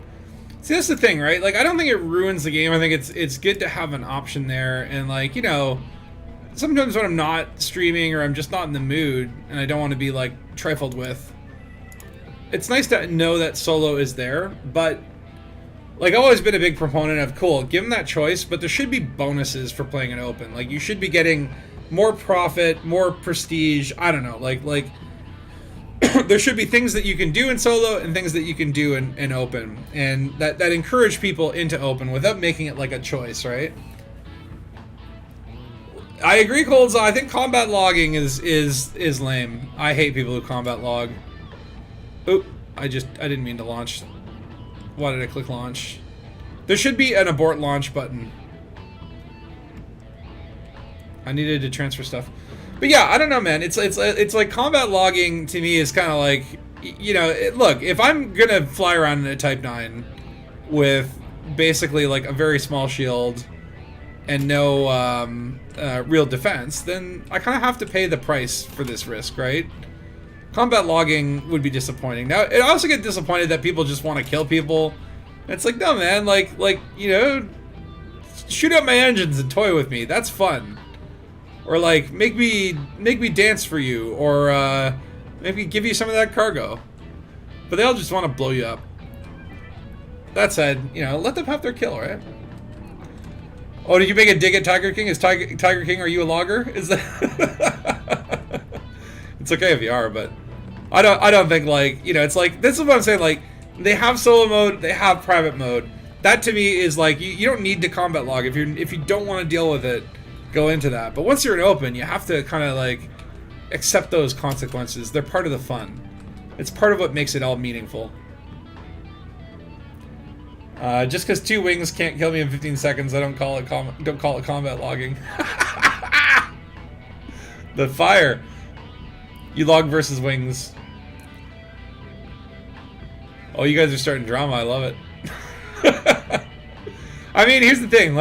See, that's the thing, right? Like, I don't think it ruins the game. I think it's good to have an option there. And, like, you know, sometimes when I'm not streaming or I'm just not in the mood and I don't want to be, like, trifled with, it's nice to know that solo is there. But, like, I've always been a big proponent of, cool, give them that choice, but there should be bonuses for playing it open. Like, you should be getting more profit, more prestige. I don't know. Like there should be things that you can do in solo and things that you can do in open, and that encourage people into open without making it like a choice, right? I agree, Colds. I think combat logging is lame. I hate people who combat log. Oop! I didn't mean to launch. Why did I click launch? There should be an abort launch button. I needed to transfer stuff. But yeah, I don't know, man. It's like combat logging to me is kind of like, you know, look, if I'm gonna fly around in a Type 9 with basically like a very small shield and no real defense, then I kind of have to pay the price for this risk, right? Combat logging would be disappointing. Now, it also get disappointed that people just want to kill people. It's like, no, man, like you know, shoot up my engines and toy with me. That's fun. Or like make me dance for you, or maybe give you some of that cargo. But they all just want to blow you up. That said, you know, let them have their kill, right? Oh, did you make a dig at Tiger King? Is Tiger King? Are you a logger? Is that? It's okay if you are, but I don't think, like, you know, it's like, this is what I'm saying. Like, they have solo mode, they have private mode. That to me is like, you don't need to combat log if you don't want to deal with it. Go into that. But once you're in open, you have to kind of like accept those consequences. They're part of the fun. It's part of what makes it all meaningful. Just because 2 wings can't kill me in 15 seconds, I don't call it combat logging. The fire. You log versus wings. Oh, you guys are starting drama. I love it. I mean, here's the thing.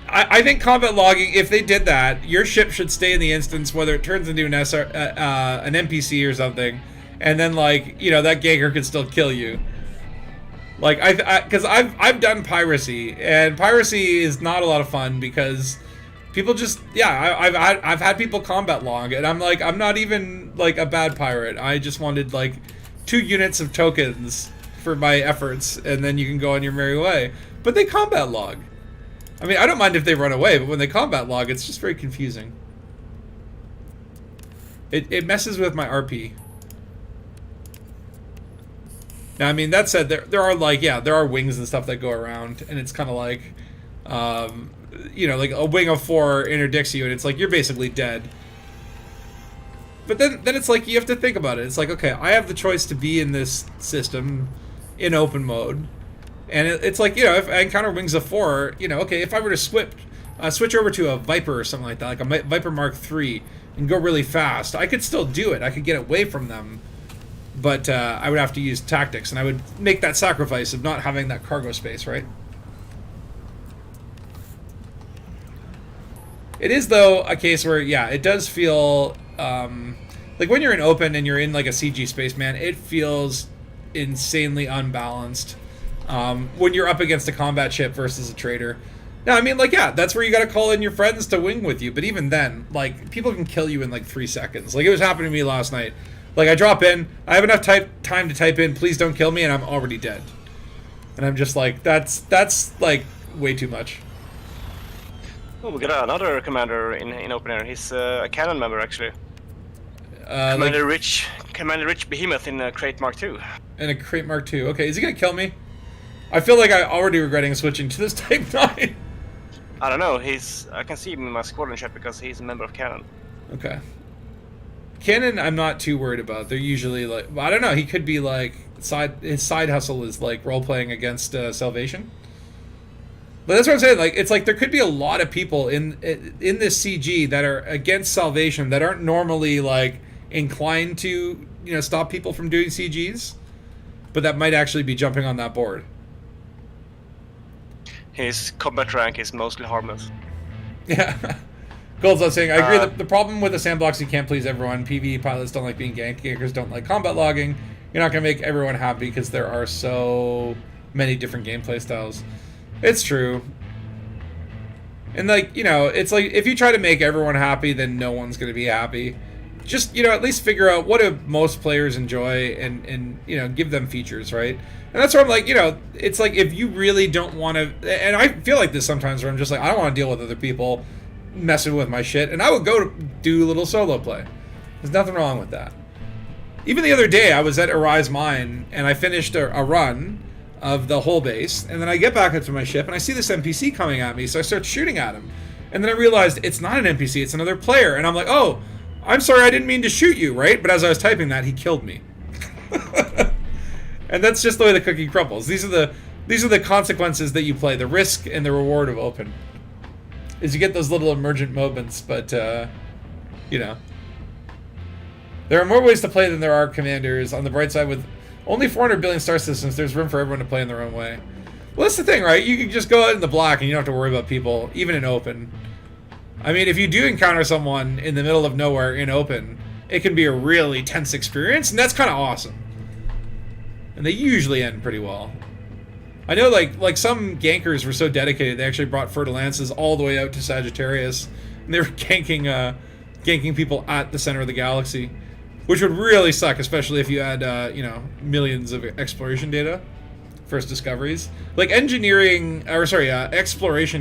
I think combat logging, if they did that, your ship should stay in the instance, whether it turns into an NPC or something, and then, like, you know, that Ganger could still kill you. Like, because I've done piracy, and piracy is not a lot of fun because people just, yeah, I've had people combat log, and I'm like, I'm not even like a bad pirate. I just wanted like 2 units of tokens for my efforts, and then you can go on your merry way. But they combat log. I mean, I don't mind if they run away, but when they combat log, it's just very confusing. It messes with my RP. Now, I mean, that said, there are, like, yeah, there are wings and stuff that go around, and it's kind of like, you know, like a wing of 4 interdicts you, and it's like, you're basically dead. But then it's like, you have to think about it. It's like, okay, I have the choice to be in this system in open mode. And it's like, you know, if I encounter wings of 4, you know, okay, if I were to switch over to a Viper or something like that, like a Viper Mark III, and go really fast, I could still do it. I could get away from them. But I would have to use tactics, and I would make that sacrifice of not having that cargo space, right? It is, though, a case where, yeah, it does feel, like when you're in open and you're in like a CG space, man, it feels insanely unbalanced. When you're up against a combat ship versus a trader. Now, I mean, like, yeah, that's where you gotta call in your friends to wing with you, but even then, like, people can kill you in like 3 seconds. Like, it was happening to me last night. Like, I drop in, I have enough time to type in, please don't kill me, and I'm already dead. And I'm just like, that's like, way too much. Oh, we got another commander in open air. He's a cannon member, actually. Commander Rich Behemoth in Crate Mark II. In a Crate Mark II. Okay, is he gonna kill me? I feel like I'm already regretting switching to this Type 9. I don't know. I can see him in my squadron chat because he's a member of Cannon. Okay. Cannon, I'm not too worried about. They're usually like, I don't know. He could be like his side hustle is like role playing against Salvation. But that's what I'm saying. Like, it's like there could be a lot of people in this CG that are against Salvation that aren't normally like inclined to, you know, stop people from doing CGs, but that might actually be jumping on that board. His combat rank is mostly harmless. Yeah. Gold's not saying, I agree that the problem with the sandbox, you can't please everyone. PvE pilots don't like being ganked. Gankers don't like combat logging. You're not going to make everyone happy because there are so many different gameplay styles. It's true. And, like, you know, it's like, if you try to make everyone happy, then no one's going to be happy. Just, you know, at least figure out what do most players enjoy and you know, give them features, right? And that's where I'm like, you know, it's like if you really don't want to, and I feel like this sometimes where I'm just like, I don't want to deal with other people messing with my shit, and I would go do a little solo play. There's nothing wrong with that. Even the other day, I was at Arise Mine, and I finished a run of the whole base, and then I get back into my ship, and I see this NPC coming at me, so I start shooting at him. And then I realized it's not an NPC, it's another player, and I'm like, oh, I'm sorry, I didn't mean to shoot you, right? But as I was typing that, he killed me. And that's just the way the cookie crumbles. These are the consequences that you play, the risk and the reward of open. Is you get those little emergent moments, but, you know. There are more ways to play than there are commanders. On the bright side, with only 400 billion star systems, there's room for everyone to play in their own way. Well, that's the thing, right? You can just go out in the black and you don't have to worry about people, even in open. I mean, if you do encounter someone in the middle of nowhere in open, it can be a really tense experience, and that's kind of awesome. And they usually end pretty well. I know, like some gankers were so dedicated, they actually brought Fertilances all the way out to Sagittarius, and they were ganking people at the center of the galaxy, which would really suck, especially if you had, you know, millions of exploration data, first discoveries. Like exploration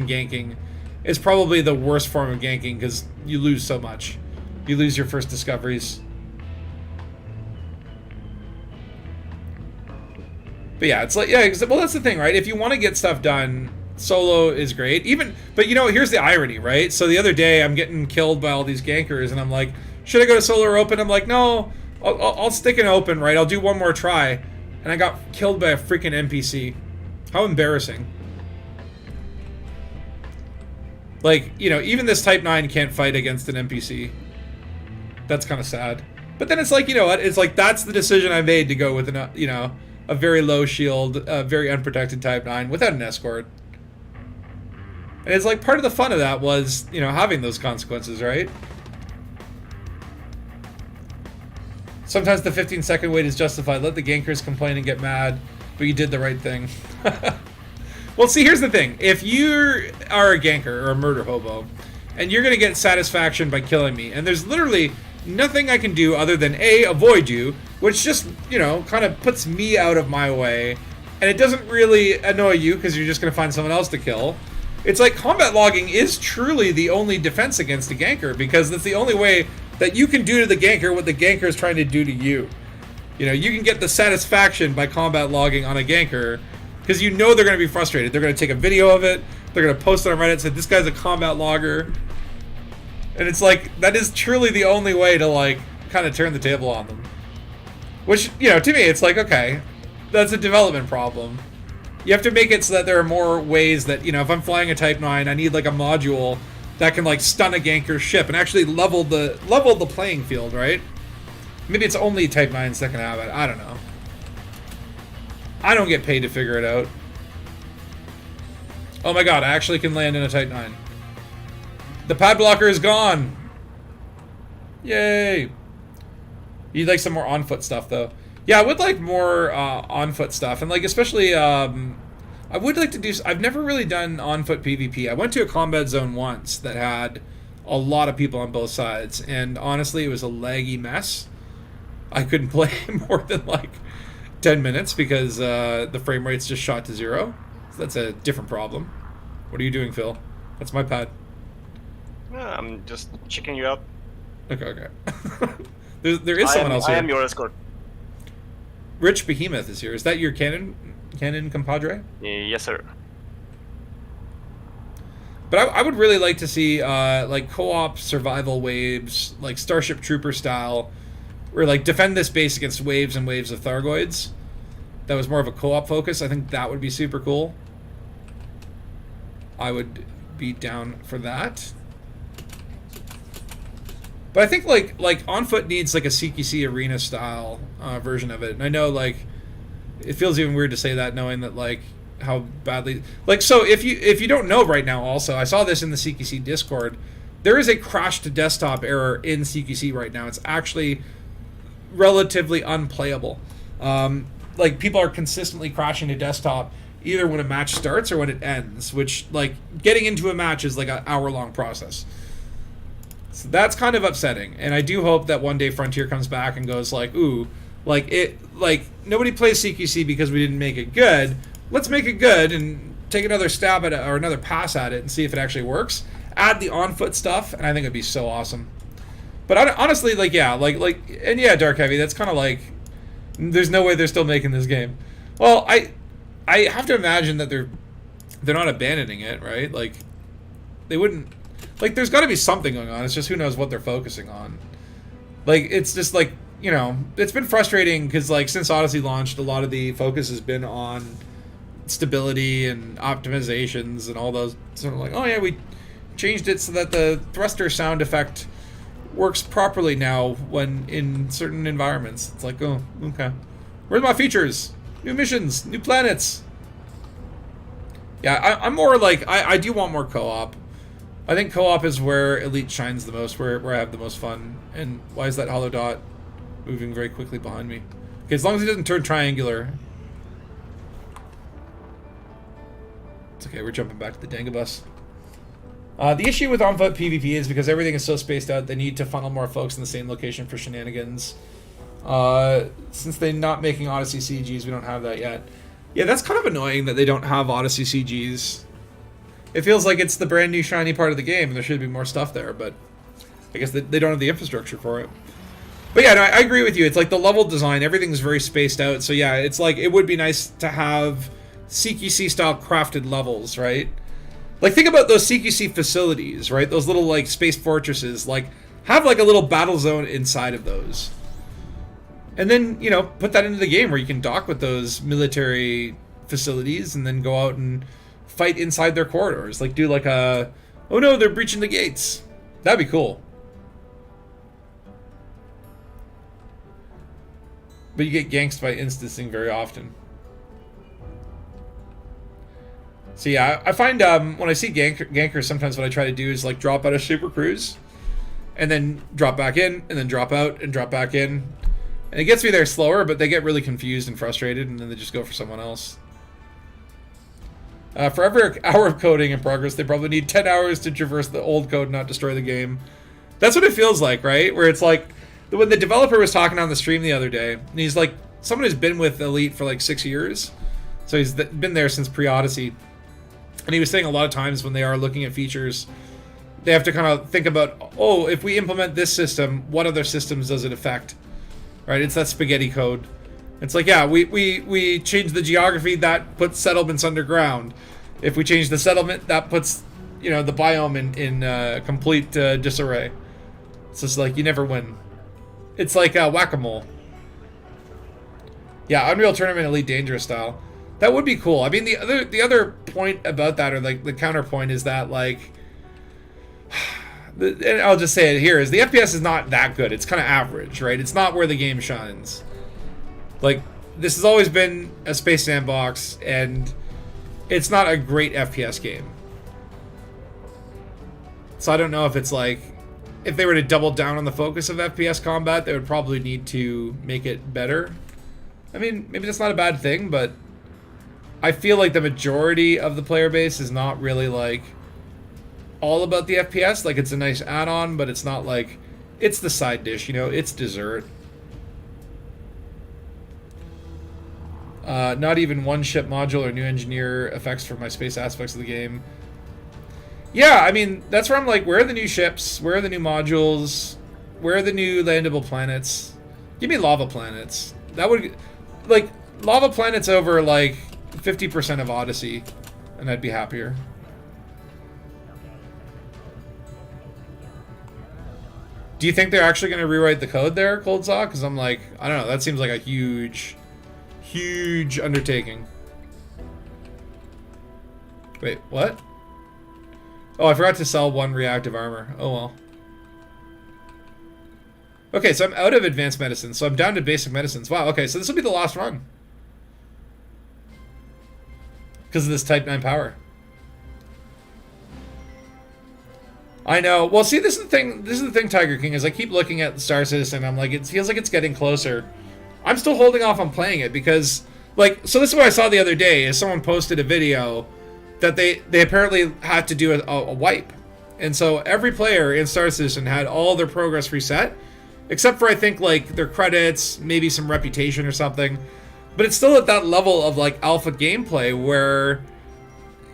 ganking is probably the worst form of ganking because you lose so much. You lose your first discoveries. But yeah, it's like, yeah, well, that's the thing, right? If you want to get stuff done, solo is great. But you know, here's the irony, right? So the other day, I'm getting killed by all these gankers, and I'm like, should I go to solo or open? I'm like, no, I'll stick in open, right? I'll do one more try. And I got killed by a freaking NPC. How embarrassing. Like, you know, even this Type 9 can't fight against an NPC. That's kind of sad. But then it's like, you know what? It's like, that's the decision I made to go with, you know, a very low shield, a very unprotected Type 9 without an escort. And it's like, part of the fun of that was, you know, having those consequences, right? Sometimes the 15-second wait is justified. Let the gankers complain and get mad, but you did the right thing. Well, see, here's the thing. If you are a ganker or a murder hobo, and you're going to get satisfaction by killing me, and there's literally nothing I can do other than A, avoid you, which just, you know, kind of puts me out of my way, and it doesn't really annoy you because you're just going to find someone else to kill. It's like combat logging is truly the only defense against a ganker, because that's the only way that you can do to the ganker what the ganker is trying to do to you. You know, you can get the satisfaction by combat logging on a ganker because you know they're going to be frustrated. They're going to take a video of it. They're going to post it on Reddit and say, this guy's a combat logger. And it's like, that is truly the only way to, like, kind of turn the table on them. Which, you know, to me, it's like, okay, that's a development problem. You have to make it so that there are more ways that, you know, if I'm flying a Type 9, I need, like, a module that can, like, stun a ganker's ship and actually level the playing field, right? Maybe it's only Type 9s that can have it. I don't know. I don't get paid to figure it out. Oh my god, I actually can land in a Type 9. The pad blocker is gone! Yay! You'd like some more on-foot stuff, though. Yeah, I would like more on-foot stuff. And, like, especially, I would like to do... I've never really done on-foot PvP. I went to a combat zone once that had a lot of people on both sides. And, honestly, it was a laggy mess. I couldn't play more than, like, 10 minutes because the frame rates just shot to 0. So that's a different problem. What are you doing, Phil? That's my pad. I'm just checking you out. Okay. there is someone else here. I am your escort. Rich Behemoth is here. Is that your canon compadre? Yes, sir. But I would really like to see like co-op survival waves, like Starship Trooper style, where like defend this base against waves and waves of Thargoids. That was more of a co-op focus. I think that would be super cool. I would be down for that. But I think like On Foot needs like a CQC arena style version of it. And I know like it feels even weird to say that knowing that like how badly like so if you don't know right now also I saw this in the CQC Discord there is a crash to desktop error in CQC right now. It's actually relatively unplayable. Like, people are consistently crashing to desktop either when a match starts or when it ends, which, like, getting into a match is like an hour-long process. So that's kind of upsetting, and I do hope that one day Frontier comes back and goes like, ooh, like, nobody plays CQC because we didn't make it good. Let's make it good and take another stab at it, or another pass at it, and see if it actually works. Add the on-foot stuff, and I think it'd be so awesome. But honestly, like, yeah, and yeah, Dark Heavy, that's kind of like, there's no way they're still making this game. Well, I have to imagine that they're not abandoning it, right? Like, they wouldn't, like, there's got to be something going on. It's just who knows what they're focusing on. Like, it's just like, you know, it's been frustrating because, like, since Odyssey launched, a lot of the focus has been on stability and optimizations and all those sort of like, oh yeah, we changed it so that the thruster sound effect works properly now when in certain environments. It's like, oh, okay. Where's my features? New missions, new planets. Yeah, I'm more like, I do want more co-op. I think co-op is where Elite shines the most, where I have the most fun. And why is that hollow dot moving very quickly behind me? Okay, as long as it doesn't turn triangular. It's okay, we're jumping back to the Dangabus. The issue with on-foot PvP is because everything is so spaced out, they need to funnel more folks in the same location for shenanigans. Since they're not making Odyssey CGs, we don't have that yet. Yeah, that's kind of annoying that they don't have Odyssey CGs. It feels like it's the brand new shiny part of the game, and there should be more stuff there, but I guess they don't have the infrastructure for it. But yeah, no, I agree with you. It's like the level design, everything's very spaced out, so yeah, it's like, it would be nice to have CQC-style crafted levels, right? Like, think about those CQC facilities, right? Those little, like, space fortresses. Like, have, like, a little battle zone inside of those. And then, you know, put that into the game where you can dock with those military facilities and then go out and fight inside their corridors. Like, do, like, a... Oh, no, they're breaching the gates. That'd be cool. But you get ganked by instancing very often. So yeah, I find when I see gankers, sometimes what I try to do is like drop out of Super Cruise, and then drop back in, and then drop out, and drop back in. And it gets me there slower, but they get really confused and frustrated, and then they just go for someone else. For every hour of coding in progress, they probably need 10 hours to traverse the old code and not destroy the game. That's what it feels like, right? Where it's like, when the developer was talking on the stream the other day, and he's like, someone who's been with Elite for like 6 years, so he's been there since pre-Odyssey. And he was saying a lot of times when they are looking at features, they have to kind of think about, oh, if we implement this system, what other systems does it affect? Right? It's that spaghetti code. It's like, yeah, we change the geography, that puts settlements underground. If we change the settlement, that puts, you know, the biome in complete disarray. It's just like, you never win. It's like whack-a-mole. Yeah, Unreal Tournament Elite Dangerous style. That would be cool. I mean, the other point about that, or like the counterpoint, is that like, and I'll just say it here, is the FPS is not that good. It's kind of average, right? It's not where the game shines. Like, this has always been a space sandbox, and it's not a great FPS game. So I don't know if it's like, if they were to double down on the focus of FPS combat, they would probably need to make it better. I mean, maybe that's not a bad thing, but I feel like the majority of the player base is not really like all about the FPS. Like, it's a nice add-on, but it's not like, it's the side dish, you know, it's dessert. Not even one ship module or new engineer effects for my space aspects of the game. Yeah, I mean, that's where I'm like, where are the new ships? Where are the new modules? Where are the new landable planets? Give me lava planets. That would, like, lava planets over, like, 50% of Odyssey, and I'd be happier. Do you think they're actually going to rewrite the code there, Coldsaw? Because I'm like, I don't know, that seems like a huge undertaking. Wait, what? Oh, I forgot to sell one reactive armor. Oh well. Okay, so I'm out of advanced medicine, so I'm down to basic medicines. Wow, okay, so this will be the last run. Because of this Type 9 power. I know. Well, see, this is the thing. This is the thing, Tiger King, is I keep looking at Star Citizen. I'm like, it feels like it's getting closer. I'm still holding off on playing it because, like, so this is what I saw the other day. Is someone posted a video that they apparently had to do a wipe, and so every player in Star Citizen had all their progress reset, except for I think like their credits, maybe some reputation or something. But it's still at that level of like alpha gameplay where,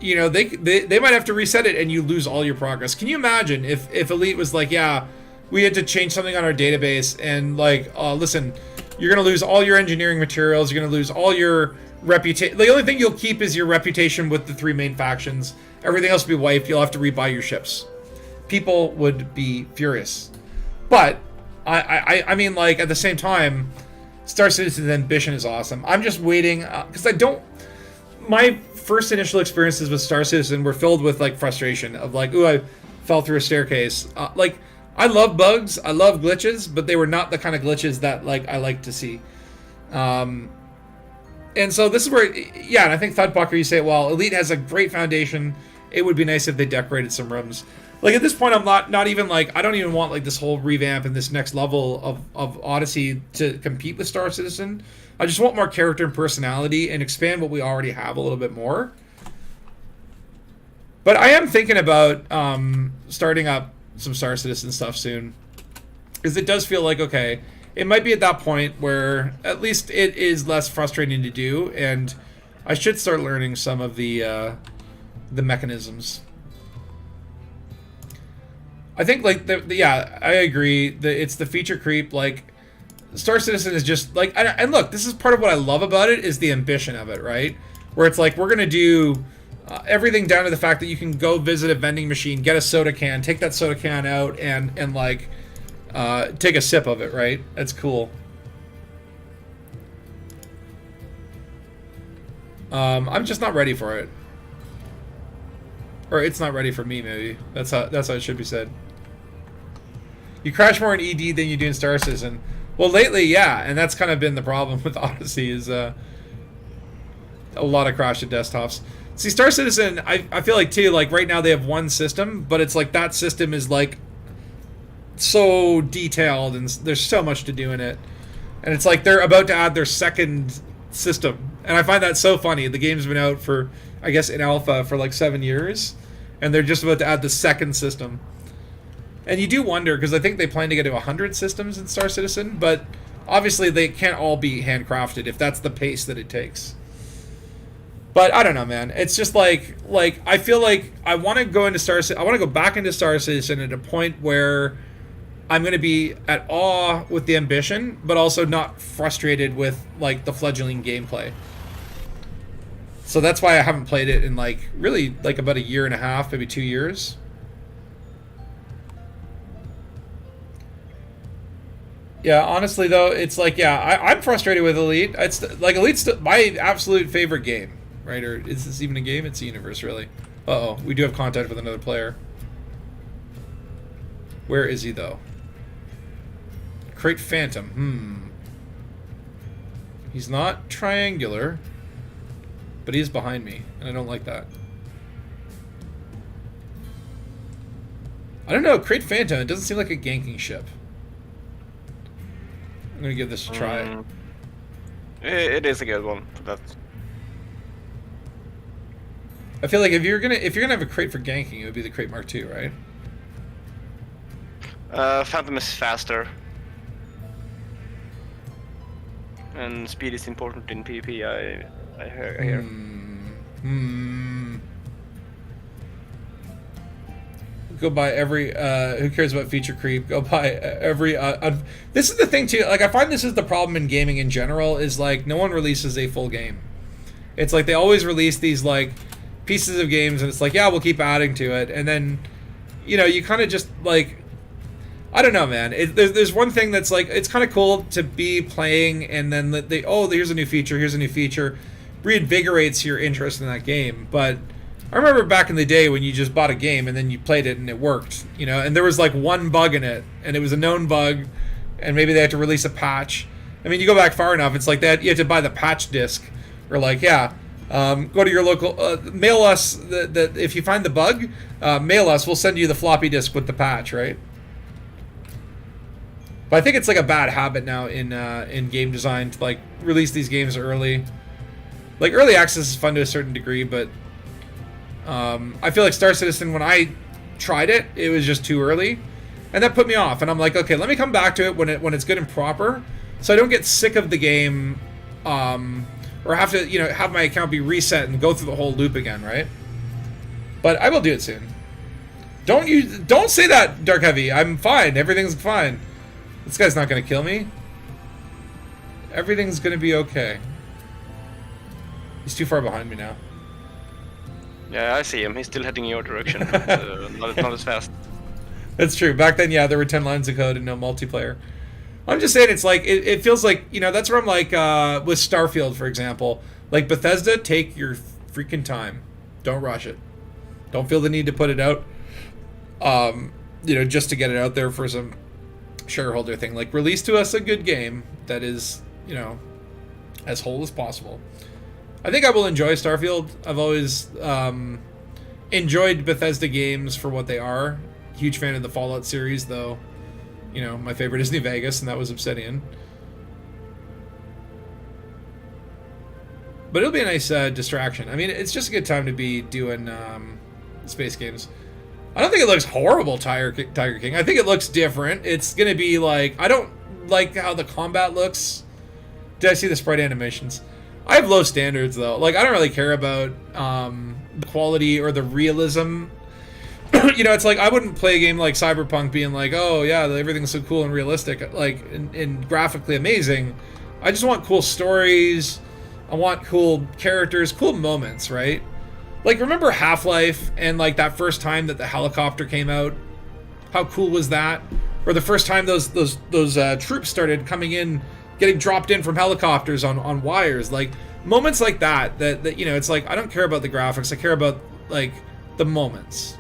you know, they might have to reset it and you lose all your progress. Can you imagine if Elite was like, yeah, we had to change something on our database and like, listen, you're gonna lose all your engineering materials, you're gonna lose all your reputation. The only thing you'll keep is your reputation with the 3 main factions. Everything else will be wiped. You'll have to rebuy your ships. People would be furious. But I mean, like, at the same time, Star Citizen's ambition is awesome. I'm just waiting because my first initial experiences with Star Citizen were filled with like frustration of like, ooh, I fell through a staircase. Like, I love bugs, I love glitches, but they were not the kind of glitches that like I like to see. And so this is where, yeah, and I think Thudpucker, you say, well, Elite has a great foundation. It would be nice if they decorated some rooms. Like, at this point, I'm not even like, I don't even want like this whole revamp and this next level of Odyssey to compete with Star Citizen. I just want more character and personality and expand what we already have a little bit more. But I am thinking about starting up some Star Citizen stuff soon, because it does feel like, okay, it might be at that point where at least it is less frustrating to do, and I should start learning some of the mechanisms. I think like yeah, I agree that it's the feature creep. Like, Star Citizen is just like, and look, this is part of what I love about it is the ambition of it, right? Where it's like, we're gonna do everything down to the fact that you can go visit a vending machine, get a soda can, take that soda can out, and like take a sip of it, right? That's cool. I'm just not ready for it, or it's not ready for me. Maybe that's how it should be said. You crash more in ED than you do in Star Citizen. Well, lately, yeah, and that's kind of been the problem with Odyssey is a lot of crashed desktops. See, Star Citizen, I feel like too, like right now they have one system, but it's like that system is like so detailed and there's so much to do in it, and it's like they're about to add their second system, and I find that so funny. The game's been out for, I guess, in alpha for like 7 years, and they're just about to add the second system. And you do wonder, because I think they plan to get to 100 systems in Star Citizen, but obviously they can't all be handcrafted if that's the pace that it takes. But I don't know, man. It's just like I feel like I want to go into I want to go back into Star Citizen at a point where I'm going to be at awe with the ambition, but also not frustrated with like the fledgling gameplay. So that's why I haven't played it in like really like about 1.5 years, maybe 2 years. Yeah, honestly though, it's like, yeah, I'm frustrated with Elite. It's like Elite's my absolute favorite game, right? Or is this even a game? It's a universe, really. Uh-oh, we do have contact with another player. Where is he though? Crate Phantom. He's not triangular, but he's behind me, and I don't like that. I don't know, Crate Phantom, it doesn't seem like a ganking ship. I'm gonna give this a try. It is a good one. But I feel like if you're gonna have a crate for ganking, it would be the Crate Mark II, right? Phantom is faster, and speed is important in PvP. I hear. Go buy every who cares about feature creep, go buy every this is the thing too, like I find this is the problem in gaming in general, is like no one releases a full game. It's like they always release these like pieces of games and it's like, yeah, we'll keep adding to it, and then, you know, you kind of just like, I don't know, man. There's one thing that's like, it's kind of cool to be playing and then here's a new feature, reinvigorates your interest in that game. But I remember back in the day when you just bought a game and then you played it and it worked, you know, and there was like one bug in it and it was a known bug and maybe they had to release a patch. I mean, you go back far enough, it's like that you had to buy the patch disc, or like, yeah, Go to your local, mail us if you find the bug, mail us. We'll send you the floppy disk with the patch, right? But I think it's like a bad habit now in game design to like release these games early. Like early access is fun to a certain degree, but I feel like Star Citizen, when I tried it, it was just too early, and that put me off. And I'm like, okay, let me come back to it when it's good and proper, so I don't get sick of the game, or have to have my account be reset and go through the whole loop again, right? But I will do it soon. Don't say that, Dark Heavy. I'm fine. Everything's fine. This guy's not gonna kill me. Everything's gonna be okay. He's too far behind me now. Yeah, I see him. He's still heading your direction. Not as fast. That's true. Back then, yeah, there were 10 lines of code and no multiplayer. I'm just saying, it's like, it feels like, that's where I'm like, with Starfield, for example. Like, Bethesda, take your freaking time. Don't rush it. Don't feel the need to put it out, just to get it out there for some shareholder thing. Like, release to us a good game that is, as whole as possible. I think I will enjoy Starfield. I've always enjoyed Bethesda games for what they are. Huge fan of the Fallout series, though. My favorite is New Vegas, and that was Obsidian. But it'll be a nice distraction. I mean, it's just a good time to be doing space games. I don't think it looks horrible, Tiger King. I think it looks different. It's going to be like... I don't like how the combat looks. Did I see the sprite animations? I have low standards, though. Like, I don't really care about the quality or the realism. It's like, I wouldn't play a game like Cyberpunk being like, oh, yeah, everything's so cool and realistic, like, and graphically amazing. I just want cool stories. I want cool characters, cool moments, right? Like, remember Half-Life and, like, that first time that the helicopter came out? How cool was that? Or the first time those troops started coming in, getting dropped in from helicopters on wires. Like, moments like that, it's like, I don't care about the graphics. I care about, like, the moments.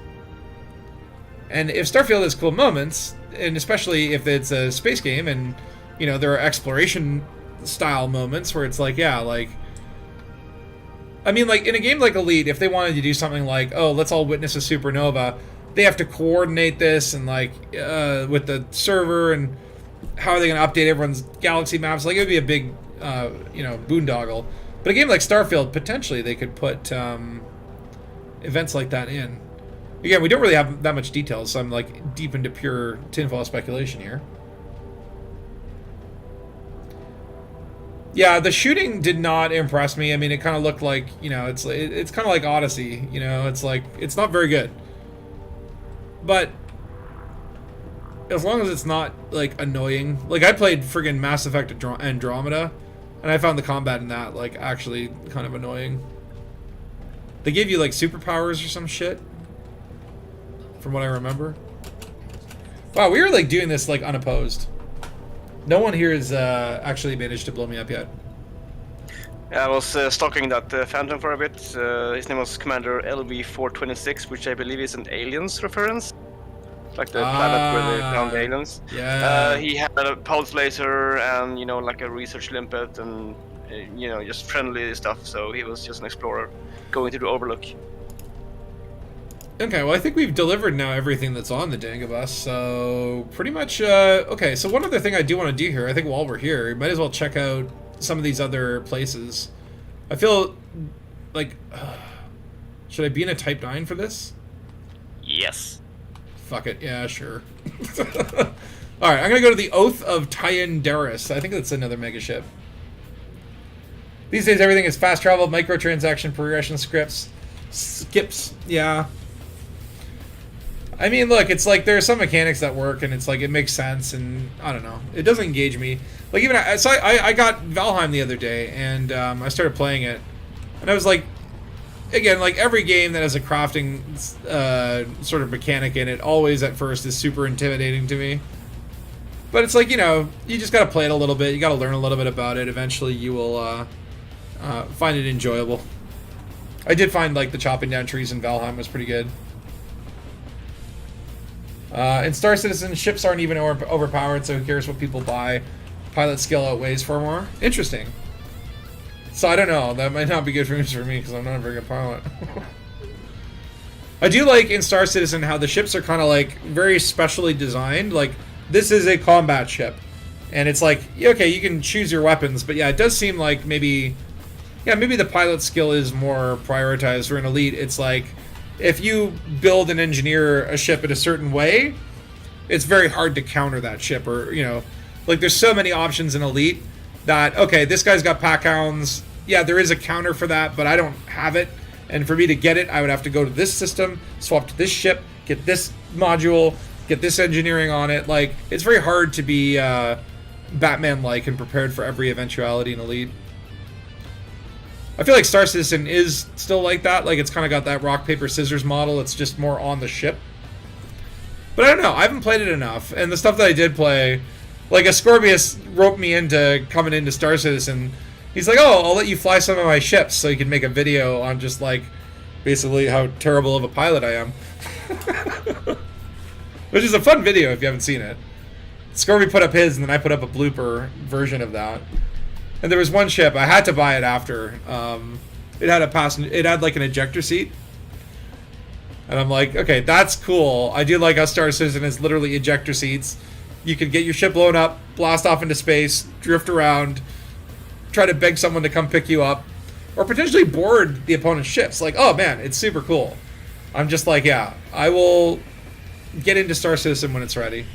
And if Starfield has cool moments, and especially if it's a space game and, there are exploration-style moments where it's like, yeah, like... I mean, like, in a game like Elite, if they wanted to do something like, oh, let's all witness a supernova, they have to coordinate this and, like, with the server, and how are they going to update everyone's galaxy maps? Like, it would be a big, boondoggle. But a game like Starfield, potentially, they could put events like that in. Again, we don't really have that much detail, so I'm, like, deep into pure tinfoil speculation here. Yeah, the shooting did not impress me. I mean, it kind of looked like, it's kind of like Odyssey, it's like, it's not very good. But as long as it's not, like, annoying. Like, I played friggin' Mass Effect Andromeda, and I found the combat in that, like, actually kind of annoying. They gave you, like, superpowers or some shit, from what I remember. Wow, we were, like, doing this, like, unopposed. No one here has actually managed to blow me up yet. Yeah, I was stalking that Phantom for a bit. His name was Commander LV-426, which I believe is an aliens reference. Like the planet where they found the aliens. Yeah. He had a pulse laser and, like a research limpet and, just friendly stuff. So he was just an explorer going to the Overlook. Okay, well, I think we've delivered now everything that's on the Dangabus, so pretty much, okay, so one other thing I do want to do here, I think while we're here, we might as well check out some of these other places. I feel like, should I be in a Type 9 for this? Yes. Fuck it, yeah, sure. Alright, I'm gonna go to the Oath of Tyandaris. I think that's another mega ship. These days, everything is fast travel, microtransaction, progression scripts, skips, yeah. I mean, look, it's like there are some mechanics that work, and it's like it makes sense, and I don't know, it doesn't engage me. Like even so, I got Valheim the other day, and I started playing it, and I was like, again, like every game that has a crafting sort of mechanic in it, always at first is super intimidating to me. But it's like, you just gotta play it a little bit, you gotta learn a little bit about it. Eventually, you will find it enjoyable. I did find like the chopping down trees in Valheim was pretty good. In Star Citizen, ships aren't even overpowered, so who cares what people buy? Pilot skill outweighs far more. Interesting. So I don't know. That might not be good news for me because I'm not a very good pilot. I do like in Star Citizen how the ships are kind of like very specially designed. Like this is a combat ship, and it's like okay, you can choose your weapons, but yeah, it does seem like maybe the pilot skill is more prioritized. For an Elite, it's like if you build and engineer a ship in a certain way, it's very hard to counter that ship, or like there's so many options in Elite that okay, this guy's got pack hounds. Yeah, there is a counter for that, but I don't have it. And for me to get it, I would have to go to this system, swap to this ship, get this module, get this engineering on it. Like, it's very hard to be Batman-like and prepared for every eventuality in Elite. I feel like Star Citizen is still like that. Like, it's kind of got that rock, paper, scissors model. It's just more on the ship. But I don't know. I haven't played it enough. And the stuff that I did play, like, Ascorbius roped me into coming into Star Citizen. He's like, oh, I'll let you fly some of my ships so you can make a video on just, like, basically how terrible of a pilot I am. Which is a fun video if you haven't seen it. Scorby put up his, and then I put up a blooper version of that. And there was one ship, I had to buy it after. It had like an ejector seat. And I'm like, okay, that's cool. I do like how Star Citizen is literally ejector seats. You can get your ship blown up, blast off into space, drift around, try to beg someone to come pick you up, or potentially board the opponent's ships. Like, oh man, it's super cool. I'm just like, yeah, I will get into Star Citizen when it's ready.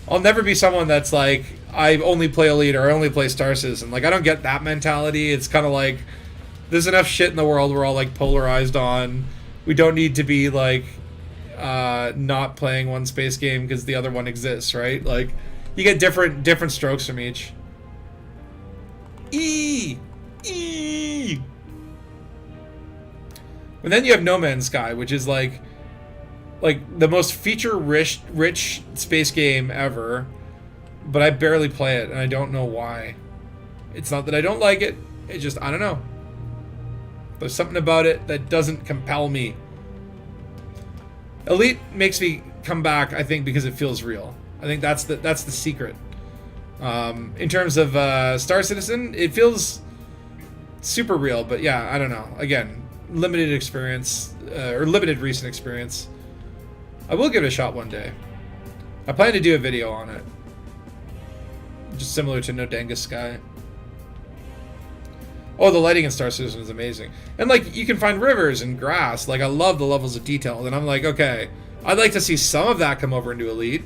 I'll never be someone that's like, I only play Elite or I only play Star Citizen. Like, I don't get that mentality. It's kind of like, there's enough shit in the world we're all like polarized on. We don't need to be like not playing one space game because the other one exists, right? Like, you get different strokes from each. And then you have No Man's Sky, which is like the most feature-rich space game ever, but I barely play it, and I don't know why. It's not that I don't like it, it's just, I don't know. There's something about it that doesn't compel me. Elite makes me come back, I think, because it feels real. I think that's the secret. In terms of Star Citizen, it feels super real, but yeah, I don't know. Again, limited experience, or limited recent experience. I will give it a shot one day. I plan to do a video on it. Just similar to No Dangus Sky. Oh, the lighting in Star Citizen is amazing. And, like, you can find rivers and grass. Like, I love the levels of detail. And I'm like, okay, I'd like to see some of that come over into Elite.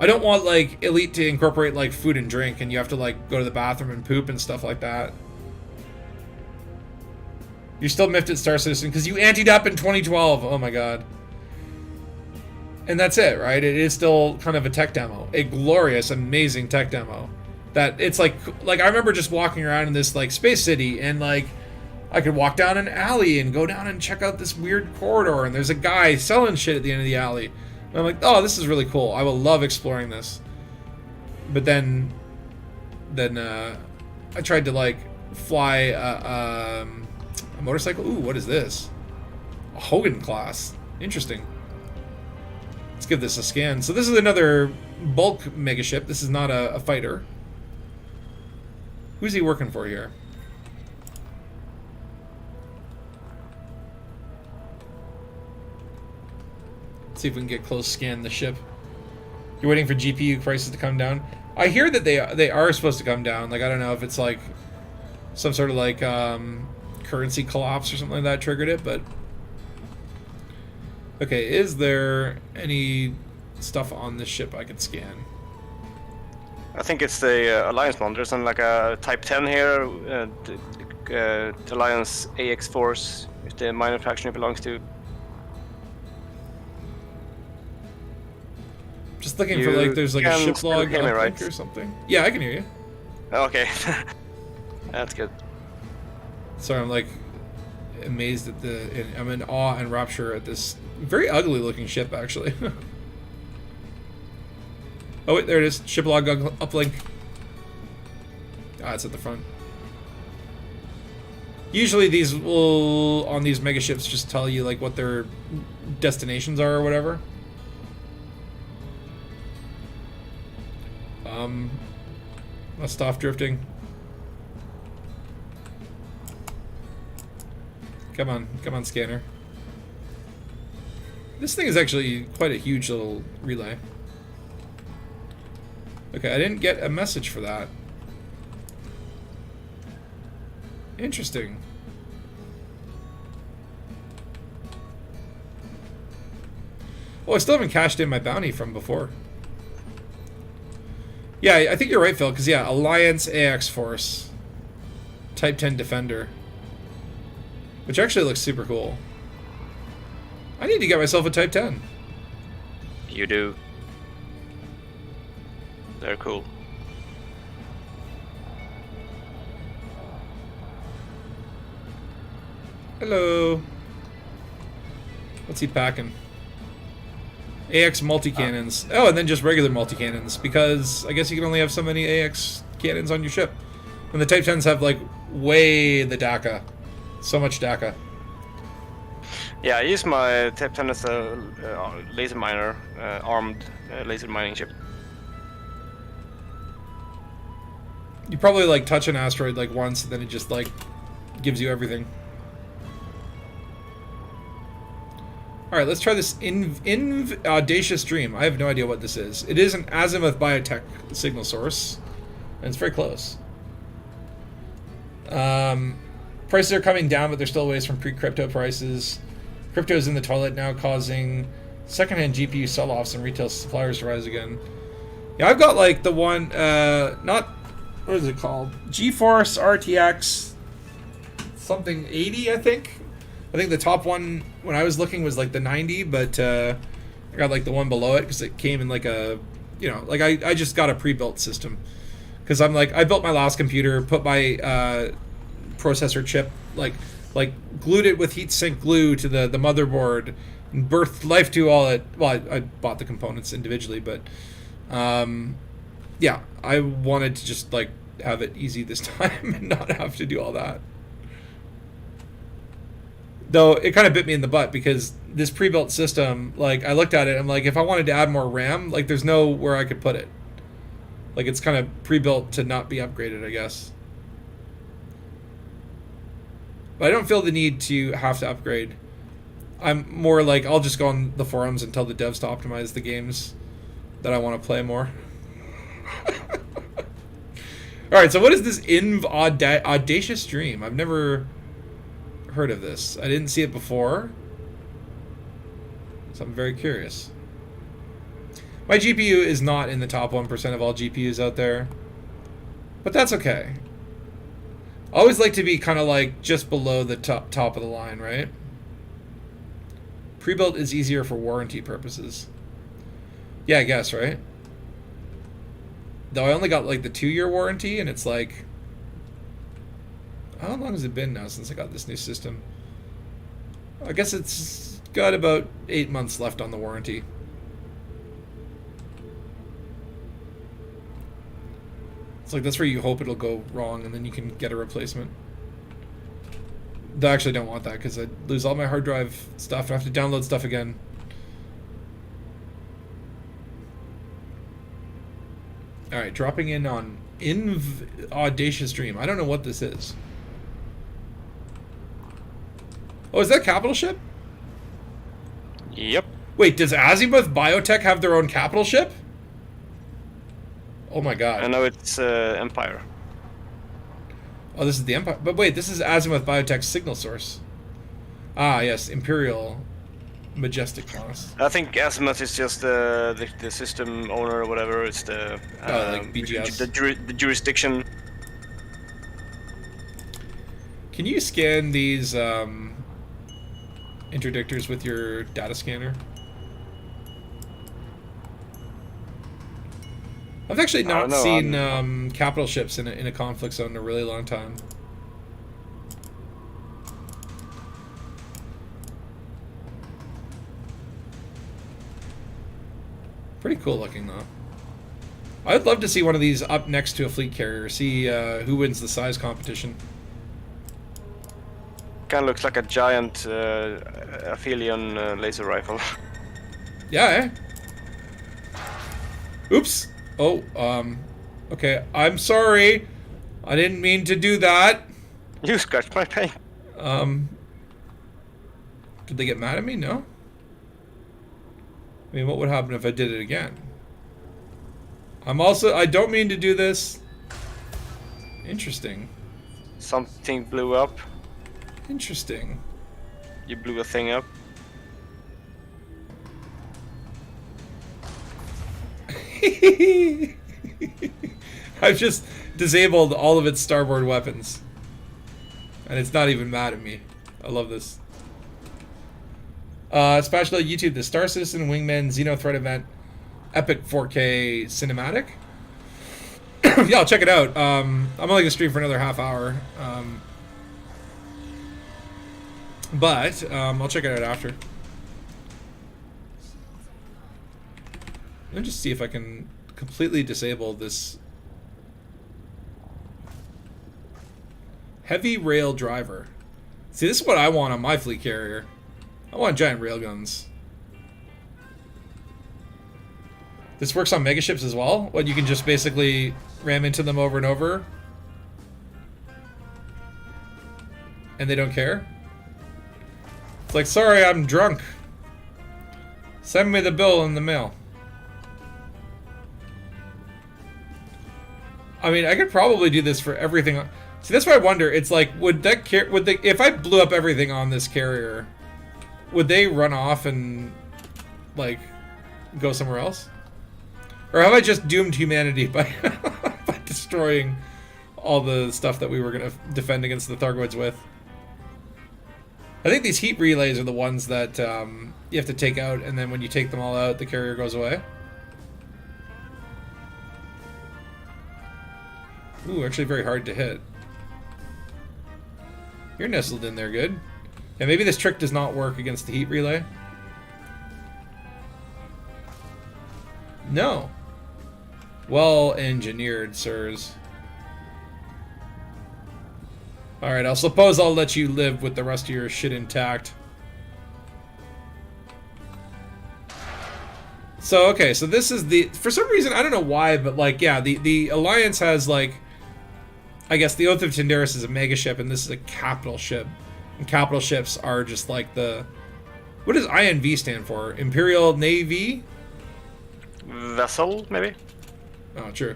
I don't want, like, Elite to incorporate, like, food and drink, and you have to, like, go to the bathroom and poop and stuff like that. You're still miffed at Star Citizen because you anteed up in 2012. Oh, my God. And that's it, right? It is still kind of a tech demo. A glorious, amazing tech demo. That it's like I remember just walking around in this, like, space city, and, like, I could walk down an alley and go down and check out this weird corridor, and there's a guy selling shit at the end of the alley. And I'm like, oh, this is really cool. I will love exploring this. But then I tried to, like, fly a motorcycle. Ooh, what is this? A Hogan class. Interesting. Let's give this a scan. So this is another bulk megaship. This is not a fighter. Who's he working for here? See if we can get close scan the ship. You're waiting for GPU prices to come down. I hear that they are supposed to come down. Like, I don't know if it's like some sort of like currency collapse or something like that triggered it, but okay, is there any stuff on this ship I could scan? I think it's the Alliance one. There's like a Type 10 here, the Alliance AX Force, if the manufacturer belongs to. Just looking for, like, there's like a ship log right? or something. Yeah, I can hear you. Okay. That's good. Sorry, I'm like amazed at I'm in awe and rapture at this very ugly looking ship, actually. Oh wait, there it is. Ship log uplink. Ah, it's at the front. Usually these will, on these mega ships, just tell you like what their destinations are or whatever. Let's stop drifting. Come on, scanner. This thing is actually quite a huge little relay. Okay, I didn't get a message for that. Interesting. Oh, I still haven't cashed in my bounty from before. Yeah, I think you're right, Phil, because, yeah, Alliance AX Force. Type 10 Defender. Which actually looks super cool. I need to get myself a Type 10. You do. They're cool. Hello. What's he packing? AX multi-cannons. Oh, and then just regular multi-cannons, because I guess you can only have so many AX cannons on your ship. And the Type 10s have, like, way the DACA. So much DACA. Yeah, I use my Type 10 as a laser miner, armed laser mining ship. You probably, like, touch an asteroid, like, once, and then it just, like, gives you everything. Alright, let's try this Audacious Dream. I have no idea what this is. It is an Azimuth Biotech signal source, and it's very close. Prices are coming down, but they're still ways from pre-crypto prices. Crypto's in the toilet now, causing secondhand GPU sell-offs and retail suppliers to rise again. Yeah, I've got, like, the one, what is it called? GeForce RTX something 80, I think. I think the top one, when I was looking, was like the 90, but I got like the one below it because it came in like a, you know, like I just got a pre-built system. Because I'm like, I built my last computer, put my processor chip, like glued it with heatsink glue to the motherboard, and birthed life to all it. Well, I bought the components individually, but yeah, I wanted to just like have it easy this time and not have to do all that. Though it kind of bit me in the butt because this pre-built system, like I looked at it, I'm like, if I wanted to add more RAM, like there's nowhere I could put it. Like it's kind of pre-built to not be upgraded, I guess. But I don't feel the need to have to upgrade. I'm more like, I'll just go on the forums and tell the devs to optimize the games that I want to play more. Alright, so what is this Audacious Dream? I've never heard of this. I didn't see it before, so I'm very curious. My GPU is not in the top 1% of all GPUs out there, but that's okay. I always like to be kind of like just below the top of the line, right? Pre-built is easier for warranty purposes. Yeah, I guess, right? Though I only got like the 2-year warranty, and it's like, how long has it been now since I got this new system? I guess it's got about 8 months left on the warranty. It's like, that's where you hope it'll go wrong and then you can get a replacement. Though I actually don't want that because I'd lose all my hard drive stuff and I have to download stuff again. Alright, dropping in on Audacious Dream. I don't know what this is. Oh, is that capital ship? Yep. Wait, does Azimuth Biotech have their own capital ship? Oh my god. I know it's Empire. Oh, this is the Empire. But wait, this is Azimuth Biotech's signal source. Ah, yes, Imperial Majestic class. I think Azimuth is just the system owner or whatever. It's the like BGS. the jurisdiction. Can you scan these interdictors with your data scanner? I've actually not seen capital ships in a conflict zone in a really long time. Pretty cool looking though. I'd love to see one of these up next to a fleet carrier, see who wins the size competition. Kind of looks like a giant aphelion laser rifle. Yeah, eh? Oops. Oh, Okay, I'm sorry. I didn't mean to do that. You scratched my paint. Did they get mad at me? No? I mean, what would happen if I did it again? I don't mean to do this. Interesting. Something blew up. Interesting. You blew a thing up. I've just disabled all of its starboard weapons. And it's not even mad at me. I love this. Spatula YouTube, the Star Citizen Wingman Xeno Threat Event Epic 4K Cinematic. Yeah, I'll check it out. I'm only going to stream for another half hour. But I'll check it out after. Let me just see if I can completely disable this heavy rail driver. See, this is what I want on my fleet carrier. I want giant railguns. This works on megaships as well? What, you can just basically ram into them over and over? And they don't care? It's like, sorry, I'm drunk. Send me the bill in the mail. I mean, I could probably do this for everything. See, that's why I wonder. It's like, if I blew up everything on this carrier, would they run off and, like, go somewhere else? Or have I just doomed humanity by by destroying all the stuff that we were going to defend against the Thargoids with? I think these heat relays are the ones that you have to take out, and then when you take them all out, the carrier goes away. Ooh, actually very hard to hit. You're nestled in there good. Yeah, maybe this trick does not work against the heat relay. No. Well engineered, sirs. Alright, I suppose I'll let you live with the rest of your shit intact. So, okay, so this is the... For some reason, I don't know why, but, like, yeah, the Alliance has, like... I guess the Oath of Tindaris is a mega ship, and this is a capital ship. And capital ships are just like the... What does INV stand for? Imperial Navy? Vessel, maybe? Oh, true.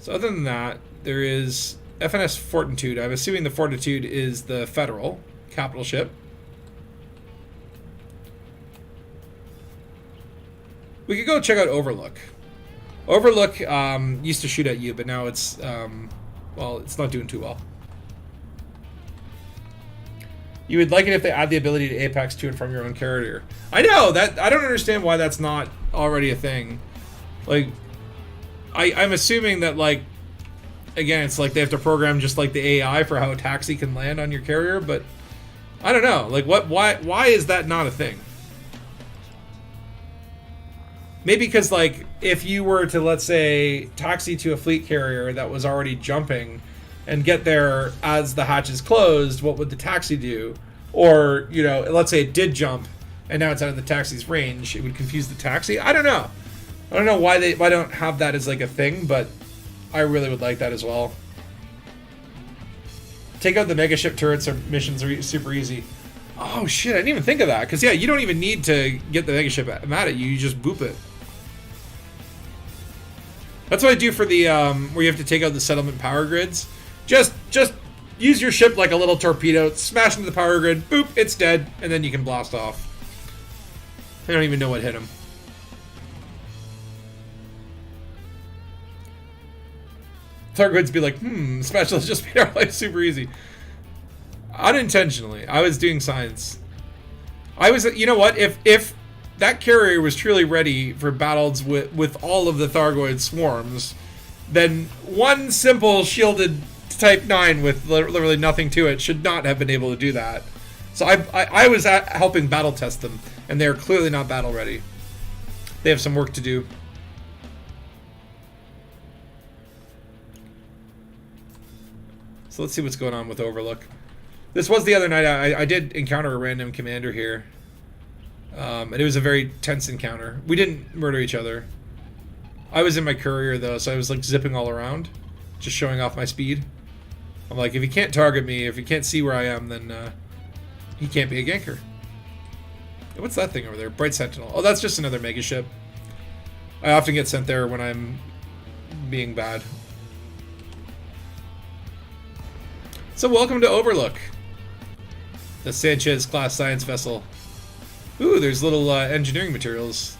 So other than that, there is FNS Fortitude. I'm assuming the Fortitude is the Federal capital ship. We could go check out Overlook. Overlook used to shoot at you, but now it's, well, it's not doing too well. You would like it if they add the ability to apex to and from your own carrier. I know, that I don't understand why that's not already a thing. Like, I'm assuming that, like, again, it's like they have to program just like the AI for how a taxi can land on your carrier, but I don't know. Like, why is that not a thing? Maybe because, like, if you were to, let's say, taxi to a fleet carrier that was already jumping and get there as the hatch is closed, what would the taxi do? Or, you know, let's say it did jump and now it's out of the taxi's range, it would confuse the taxi. I don't know. I don't know why they don't have that as, like, a thing, but I really would like that as well. Take out the megaship turrets, or missions are super easy. Oh, shit, I didn't even think of that. Because, yeah, you don't even need to get the megaship mad at you. You just boop it. That's what I do for the, where you have to take out the settlement power grids. Just use your ship like a little torpedo, smash into the power grid, boop, it's dead, and then you can blast off. I don't even know what hit him. Thargoids be like, Spatula's just made our life super easy. Unintentionally. I was doing science. You know what? If that carrier was truly ready for battles with all of the Thargoid swarms, then one simple shielded Type 9 with literally nothing to it should not have been able to do that. So I was helping battle test them, and they're clearly not battle ready. They have some work to do. So let's see what's going on with Overlook. This was the other night. I did encounter a random commander here. And it was a very tense encounter. We didn't murder each other. I was in my courier though, so I was like zipping all around, just showing off my speed. I'm like, if he can't target me, if he can't see where I am, then he can't be a ganker. What's that thing over there? Bright Sentinel. Oh, that's just another mega ship. I often get sent there when I'm being bad. So welcome to Overlook, the Sanchez class science vessel. Ooh, there's little engineering materials.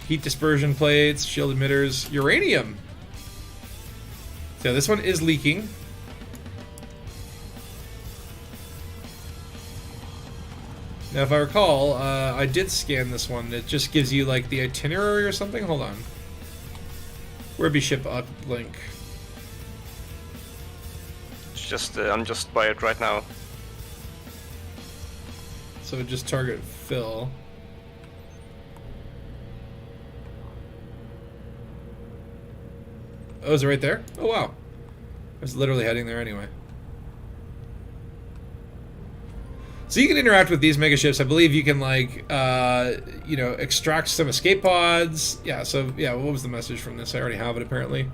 Heat dispersion plates, shield emitters, uranium. So this one is leaking. Now, if I recall, I did scan this one. It just gives you like the itinerary or something. Hold on. Where'd be ship uplink? It's just I'm just by it right now. So just target Phil. Oh, is it right there? Oh, wow. I was literally heading there anyway. So you can interact with these megaships. I believe you can, like, you know, extract some escape pods. Yeah, so, yeah, what was the message from this? I already have it, apparently.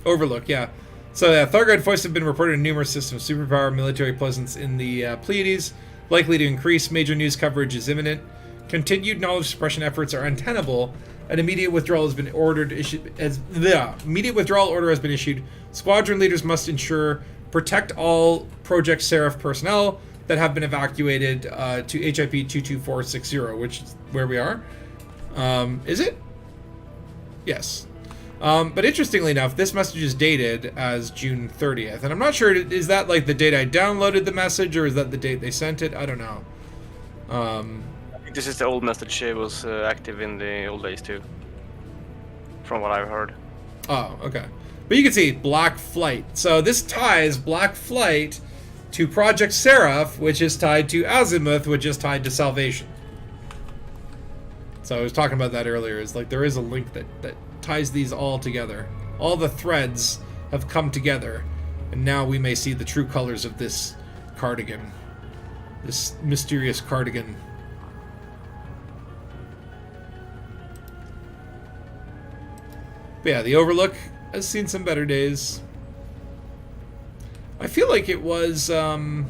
Overlook, yeah. So, yeah, Thargoid foists have been reported in numerous systems. Superpower military presence in the Pleiades. Likely to increase. Major news coverage is imminent. Continued knowledge suppression efforts are untenable. An immediate withdrawal has been ordered. Immediate withdrawal order has been issued. Squadron leaders must ensure protect all Project Seraph personnel that have been evacuated to HIP 22460, which is where we are. Is it? Yes. But interestingly enough, this message is dated as June 30th, and I'm not sure, is that like the date I downloaded the message, or is that the date they sent it? I don't know. This is the old message. It was active in the old days too, from what I've heard. Oh, okay. But you can see Black Flight. So this ties Black Flight to Project Seraph, which is tied to Azimuth, which is tied to Salvation. So I was talking about that earlier. Is like there is a link that ties these all together. All the threads have come together, and now we may see the true colors of this cardigan, this mysterious cardigan. But yeah, the Overlook has seen some better days. I feel like it was, this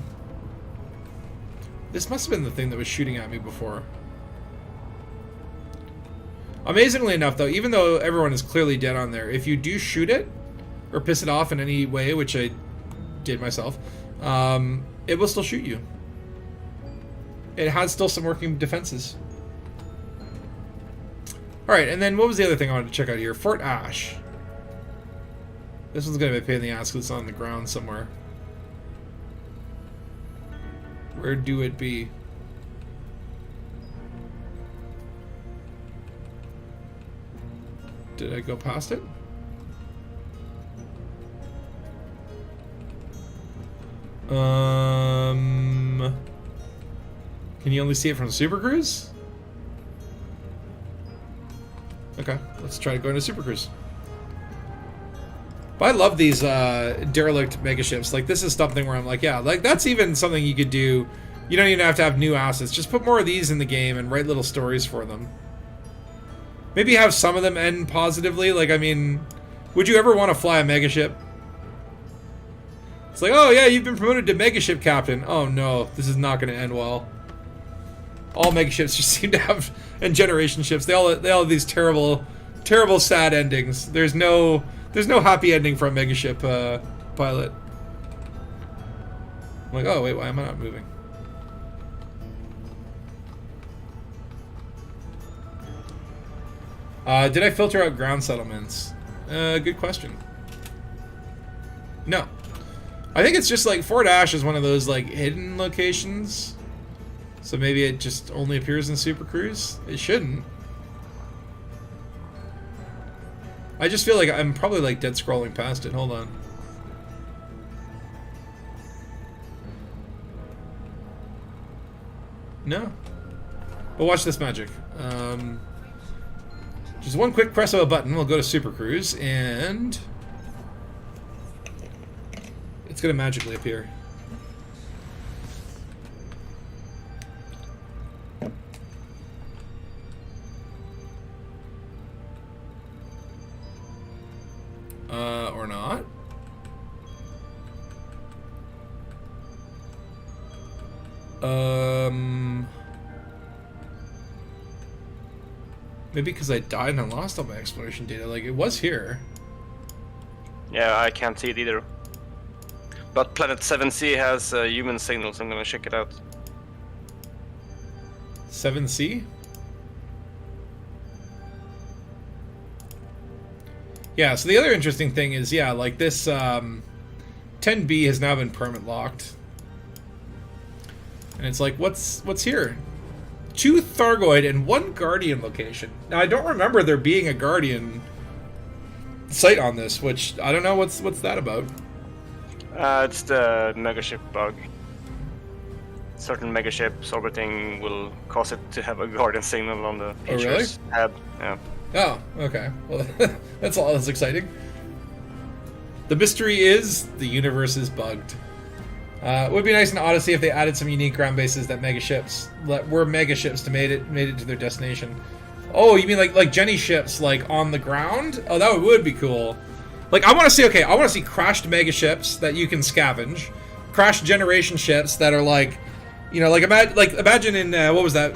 must have been the thing that was shooting at me before. Amazingly enough, though, even though everyone is clearly dead on there, if you do shoot it, or piss it off in any way, which I did myself, it will still shoot you. It has still some working defenses. Alright, and then what was the other thing I wanted to check out here? Fort Ash. This one's going to be a pain in the ass because it's on the ground somewhere. Where do it be? Did I go past it? Can you only see it from Super Cruise? Okay, let's try to go into Super Cruise. But I love these derelict megaships. Like, this is something where I'm like, yeah, like that's even something you could do. You don't even have to have new assets. Just put more of these in the game and write little stories for them. Maybe have some of them end positively. Like, I mean, would you ever want to fly a megaship? It's like, oh yeah, you've been promoted to megaship captain. Oh no, this is not going to end well. All megaships just seem to have, and generation ships, they all have these terrible, terrible, sad endings. There's no happy ending for a megaship pilot. I'm like, oh wait, why am I not moving? Did I filter out ground settlements? Good question. No. I think it's just like Fort Ash is one of those like hidden locations. So maybe it just only appears in Super Cruise? It shouldn't. I just feel like I'm probably like dead scrolling past it. Hold on. No. But watch this magic. Just one quick press of a button, we'll go to Super Cruise, and it's gonna magically appear. Maybe because I died and I lost all my exploration data. Like, it was here. Yeah, I can't see it either. But Planet 7C has human signals. I'm gonna check it out. 7C? Yeah, so the other interesting thing is, yeah, like this 10B has now been permit locked. And it's like, what's here? 2 Thargoid and 1 Guardian location. Now, I don't remember there being a Guardian site on this, which I don't know what's that about. It's the megaship bug. Certain megaships orbiting will cause it to have a Guardian signal on the picture's head. Yeah. Oh, okay. Well, that's exciting. The mystery is the universe is bugged. It would be nice in Odyssey if they added some unique ground bases that were megaships to made it to their destination. Oh, you mean like Jenny ships like on the ground? Oh, that would be cool. Like I want to see crashed megaships that you can scavenge, crashed generation ships that are like, you know, like imagine in what was that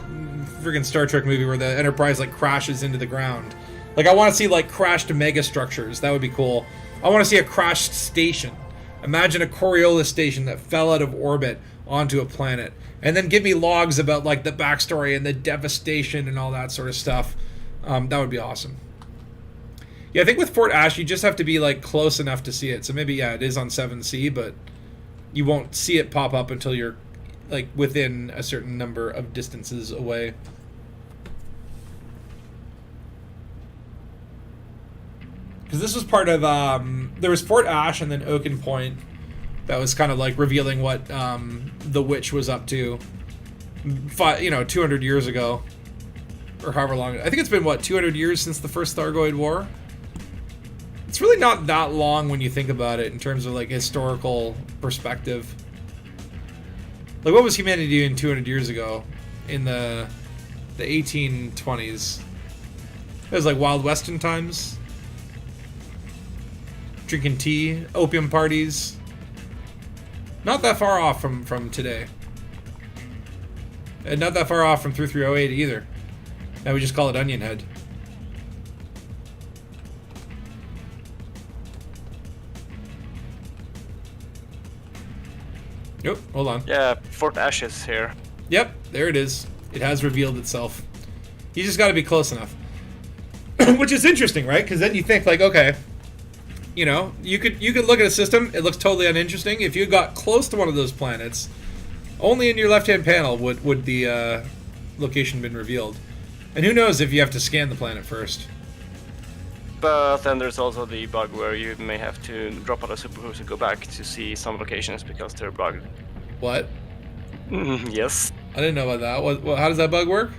friggin' Star Trek movie where the Enterprise like crashes into the ground. Like I want to see like crashed mega structures. That would be cool. I want to see a crashed station. Imagine a Coriolis station that fell out of orbit onto a planet. And then give me logs about like the backstory and the devastation and all that sort of stuff. That would be awesome. Yeah, I think with Fort Ash you just have to be like close enough to see it. So maybe yeah, it is on 7C, but you won't see it pop up until you're like within a certain number of distances away. Because this was part of there was Fort Ash and then Oaken Point that was kind of like revealing what the Witch was up to 200 years ago, or however long. I think it's been 200 years since the first Thargoid War. It's really not that long when you think about it in terms of like historical perspective. Like what was humanity doing 200 years ago in the 1820s? It was like Wild Western times. Drinking tea, opium parties. Not that far off from today. And not that far off from 3308 either. Now we just call it Onion Head. Nope, hold on. Yeah, Fort Ash is here. Yep, there it is. It has revealed itself. You just gotta be close enough. Which is interesting, right? Because then you think like, okay, you know, you could look at a system, it looks totally uninteresting. If you got close to one of those planets, only in your left-hand panel would the location been revealed. And who knows if you have to scan the planet first. But then there's also the bug where you may have to drop out a supercruise and go back to see some locations because they're bugged. What? Yes. I didn't know about that. What, how does that bug work?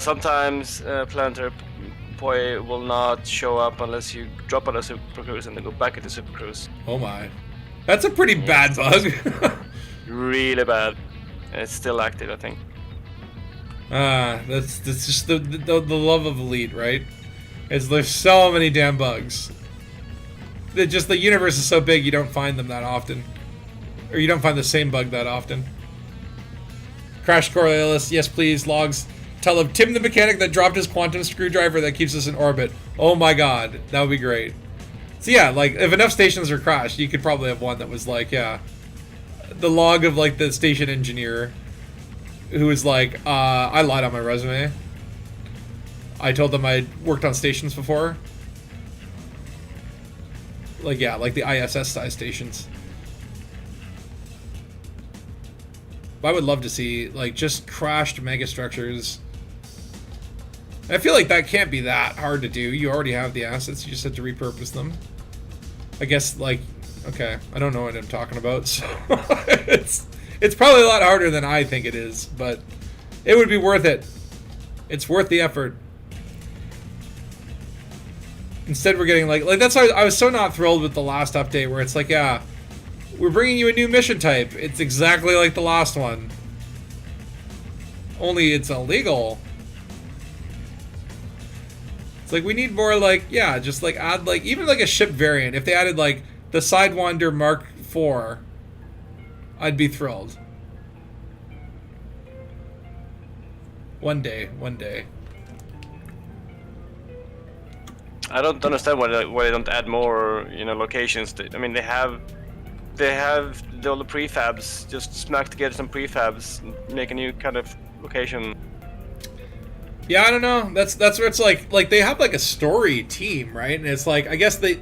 Sometimes planetary poi will not show up unless you drop out a supercruise and then go back into supercruise. Oh my. That's a pretty bad bug. Really bad. And it's still active, I think. That's just the love of Elite, right? There's so many damn bugs. The universe is so big you don't find them that often. Or you don't find the same bug that often. Crash Coriolis, yes please, logs. Tell of Tim the mechanic that dropped his quantum screwdriver that keeps us in orbit. Oh my god, that would be great. So yeah, like, if enough stations are crashed, you could probably have one that was like, yeah, the log of like the station engineer who was like, I lied on my resume. I told them I'd worked on stations before. Like, yeah, like the ISS size stations. I would love to see, like, just crashed megastructures. I feel like that can't be that hard to do. You already have the assets, you just have to repurpose them. I guess, like, okay, I don't know what I'm talking about, so it's probably a lot harder than I think it is, but it would be worth it. It's worth the effort. Instead we're getting like that's why I was so not thrilled with the last update where it's like, yeah, we're bringing you a new mission type. It's exactly like the last one. Only it's illegal. It's like we need more like, yeah, just like add like even like a ship variant. If they added like the Sidewinder Mark IV, I'd be thrilled. One day, one day. I don't understand why they don't add more, locations. I mean, they have all the prefabs. Just smack together some prefabs, make a new kind of location. Yeah, I don't know. That's where it's like they have like a story team, right? And it's like I guess it's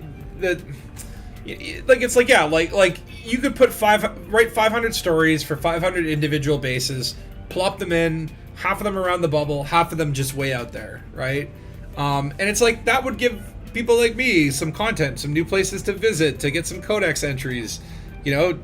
like, yeah, like you could write 500 stories for 500 individual bases, plop them in, half of them around the bubble, half of them just way out there, right? And it's like that would give people like me some content, some new places to visit, to get some codex entries,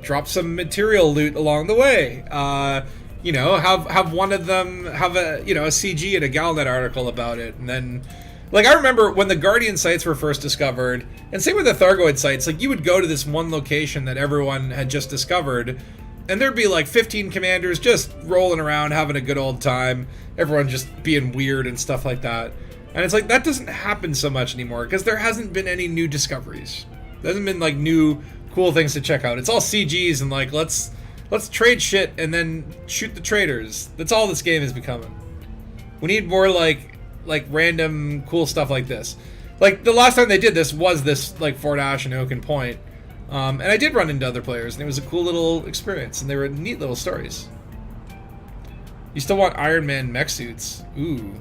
drop some material loot along the way. Have one of them have a CG and a Galnet article about it, and then. Like, I remember when the Guardian sites were first discovered, and same with the Thargoid sites, like, you would go to this one location that everyone had just discovered, and there'd be, like, 15 commanders just rolling around, having a good old time, everyone just being weird and stuff like that. And it's like, that doesn't happen so much anymore, because there hasn't been any new discoveries. There hasn't been, like, new cool things to check out. It's all CGs and, like, let's trade shit and then shoot the traders. That's all this game is becoming. We need more, like random cool stuff like this. Like the last time they did this was this like Fort Ash and Oaken Point, and I did run into other players, and it was a cool little experience, and they were neat little stories. You still want Iron Man mech suits? Ooh,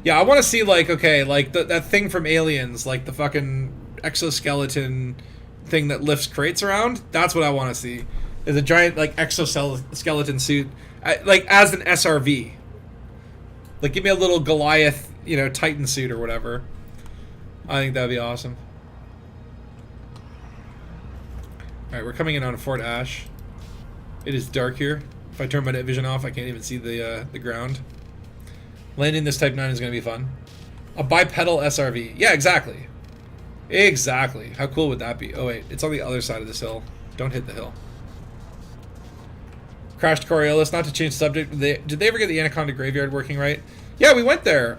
yeah, I want to see like that thing from Aliens, like the fucking exoskeleton thing that lifts crates around. That's what I want to see. Is a giant like exoskeleton suit, like as an SRV. Like, give me a little Goliath, Titan suit or whatever. I think that'd be awesome. Alright, we're coming in on Fort Ash. It is dark here. If I turn my night vision off, I can't even see the ground. Landing this Type 9 is going to be fun. A bipedal SRV. Yeah, exactly. Exactly. How cool would that be? Oh, wait. It's on the other side of this hill. Don't hit the hill. Crashed Coriolis, not to change subject. Did they ever get the Anaconda Graveyard working right? Yeah, we went there.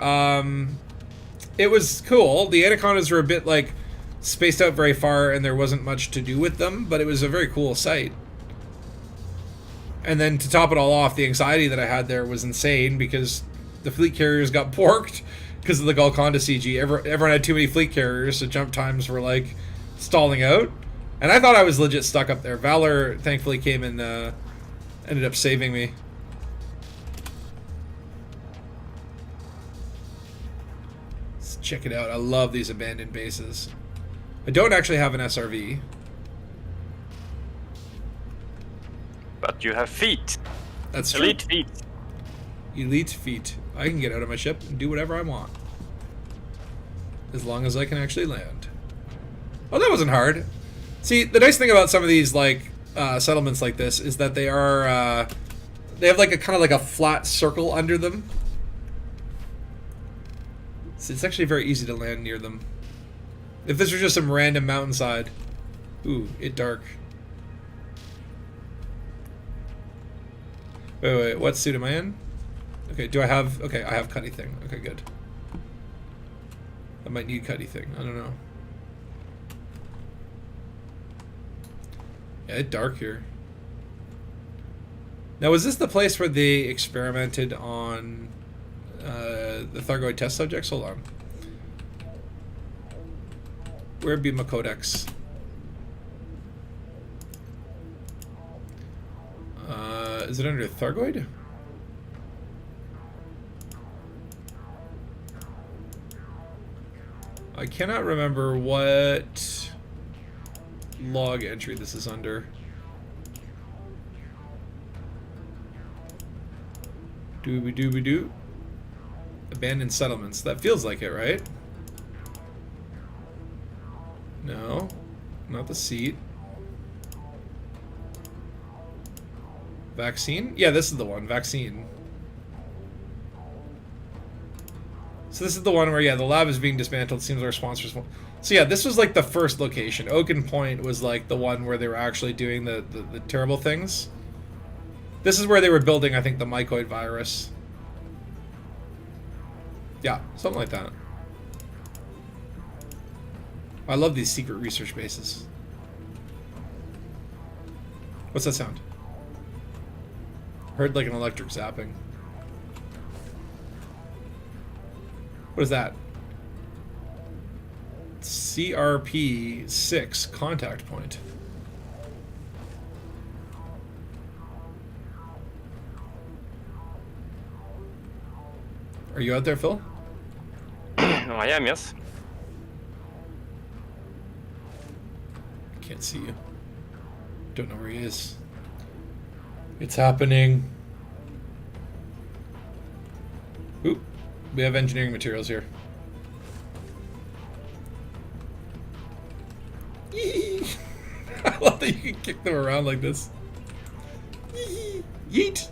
It was cool. The Anacondas were a bit, like, spaced out very far, and there wasn't much to do with them, but it was a very cool site. And then to top it all off, the anxiety that I had there was insane, because the fleet carriers got porked because of the Golconda CG. Everyone had too many fleet carriers, so jump times were, like, stalling out. And I thought I was legit stuck up there. Valor, thankfully, came and, ended up saving me. Let's check it out. I love these abandoned bases. I don't actually have an SRV. But you have feet. That's true. Elite feet. Elite feet. I can get out of my ship and do whatever I want. As long as I can actually land. Oh, that wasn't hard. See, the nice thing about some of these, like, settlements like this is that they have like a kind of like a flat circle under them. So it's actually very easy to land near them. If this were just some random mountainside. Ooh, it dark. Wait, what suit am I in? Okay, I have Cuddy thing. Okay, good. I might need Cuddy thing. I don't know. Yeah, it's dark here. Now, was this the place where they experimented on the Thargoid test subjects? Hold on. Where'd be my codex? Is it under Thargoid? I cannot remember what log entry this is under. Dooby-dooby-doo. Abandoned settlements. That feels like it, right? No. Not the seat. Vaccine? Yeah, this is the one. Vaccine. So this is the one where, yeah, the lab is being dismantled. Seems our sponsors... So yeah, this was like the first location. Oaken Point was like the one where they were actually doing the terrible things. This is where they were building, I think, the mycoid virus. Yeah, something like that. I love these secret research bases. What's that sound? Heard like an electric zapping. What is that? CRP 6 contact point. Are you out there, Phil? I am, yes. Can't see you. Don't know where he is. It's happening. Oop. We have engineering materials here. Yee. I love that you can kick them around like this. Yee. Yeet.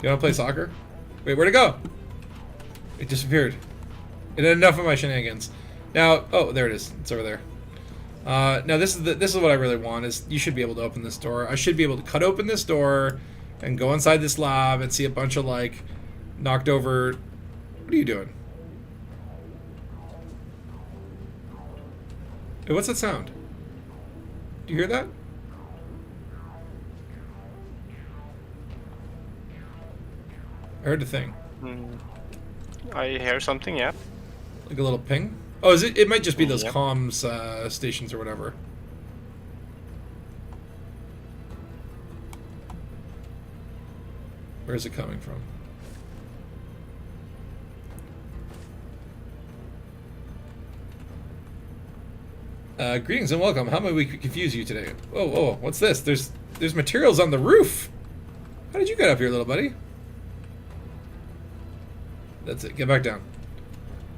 You wanna play soccer? Wait, where'd it go? It disappeared. It had enough of my shenanigans. Now, oh, there it is. It's over there. Now this is what I really want. Is you should be able to open this door. I should be able to cut open this door and go inside this lab and see a bunch of like knocked over. What are you doing? Hey, what's that sound? Do you hear that? I heard a thing. I hear something, yeah. Like a little ping? Oh, is it? It might just be those Yep. comms stations or whatever. Where is it coming from? Greetings and welcome. How may we confuse you today? Oh, what's this? There's materials on the roof. How did you get up here, little buddy? That's it. Get back down.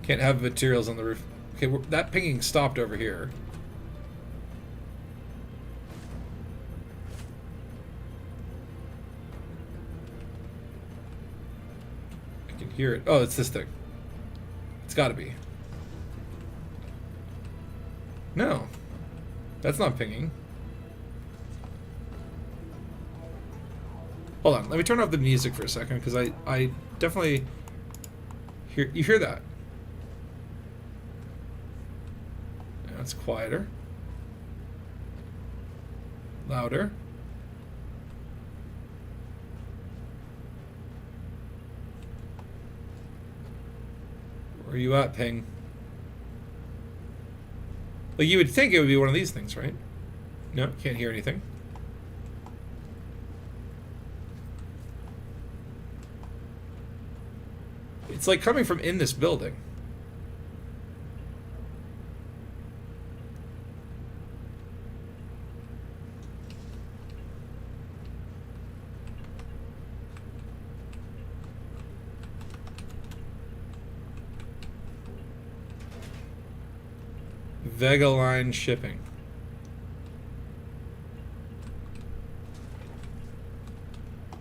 Can't have materials on the roof. Okay, that pinging stopped over here. I can hear it. Oh, it's this thing. It's got to be. No. That's not pinging. Hold on. Let me turn off the music for a second, because I definitely hear... You hear that? Now it's quieter. Louder. Where are you at, ping? Like, you would think it would be one of these things, right? No, can't hear anything. It's like coming from in this building. Vega Line shipping.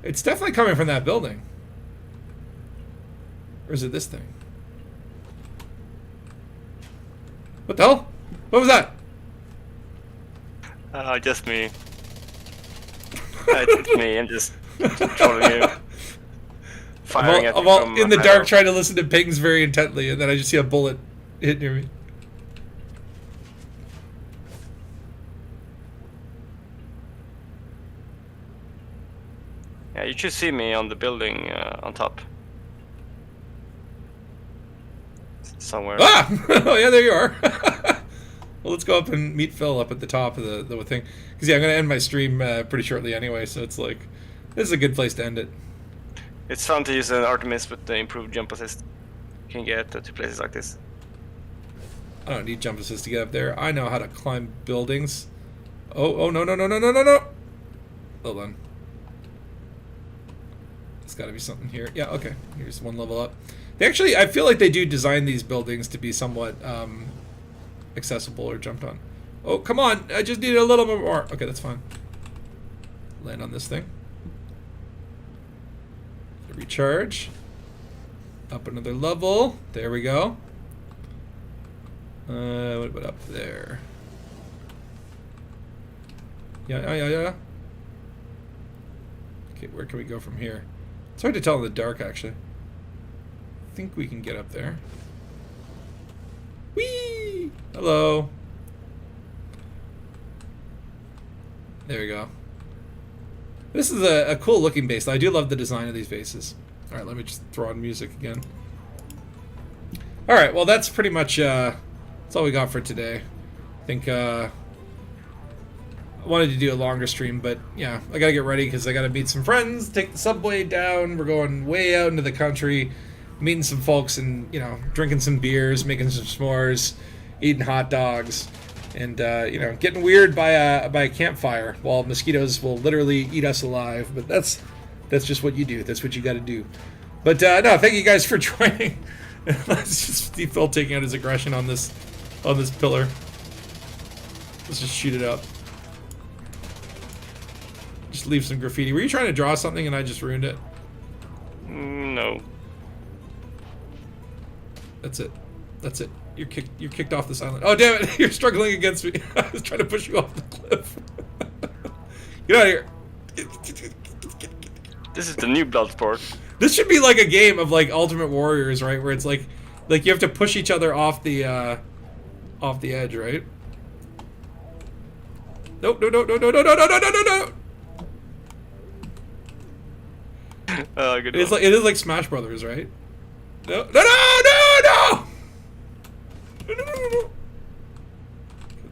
It's definitely coming from that building. Or is it this thing? What the hell? What was that? Just me. It's me. I'm just trolling you. Firing at you I'm all from in the high dark level. trying to listen to pings very intently, and then I just see a bullet hit near me. Yeah, you should see me on the building on top. Somewhere. Ah! Oh yeah, there you are. Well, let's go up and meet Phil up at the top of the thing. Because yeah, I'm going to end my stream pretty shortly anyway, so it's like, this is a good place to end it. It's fun to use an Artemis with the improved jump assist. You can get to places like this. I don't need jump assist to get up there. I know how to climb buildings. Oh, no. Hold on. There's got to be something here. Yeah, okay. Here's one level up. They actually, I feel like they do design these buildings to be somewhat accessible or jumped on. Oh, come on. I just need a little bit more. Okay, that's fine. Land on this thing. Recharge. Up another level. There we go. What about up there? Yeah. Okay, where can we go from here? It's hard to tell in the dark, actually. I think we can get up there. Whee! Hello. There we go. This is a cool looking base. I do love the design of these bases. Alright, let me just throw on music again. All right, well, that's pretty much that's all we got for today. I think I wanted to do a longer stream, but yeah, I gotta get ready because I gotta meet some friends, take the subway down. We're going way out into the country, meeting some folks, and drinking some beers, making some s'mores, eating hot dogs, and getting weird by a campfire while mosquitoes will literally eat us alive. But that's just what you do. That's what you got to do. But no, thank you guys for joining. Let's just see Phil taking out his aggression on this pillar. Let's just shoot it up. Just leave some graffiti. Were you trying to draw something and I just ruined it? No. That's it. That's it. You're kicked off this island. Oh damn it! You're struggling against me. I was trying to push you off the cliff. Get out of here. This is the new Bloodsport. This should be like a game of like Ultimate Warriors, right? Where it's like you have to push each other off the edge, right? Nope, no. Good It one. is like Smash Brothers, right? No.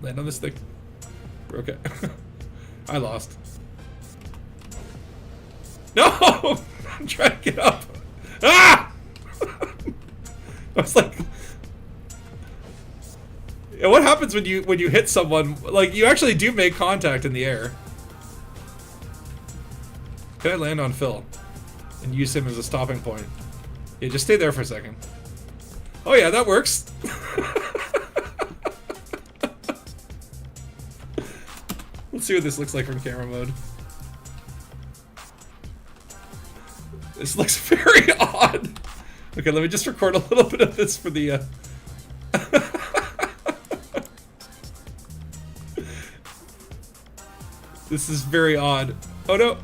Land on this thing. Broke it. I lost. No! I'm trying to get up. Ah! I was like, yeah, what happens when you hit someone? Like, you actually do make contact in the air. Can I land on Phil and use him as a stopping point? Yeah, just stay there for a second. Oh yeah, that works. Let's see what this looks like from camera mode. This looks very odd. Okay, let me just record a little bit of this for the This is very odd. Oh no.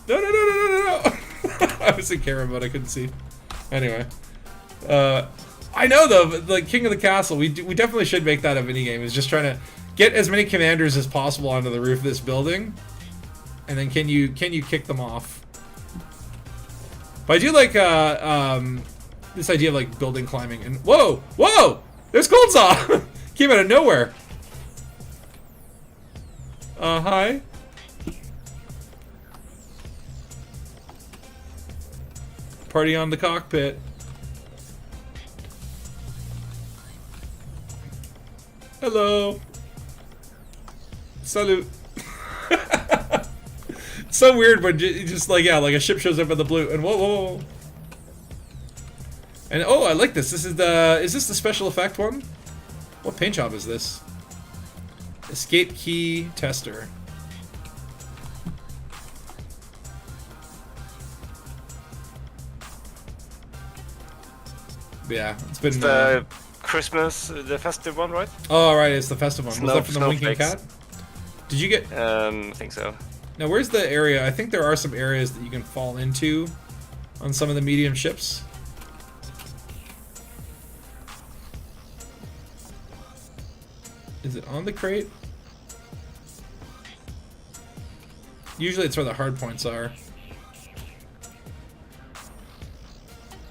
No. I was in camera mode, I couldn't see. Anyway. I know though, but like King of the Castle, we definitely should make that a minigame. Is just trying to get as many commanders as possible onto the roof of this building. And then can you kick them off? But I do like this idea of like building climbing and whoa! There's Coldsaw! Came out of nowhere. Hi. Party on the cockpit. Hello. Salute. It's so weird when just like, yeah, like a ship shows up in the blue and whoa. And oh, I like this. Is this the special effect one? What paint job is this? Escape key tester. Yeah, it's been The Christmas, the festive one, right? oh right, it's the festive one. Was that from the Winking Snowflakes. Cat? Did you get I think so. now? Where's the area? I think there are some areas that you can fall into on some of the medium ships. Is it on the crate? Usually it's where the hard points are.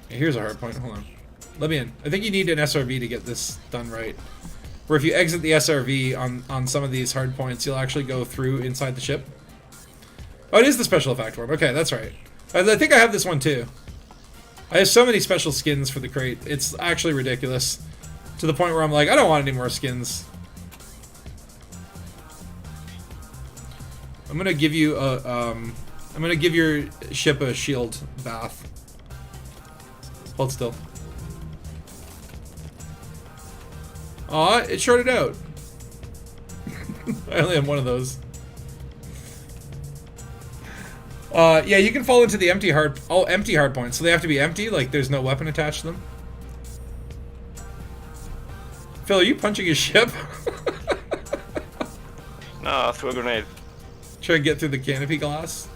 Okay, here's a hard point. Hold on. Let me in. I think you need an SRV to get this done right. Where if you exit the SRV on some of these hard points, you'll actually go through inside the ship. Oh, it is the special effect one. Okay, that's right. I think I have this one too. I have so many special skins for the crate. It's actually ridiculous. To the point where I'm like, I don't want any more skins. I'm gonna give you a, I'm gonna give your ship a shield bath. Hold still. Aw, it shorted out. I only have one of those. Yeah, you can fall into the empty hard points. So they have to be empty, like there's no weapon attached to them. Phil, are you punching his ship? No, throw a grenade. Try to get through the canopy glass.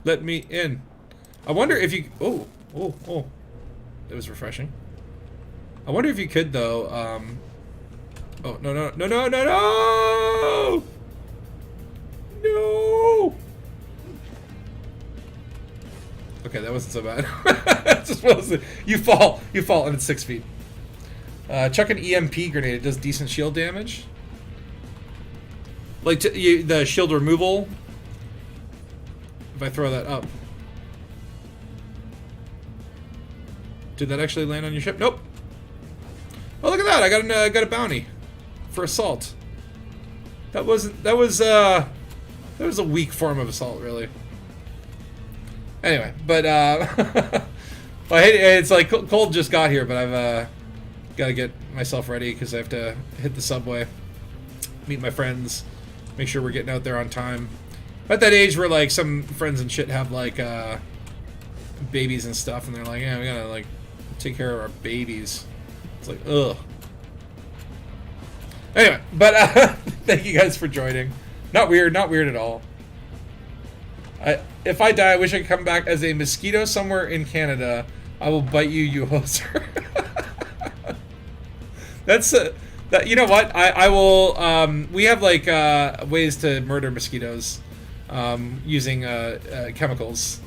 Let me in. I wonder if you... Oh. That was refreshing. I wonder if you could, though, Oh, no. Okay, that wasn't so bad. You fall, and it's 6 feet. Chuck an EMP grenade. It does decent shield damage. Like the shield removal. If I throw that up. Did that actually land on your ship? Nope. Oh, look at that! I got a bounty for assault. That was a weak form of assault, really. Anyway, but well, it's like Cold just got here, but I've got to get myself ready because I have to hit the subway, meet my friends, make sure we're getting out there on time. I'm at that age where like some friends and shit have like babies and stuff, and they're like, yeah, we gotta like take care of our babies. It's like, ugh. Anyway, but thank you guys for joining. Not weird at all. If I die, I wish I could come back as a mosquito somewhere in Canada. I will bite you, you hoser. That's that. You know what? I will. We have like ways to murder mosquitoes using chemicals.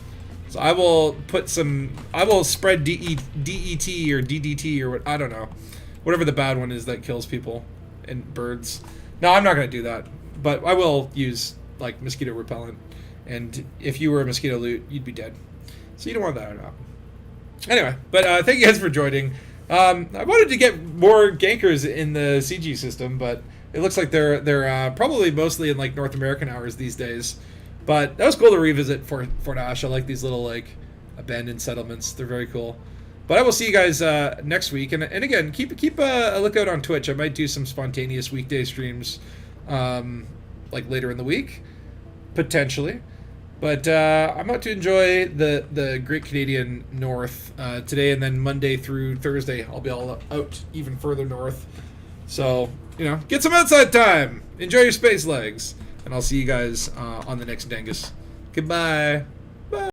So I will put some. I will spread DET or DDT or what, I don't know, whatever the bad one is that kills people and birds. No, I'm not gonna do that. But I will use like mosquito repellent. And if you were a mosquito loot, you'd be dead. So you don't want that or not. Anyway, but thank you guys for joining. I wanted to get more gankers in the CG system, but it looks like they're probably mostly in like North American hours these days. But that was cool to revisit Fort Ash. I like these little like abandoned settlements. They're very cool. But I will see you guys next week. And again, keep a lookout on Twitch. I might do some spontaneous weekday streams like later in the week, potentially. But I'm about to enjoy the great Canadian North today, and then Monday through Thursday I'll be all out even further north. So, you know, get some outside time. Enjoy your space legs. And I'll see you guys on the next Dangus. Goodbye.